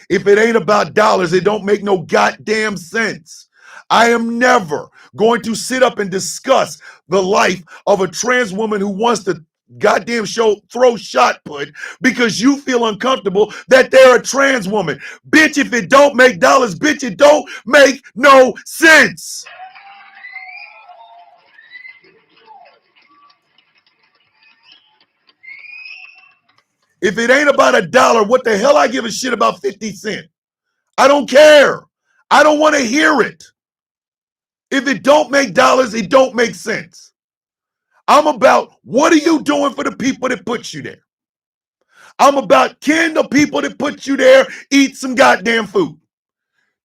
If it ain't about dollars, it don't make no goddamn sense. I am never going to sit up and discuss the life of a trans woman who wants to goddamn throw shot put because you feel uncomfortable that they're a trans woman. Bitch, if it don't make dollars, bitch, it don't make no sense. If it ain't about $1, what the hell I give a shit about 50 cents? I don't care. I don't want to hear it. If it don't make dollars, it don't make sense. I'm about what are you doing for the people that put you there? I'm about can the people that put you there eat some goddamn food?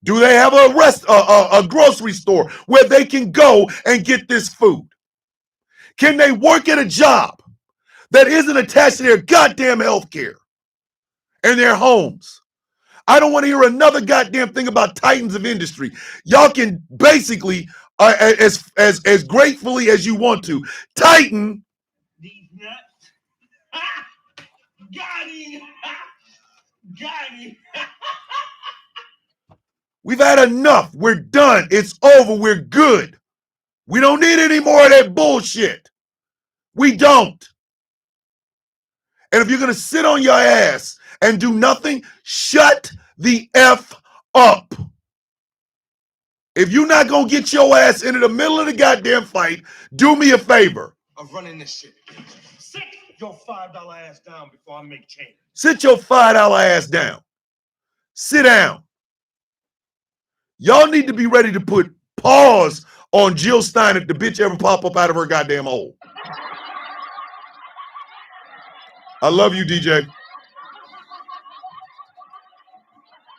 Do they have a grocery store where they can go and get this food? Can they work at a job that isn't attached to their goddamn health care and their homes? I don't want to hear another goddamn thing about titans of industry. Y'all can basically, as gratefully as you want to, tighten These nuts. Ha! Got him. Ha! Got him. We've had enough. We're done. It's over. We're good. We don't need any more of that bullshit. We don't. And if you're going to sit on your ass and do nothing, shut the F up. If you're not going to get your ass into the middle of the goddamn fight, do me a favor. I'm running this shit. Sit your $5 ass down before I make change. Sit your $5 ass down. Sit down. Y'all need to be ready to put pause on Jill Stein if the bitch ever pop up out of her goddamn hole. I love you, DJ.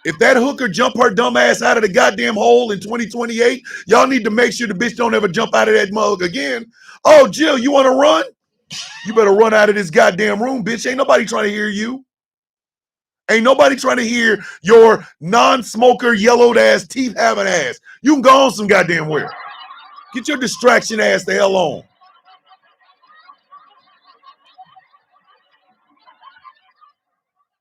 If that hooker jump her dumb ass out of the goddamn hole in 2028, y'all need to make sure the bitch don't ever jump out of that mug again. Oh, Jill, you want to run? You better run out of this goddamn room, bitch. Ain't nobody trying to hear you. Ain't nobody trying to hear your non-smoker, yellowed ass, teeth having ass. You can go on some goddamn where. Get your distraction ass the hell on.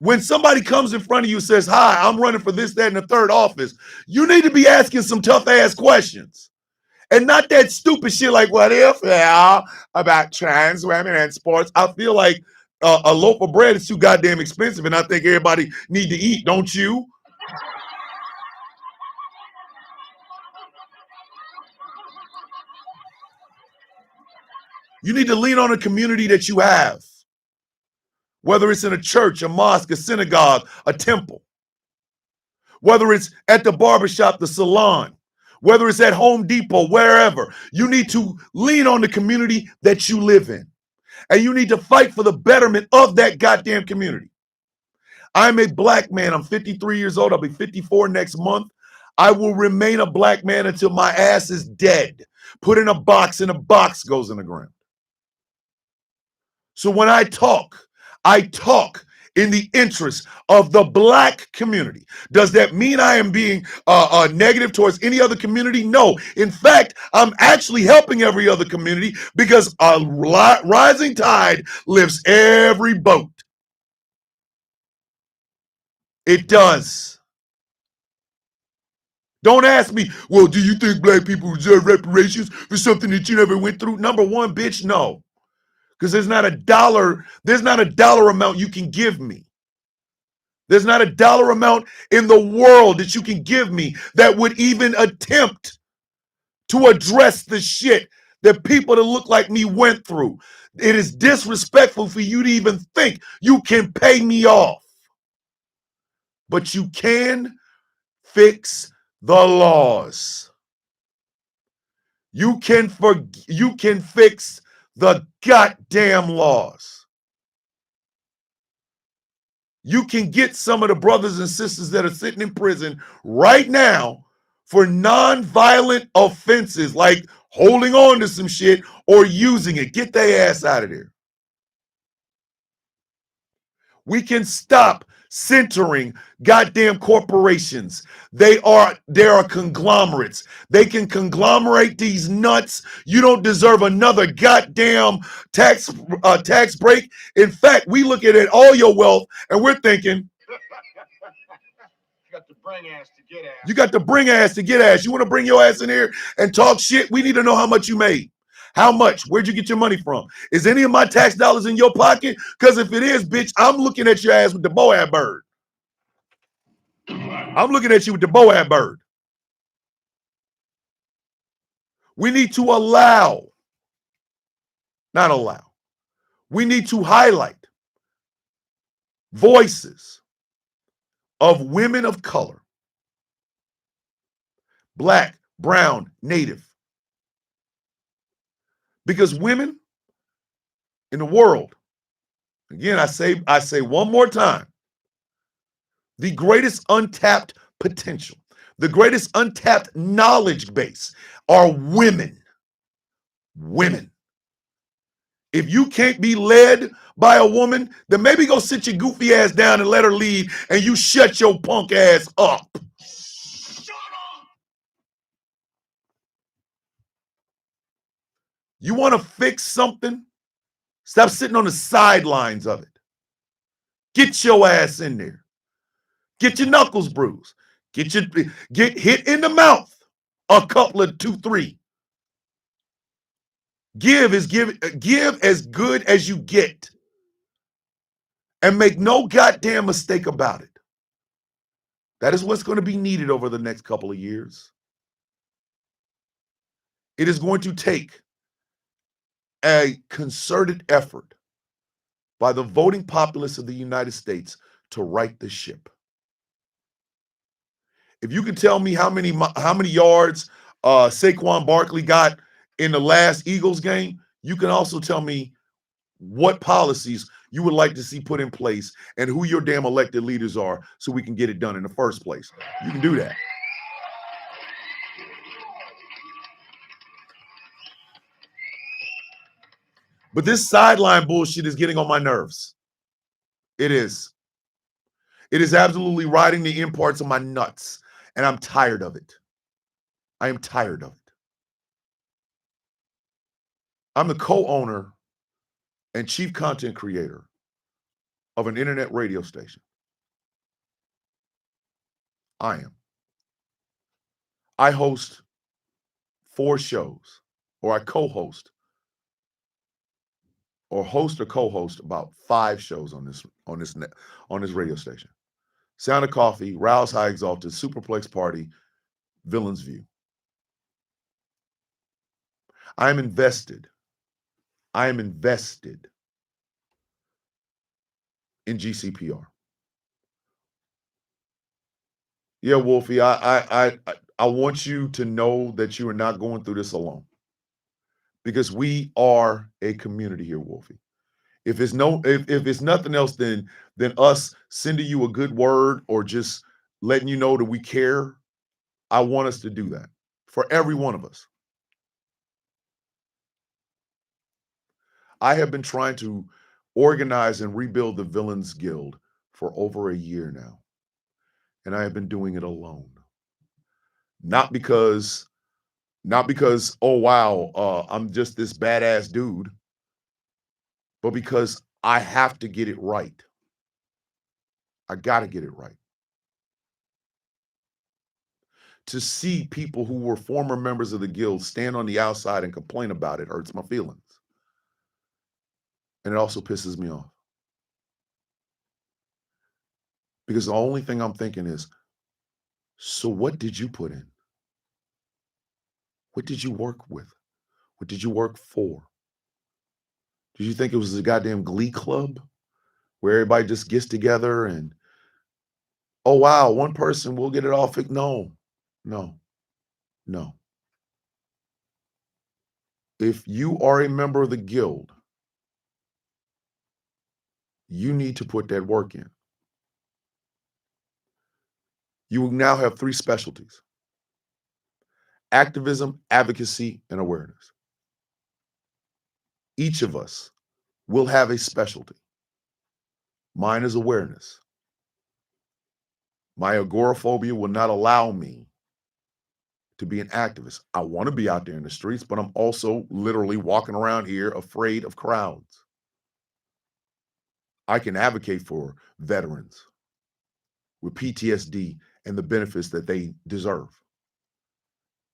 When somebody comes in front of you and says, hi, I'm running for this, that, and the third office, you need to be asking some tough ass questions. And not that stupid shit like, what if, yeah, about trans women and sports. I feel like a loaf of bread is too goddamn expensive, and I think everybody need to eat, don't you? You need to lean on a community that you have. Whether it's in a church, a mosque, a synagogue, a temple. Whether it's at the barbershop, the salon. Whether it's at Home Depot, wherever. You need to lean on the community that you live in. And you need to fight for the betterment of that goddamn community. I'm a black man. I'm 53 years old. I'll be 54 next month. I will remain a black man until my ass is dead. Put in a box and a box goes in the ground. So when I talk in the interest of the black community. Does that mean I am being negative towards any other community? No. In fact, I'm actually helping every other community because a rising tide lifts every boat. It does. Don't ask me, well, do you think black people deserve reparations for something that you never went through? Number one, bitch, no. Because there's not a dollar amount you can give me. There's not a dollar amount in the world that you can give me that would even attempt to address the shit that people that look like me went through. It is disrespectful for you to even think you can pay me off. But you can fix the laws. You can fix the goddamn laws. You can get some of the brothers and sisters that are sitting in prison right now for non-violent offenses like holding on to some shit or using it. Get their ass out of there. We can stop centering goddamn corporations. They are conglomerates. They can conglomerate these nuts. You don't deserve another goddamn tax break. In fact, we look at all your wealth and we're thinking, bring ass to get ass. You got to bring ass to get ass. You want to bring your ass in here and talk shit? We need to know how much you made. How much? Where'd you get your money from? Is any of my tax dollars in your pocket? Because if it is, bitch, I'm looking at your ass with the Boab bird. I'm looking at you with the Boab bird. We need to not allow. We need to highlight voices of women of color, Black, brown, Native. Because women in the world, again, I say one more time, the greatest untapped potential, the greatest untapped knowledge base are women. Women. If you can't be led by a woman, then maybe go sit your goofy ass down and let her lead, and you shut your punk ass up. Shut up! You want to fix something? Stop sitting on the sidelines of it. Get your ass in there. Get your knuckles bruised. Get hit in the mouth a couple of 2, 3. Give as good as you get. And make no goddamn mistake about it. That is what's going to be needed over the next couple of years. It is going to take a concerted effort by the voting populace of the United States to right the ship. If you can tell me how many yards Saquon Barkley got in the last Eagles game, you can also tell me what policies you would like to see put in place and who your damn elected leaders are so we can get it done in the first place. You can do that. But this sideline bullshit is getting on my nerves. It is. It is absolutely riding the in parts of my nuts, and I'm tired of it. I am tired of it. I'm the co-owner and chief content creator of an internet radio station. I am. I host 4 shows, or I co-host, or host or co-host about 5 shows on this radio station. Sound of Coffee, Rouse High Exalted, Superplex Party, Villain's View. I am invested in GCPR. Yeah, Wolfie, I want you to know that you are not going through this alone. Because we are a community here, Wolfie. If it's nothing else than us sending you a good word or just letting you know that we care, I want us to do that for every one of us. I have been trying to organize and rebuild the Villains Guild for over a year now. And I have been doing it alone. Not because, oh, wow, I'm just this badass dude, but because I have to get it right. I got to get it right. To see people who were former members of the guild stand on the outside and complain about it hurts my feelings. And it also pisses me off. Because the only thing I'm thinking is, so what did you put in? What did you work with? What did you work for? Did you think it was a goddamn glee club where everybody just gets together and, oh, wow, one person, we'll get it all fixed? No. If you are a member of the guild, you need to put that work in. You will now have 3 specialties: activism, advocacy, and awareness. Each of us will have a specialty. Mine is awareness. My agoraphobia will not allow me to be an activist. I want to be out there in the streets, but I'm also literally walking around here afraid of crowds. I can advocate for veterans with PTSD and the benefits that they deserve.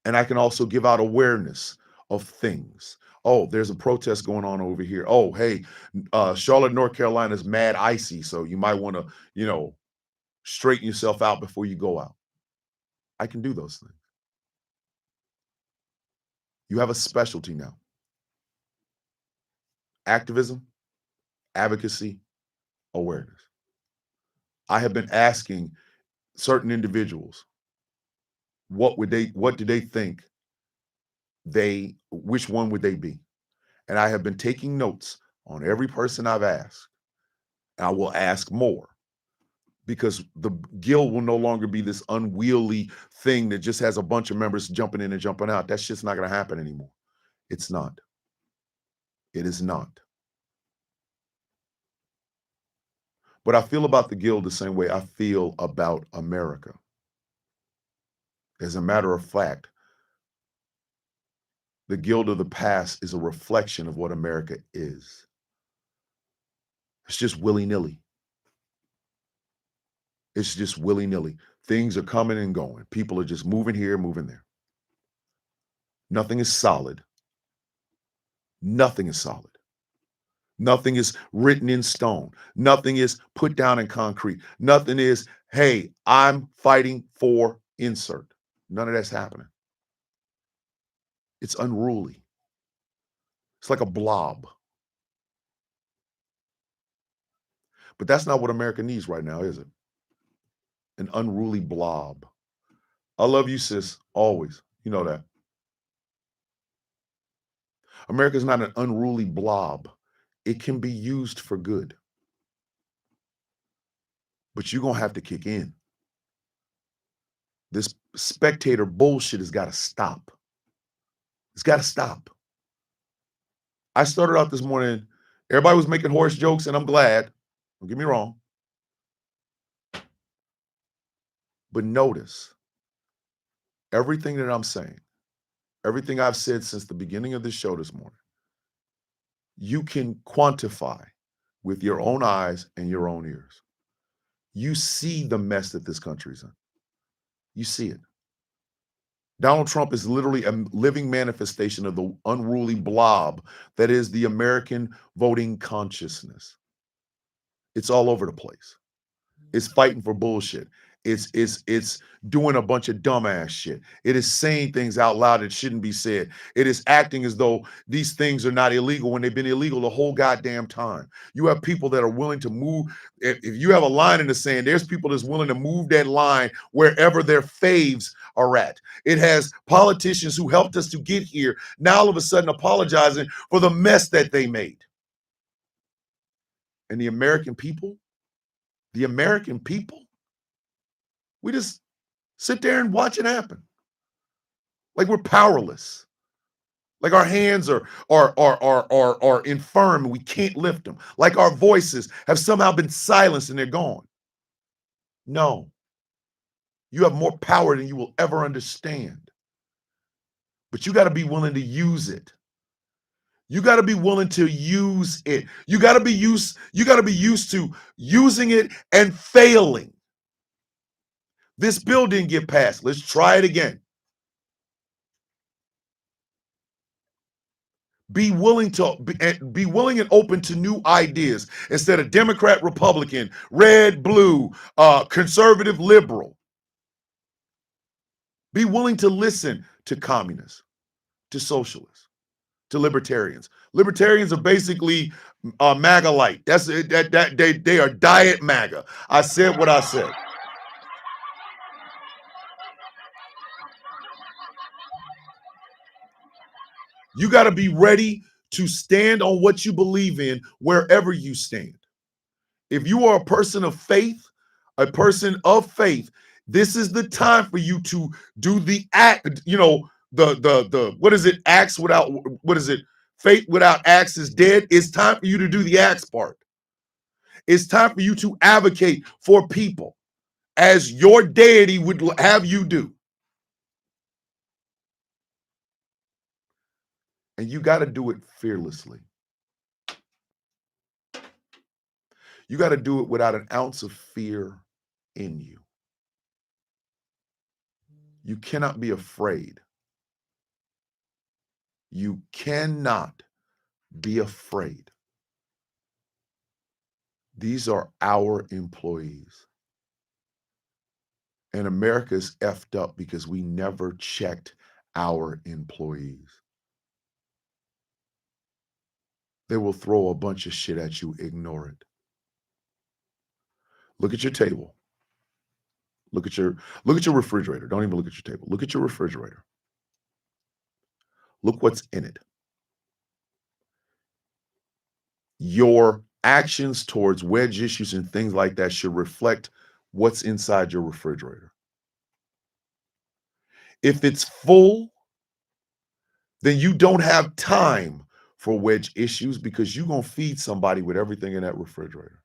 And I can also give out awareness of things. Oh, there's a protest going on over here. Oh, hey, Charlotte, North Carolina is mad icy, so you might want to, straighten yourself out before you go out. I can do those things. You have a specialty now. Activism, advocacy, awareness. I have been asking certain individuals, what do they think which one would they be? And I have been taking notes on every person I've asked. I will ask more because the guild will no longer be this unwieldy thing that just has a bunch of members jumping in and jumping out. That's just not going to happen anymore. It's not. It is not. But I feel about the guild the same way I feel about America. As a matter of fact, the guild of the past is a reflection of what America is. It's just willy-nilly. It's just willy-nilly. Things are coming and going. People are just moving here, moving there. Nothing is solid. Nothing is solid. Nothing is written in stone. Nothing is put down in concrete. Nothing is, hey, I'm fighting for insert. None of that's happening. It's unruly. It's like a blob. But that's not what America needs right now, is it? An unruly blob. I love you, sis, always. You know that. America's not an unruly blob. It can be used for good. But you're going to have to kick in. This spectator bullshit has got to stop. It's got to stop. I started out this morning, everybody was making horse jokes, and I'm glad. Don't get me wrong. But notice, everything that I'm saying, everything I've said since the beginning of this show this morning, you can quantify with your own eyes and your own ears. You see the mess that this country's in. You see it. Donald Trump is literally a living manifestation of the unruly blob that is the American voting consciousness. It's all over the place. It's fighting for bullshit. It's doing a bunch of dumbass shit. It is saying things out loud that shouldn't be said. It is acting as though these things are not illegal when they've been illegal the whole goddamn time. You have people that are willing to move. If you have a line in the sand, there's people that's willing to move that line wherever their faves are at. It has politicians who helped us to get here now all of a sudden apologizing for the mess that they made. And the American people, we just sit there and watch it happen. Like we're powerless. Like our hands are infirm and we can't lift them. Like our voices have somehow been silenced and they're gone. No. You have more power than you will ever understand. But you got to be willing to use it. You got to be willing to use it. You got to be used to using it and failing. This bill didn't get passed. Let's try it again. Be willing and open to new ideas instead of Democrat, Republican, red, blue, conservative, liberal. Be willing to listen to communists, to socialists, to libertarians. Libertarians are basically MAGA light. That's they are diet MAGA. I said what I said. You got to be ready to stand on what you believe in wherever you stand. If you are a person of faith, this is the time for you to do the act, the what is it? Acts without, what is it? Faith without acts is dead. It's time for you to do the acts part. It's time for you to advocate for people as your deity would have you do. And you got to do it fearlessly. You got to do it without an ounce of fear in you. You cannot be afraid. You cannot be afraid. These are our employees. And America is effed up because we never checked our employees. They will throw a bunch of shit at you, ignore it. Look at your table. Look at your refrigerator. Don't even look at your table. Look at your refrigerator. Look what's in it. Your actions towards wedge issues and things like that should reflect what's inside your refrigerator. If it's full, then you don't have time for wedge issues because you're going to feed somebody with everything in that refrigerator.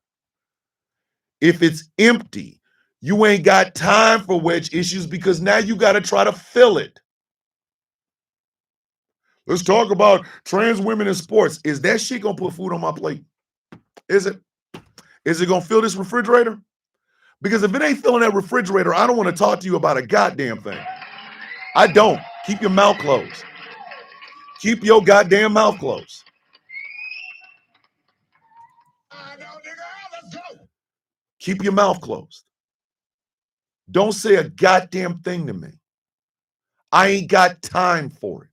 If it's empty, you ain't got time for wedge issues because now you got to try to fill it. Let's talk about trans women in sports. Is that shit going to put food on my plate? Is it? Is it going to fill this refrigerator? Because if it ain't filling that refrigerator, I don't want to talk to you about a goddamn thing. I don't. Keep your mouth closed. Keep your goddamn mouth closed. Keep your mouth closed. Don't say a goddamn thing to me. I ain't got time for it.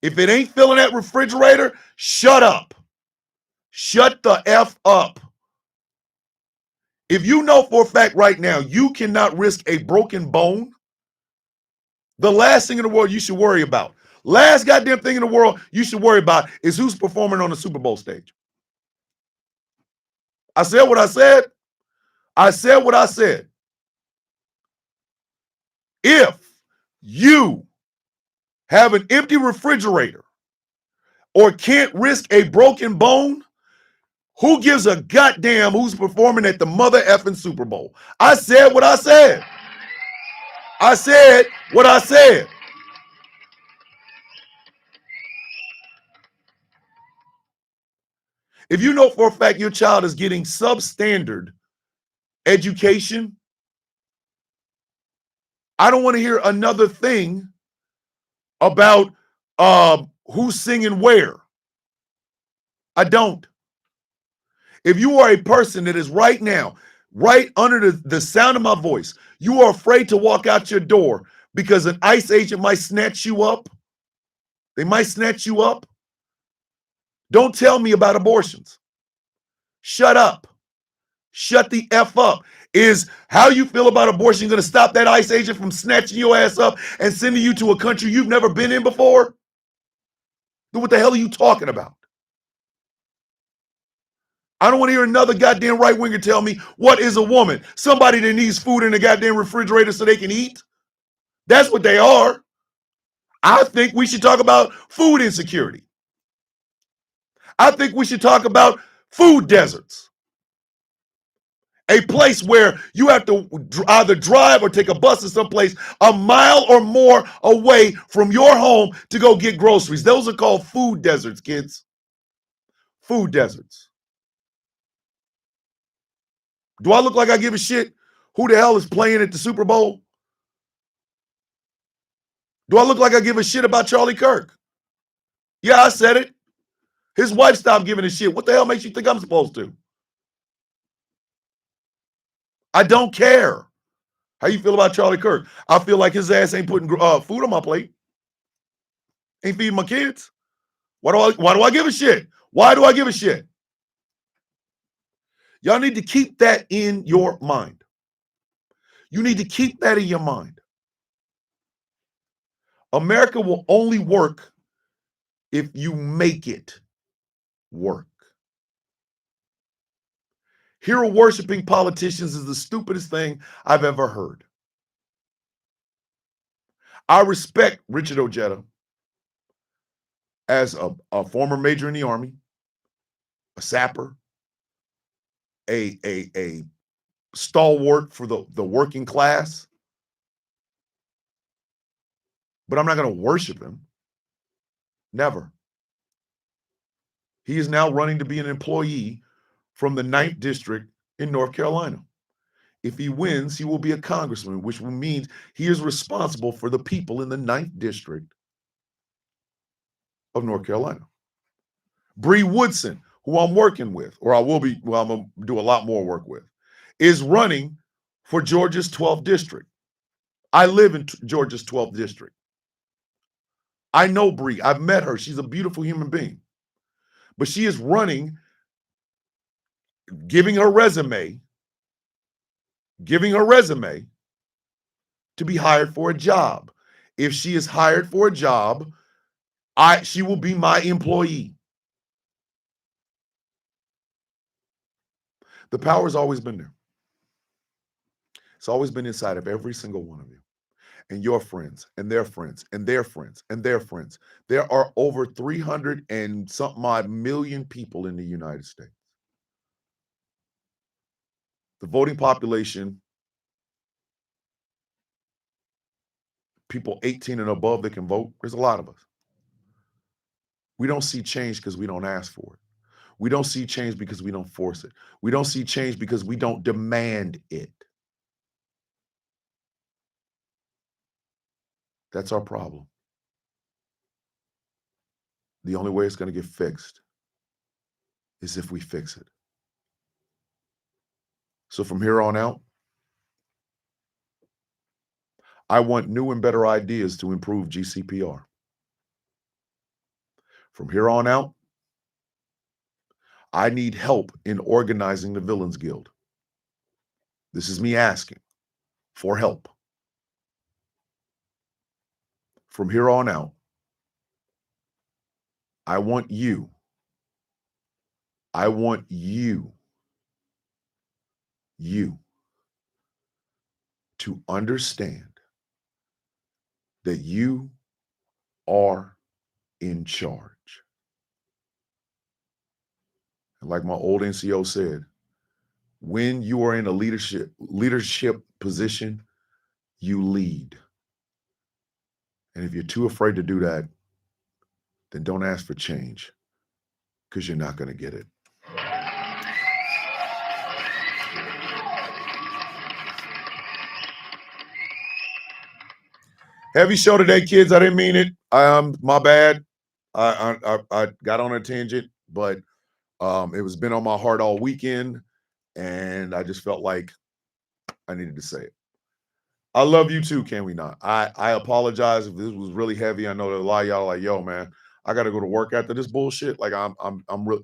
If it ain't filling that refrigerator, shut up. Shut the F up. If you know for a fact right now you cannot risk a broken bone, the last thing in the world you should worry about, last goddamn thing in the world you should worry about is who's performing on the Super Bowl stage. I said what I said. I said what I said. If you have an empty refrigerator or can't risk a broken bone, who gives a goddamn who's performing at the mother effing Super Bowl? I said what I said. I said what I said. If you know for a fact your child is getting substandard education, I don't want to hear another thing about who's singing where. I don't. If you are a person that is right now, right under the sound of my voice, you are afraid to walk out your door because an ICE agent might snatch you up. They might snatch you up. Don't tell me about abortions. Shut up. Shut the F up. Is how you feel about abortion going to stop that ICE agent from snatching your ass up and sending you to a country you've never been in before? Then what the hell are you talking about? I don't want to hear another goddamn right-winger tell me what is a woman. Somebody that needs food in the goddamn refrigerator so they can eat. That's what they are. I think we should talk about food insecurity. I think we should talk about food deserts. A place where you have to either drive or take a bus to someplace a mile or more away from your home to go get groceries. Those are called food deserts, kids. Food deserts. Do I look like I give a shit who the hell is playing at the Super Bowl? Do I look like I give a shit about Charlie Kirk? Yeah, I said it. His wife stopped giving a shit. What the hell makes you think I'm supposed to? I don't care. How you feel about Charlie Kirk? I feel like his ass ain't putting food on my plate. Ain't feeding my kids. Why do I give a shit? Why do I give a shit? Y'all need to keep that in your mind. You need to keep that in your mind. America will only work if you make it work. Hero worshiping politicians is the stupidest thing I've ever heard. I respect Richard Ojeda as a former major in the Army, a sapper, a stalwart for the working class. But I'm not going to worship him. Never. He is now running to be an employee from the 9th District in North Carolina. If he wins, he will be a congressman, which means he is responsible for the people in the 9th district of North Carolina. Bree Woodson, who I'm working with, or I'm going to do a lot more work with, is running for Georgia's 12th district. I live in Georgia's 12th district. I know Bree. I've met her. She's a beautiful human being. But she is running, giving her resume to be hired for a job. If she is hired for a job, she will be my employee. The power has always been there. It's always been inside of every single one of you. And your friends, and their friends, and their friends, and their friends. There are over 300 and something odd million people in the United States. The voting population, people 18 and above that can vote, there's a lot of us. We don't see change because we don't ask for it. We don't see change because we don't force it. We don't see change because we don't demand it. That's our problem. The only way it's going to get fixed is if we fix it. So from here on out, I want new and better ideas to improve GCPR. From here on out, I need help in organizing the Villains Guild. This is me asking for help. From here on out, I want you to understand that you are in charge. And like my old NCO said, when you are in a leadership position, you lead. And if you're too afraid to do that, then don't ask for change, because you're not going to get it. Heavy show today, kids. I didn't mean it. My bad. I got on a tangent, but it was been on my heart all weekend, and I just felt like I needed to say it. I love you too, can we not? I apologize if this was really heavy. I know that a lot of y'all are like, yo, man, I got to go to work after this bullshit. Like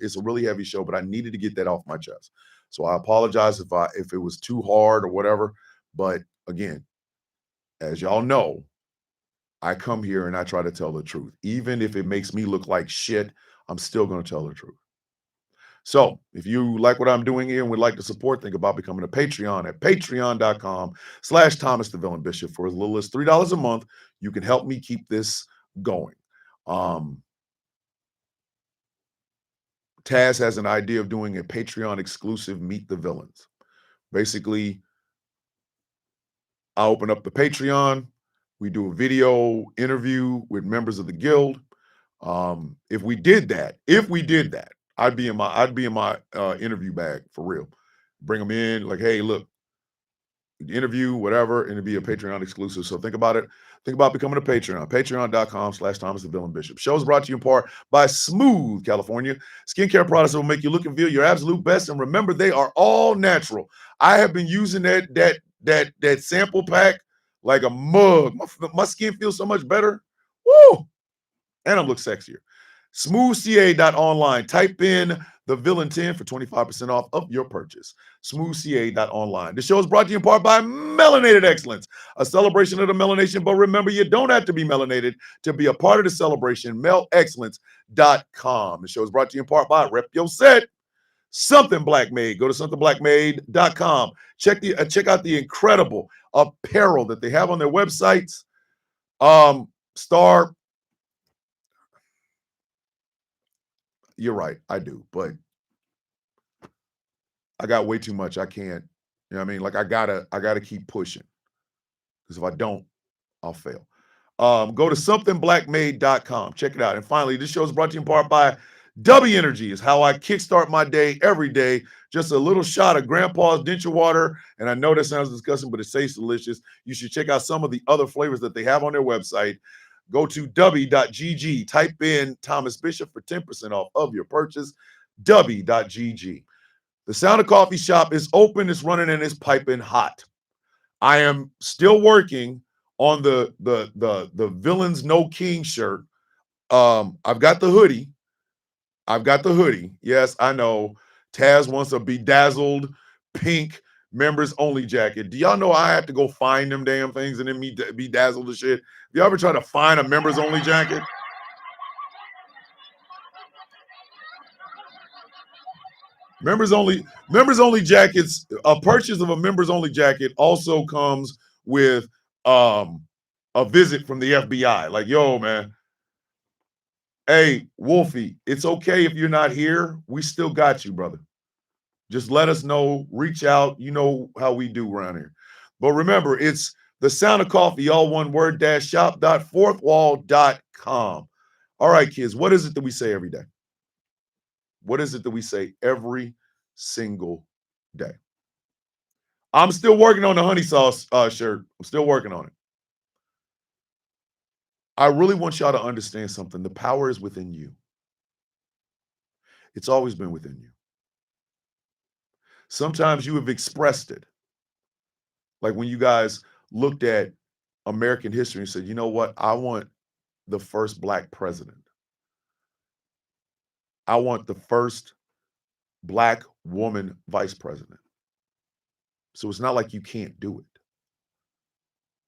it's a really heavy show, but I needed to get that off my chest. So I apologize if it was too hard or whatever. But again, as y'all know, I come here and I try to tell the truth. Even if it makes me look like shit, I'm still going to tell the truth. So if you like what I'm doing here and would like to support, think about becoming a Patreon at patreon.com/Thomas the Villain Bishop. For as little as $3 a month, you can help me keep this going. Taz has an idea of doing a Patreon exclusive Meet the Villains. Basically, I open up the Patreon. We do a video interview with members of the guild. If we did that, I'd be in my interview bag for real. Bring them in, like, hey, look, interview, whatever, and it'd be a Patreon exclusive. So think about it. Think about becoming a Patreon. Patreon.com/Thomas the Villain Bishop. Show is brought to you in part by Smooth California. Skincare products that will make you look and feel your absolute best. And remember, they are all natural. I have been using that sample pack like a mug. My skin feels so much better. Woo! And I look sexier. SmoothCA.online. Type in the Villain 10 for 25% off of your purchase. SmoothCA.online. The show is brought to you in part by Melanated Excellence, a celebration of the melanation. But remember, you don't have to be melanated to be a part of the celebration. MELExcellence.com. The show is brought to you in part by Rep Your Set, Something Black Made. Go to somethingblackmade.com. Check out the incredible apparel that they have on their websites. You're right, I do, but I got way too much. I can't, you know what I mean? Like I gotta keep pushing, because if I don't, I'll fail. Go to somethingblackmade.com. Check it out. And finally, this show is brought to you in part by W Energy is how I kickstart my day every day. Just a little shot of Grandpa's denture water. And I know that sounds disgusting, but it tastes delicious. You should check out some of the other flavors that they have on their website. Go to w.gg, type in Thomas Bishop for 10% off of your purchase. W.gg. The Sound of Coffee shop is open, it's running, and it's piping hot. I am still working on the Villains No King shirt. I've got the hoodie. Yes, I know. Taz wants a bedazzled pink members only jacket. Do y'all know I have to go find them damn things and then me bedazzled the shit? Have you ever tried to find a members only jacket? Members only jackets. A purchase of a members only jacket also comes with a visit from the FBI. Like, yo, man. Hey, Wolfie, it's okay if you're not here. We still got you, brother. Just let us know. Reach out. You know how we do around here. But remember, it's the Sound of Coffee, all one word, shop.fourthwall.com. All right, kids, what is it that we say every day? What is it that we say every single day? I'm still working on the honey sauce shirt. I'm still working on it. I really want y'all to understand something. The power is within you. It's always been within you. Sometimes you have expressed it. Like when you guys looked at American history and said, you know what? I want the first Black president. I want the first Black woman vice president. So it's not like you can't do it.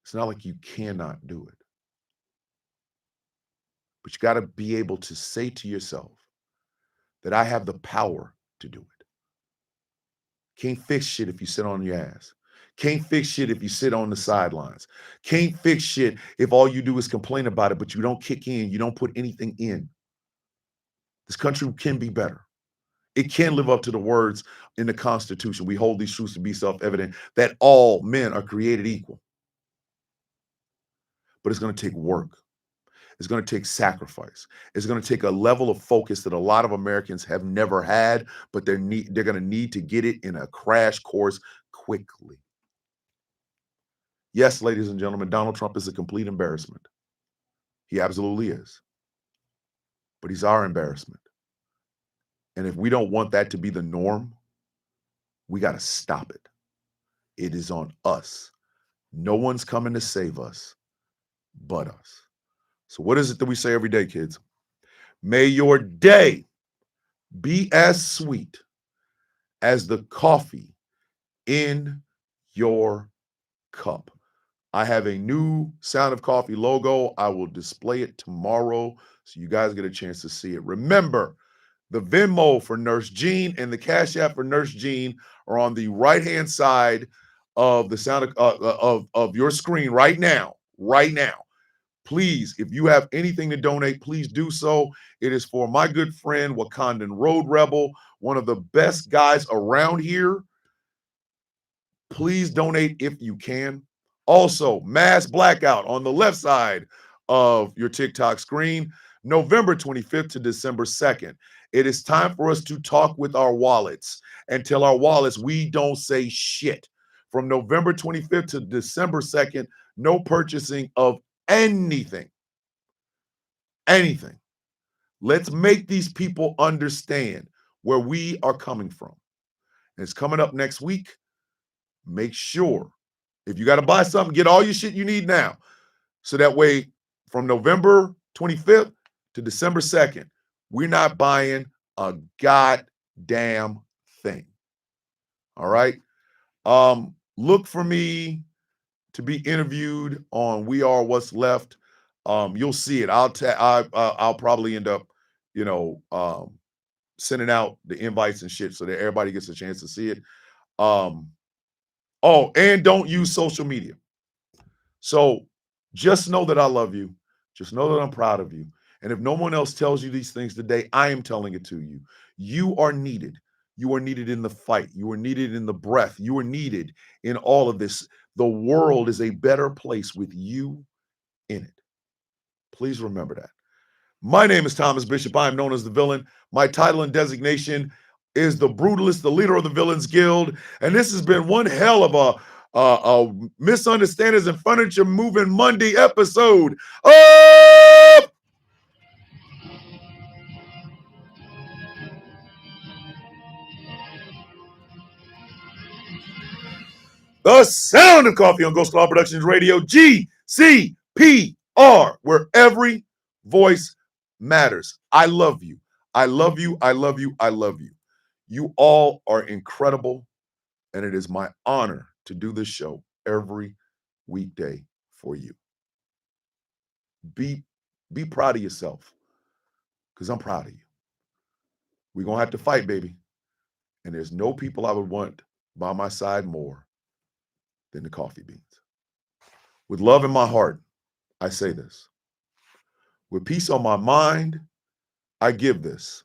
It's not like you cannot do it. But you got to be able to say to yourself that I have the power to do it. Can't fix shit if you sit on your ass. Can't fix shit if you sit on the sidelines. Can't fix shit if all you do is complain about it, but you don't kick in, you don't put anything in. This country can be better. It can live up to the words in the Constitution. We hold these truths to be self-evident that all men are created equal. But it's going to take work. It's going to take sacrifice. It's going to take a level of focus that a lot of Americans have never had, but they're going to need to get it in a crash course quickly. Yes, ladies and gentlemen, Donald Trump is a complete embarrassment. He absolutely is. But he's our embarrassment. And if we don't want that to be the norm, we got to stop it. It is on us. No one's coming to save us but us. So what is it that we say every day, kids? May your day be as sweet as the coffee in your cup. I have a new Sound of Coffee logo. I will display it tomorrow so you guys get a chance to see it. Remember, the Venmo for Nurse Jean and the Cash App for Nurse Jean are on the right-hand side of the sound of your screen right now. Right now. Please, if you have anything to donate, please do so. It is for my good friend, Wakandan Road Rebel, one of the best guys around here. Please donate if you can. Also, Mass Blackout on the left side of your TikTok screen, November 25th to December 2nd. It is time for us to talk with our wallets and tell our wallets we don't say shit. From November 25th to December 2nd, no purchasing of anything. Let's make these people understand where we are coming from. And it's coming up next week. Make sure if you got to buy something, get all your shit you need now. So that way from November 25th to December 2nd, we're not buying a goddamn thing. All right. Look for me to be interviewed on We Are What's Left. You'll see it. I'll probably end up, sending out the invites and shit so that everybody gets a chance to see it. Oh, and don't use social media. So just know that I love you. Just know that I'm proud of you. And if no one else tells you these things today, I am telling it to you. You are needed. You are needed in the fight. You are needed in the breath. You are needed in all of this. The world is a better place with you in it. Please remember that. My name is Thomas Bishop. I am known as the villain. My title and designation is the Brutalist, the leader of the Villains Guild. And this has been one hell of a Misunderstandings and Furniture Moving Monday episode of The Sound of Coffee on Ghost Law Productions Radio, GCPR, where every voice matters. I love you. I love you. I love you. I love you. You all are incredible, and it is my honor to do this show every weekday for you. Be proud of yourself, because I'm proud of you. We're going to have to fight, baby. And there's no people I would want by my side more than the coffee beans. With love in my heart, I say this. With peace on my mind, I give this.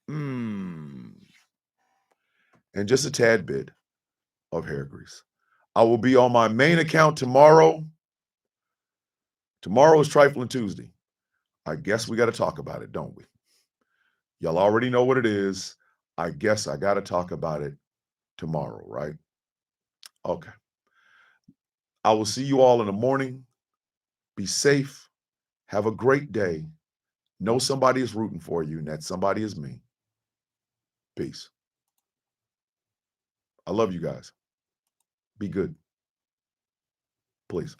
And just a tad bit of hair grease. I will be on my main account tomorrow. Tomorrow is Trifling Tuesday. I guess we got to talk about it, don't we? Y'all already know what it is. I guess I got to talk about it tomorrow, right? Okay. I will see you all in the morning. Be safe. Have a great day. Know somebody is rooting for you, and that somebody is me. Peace. I love you guys. Be good. Please.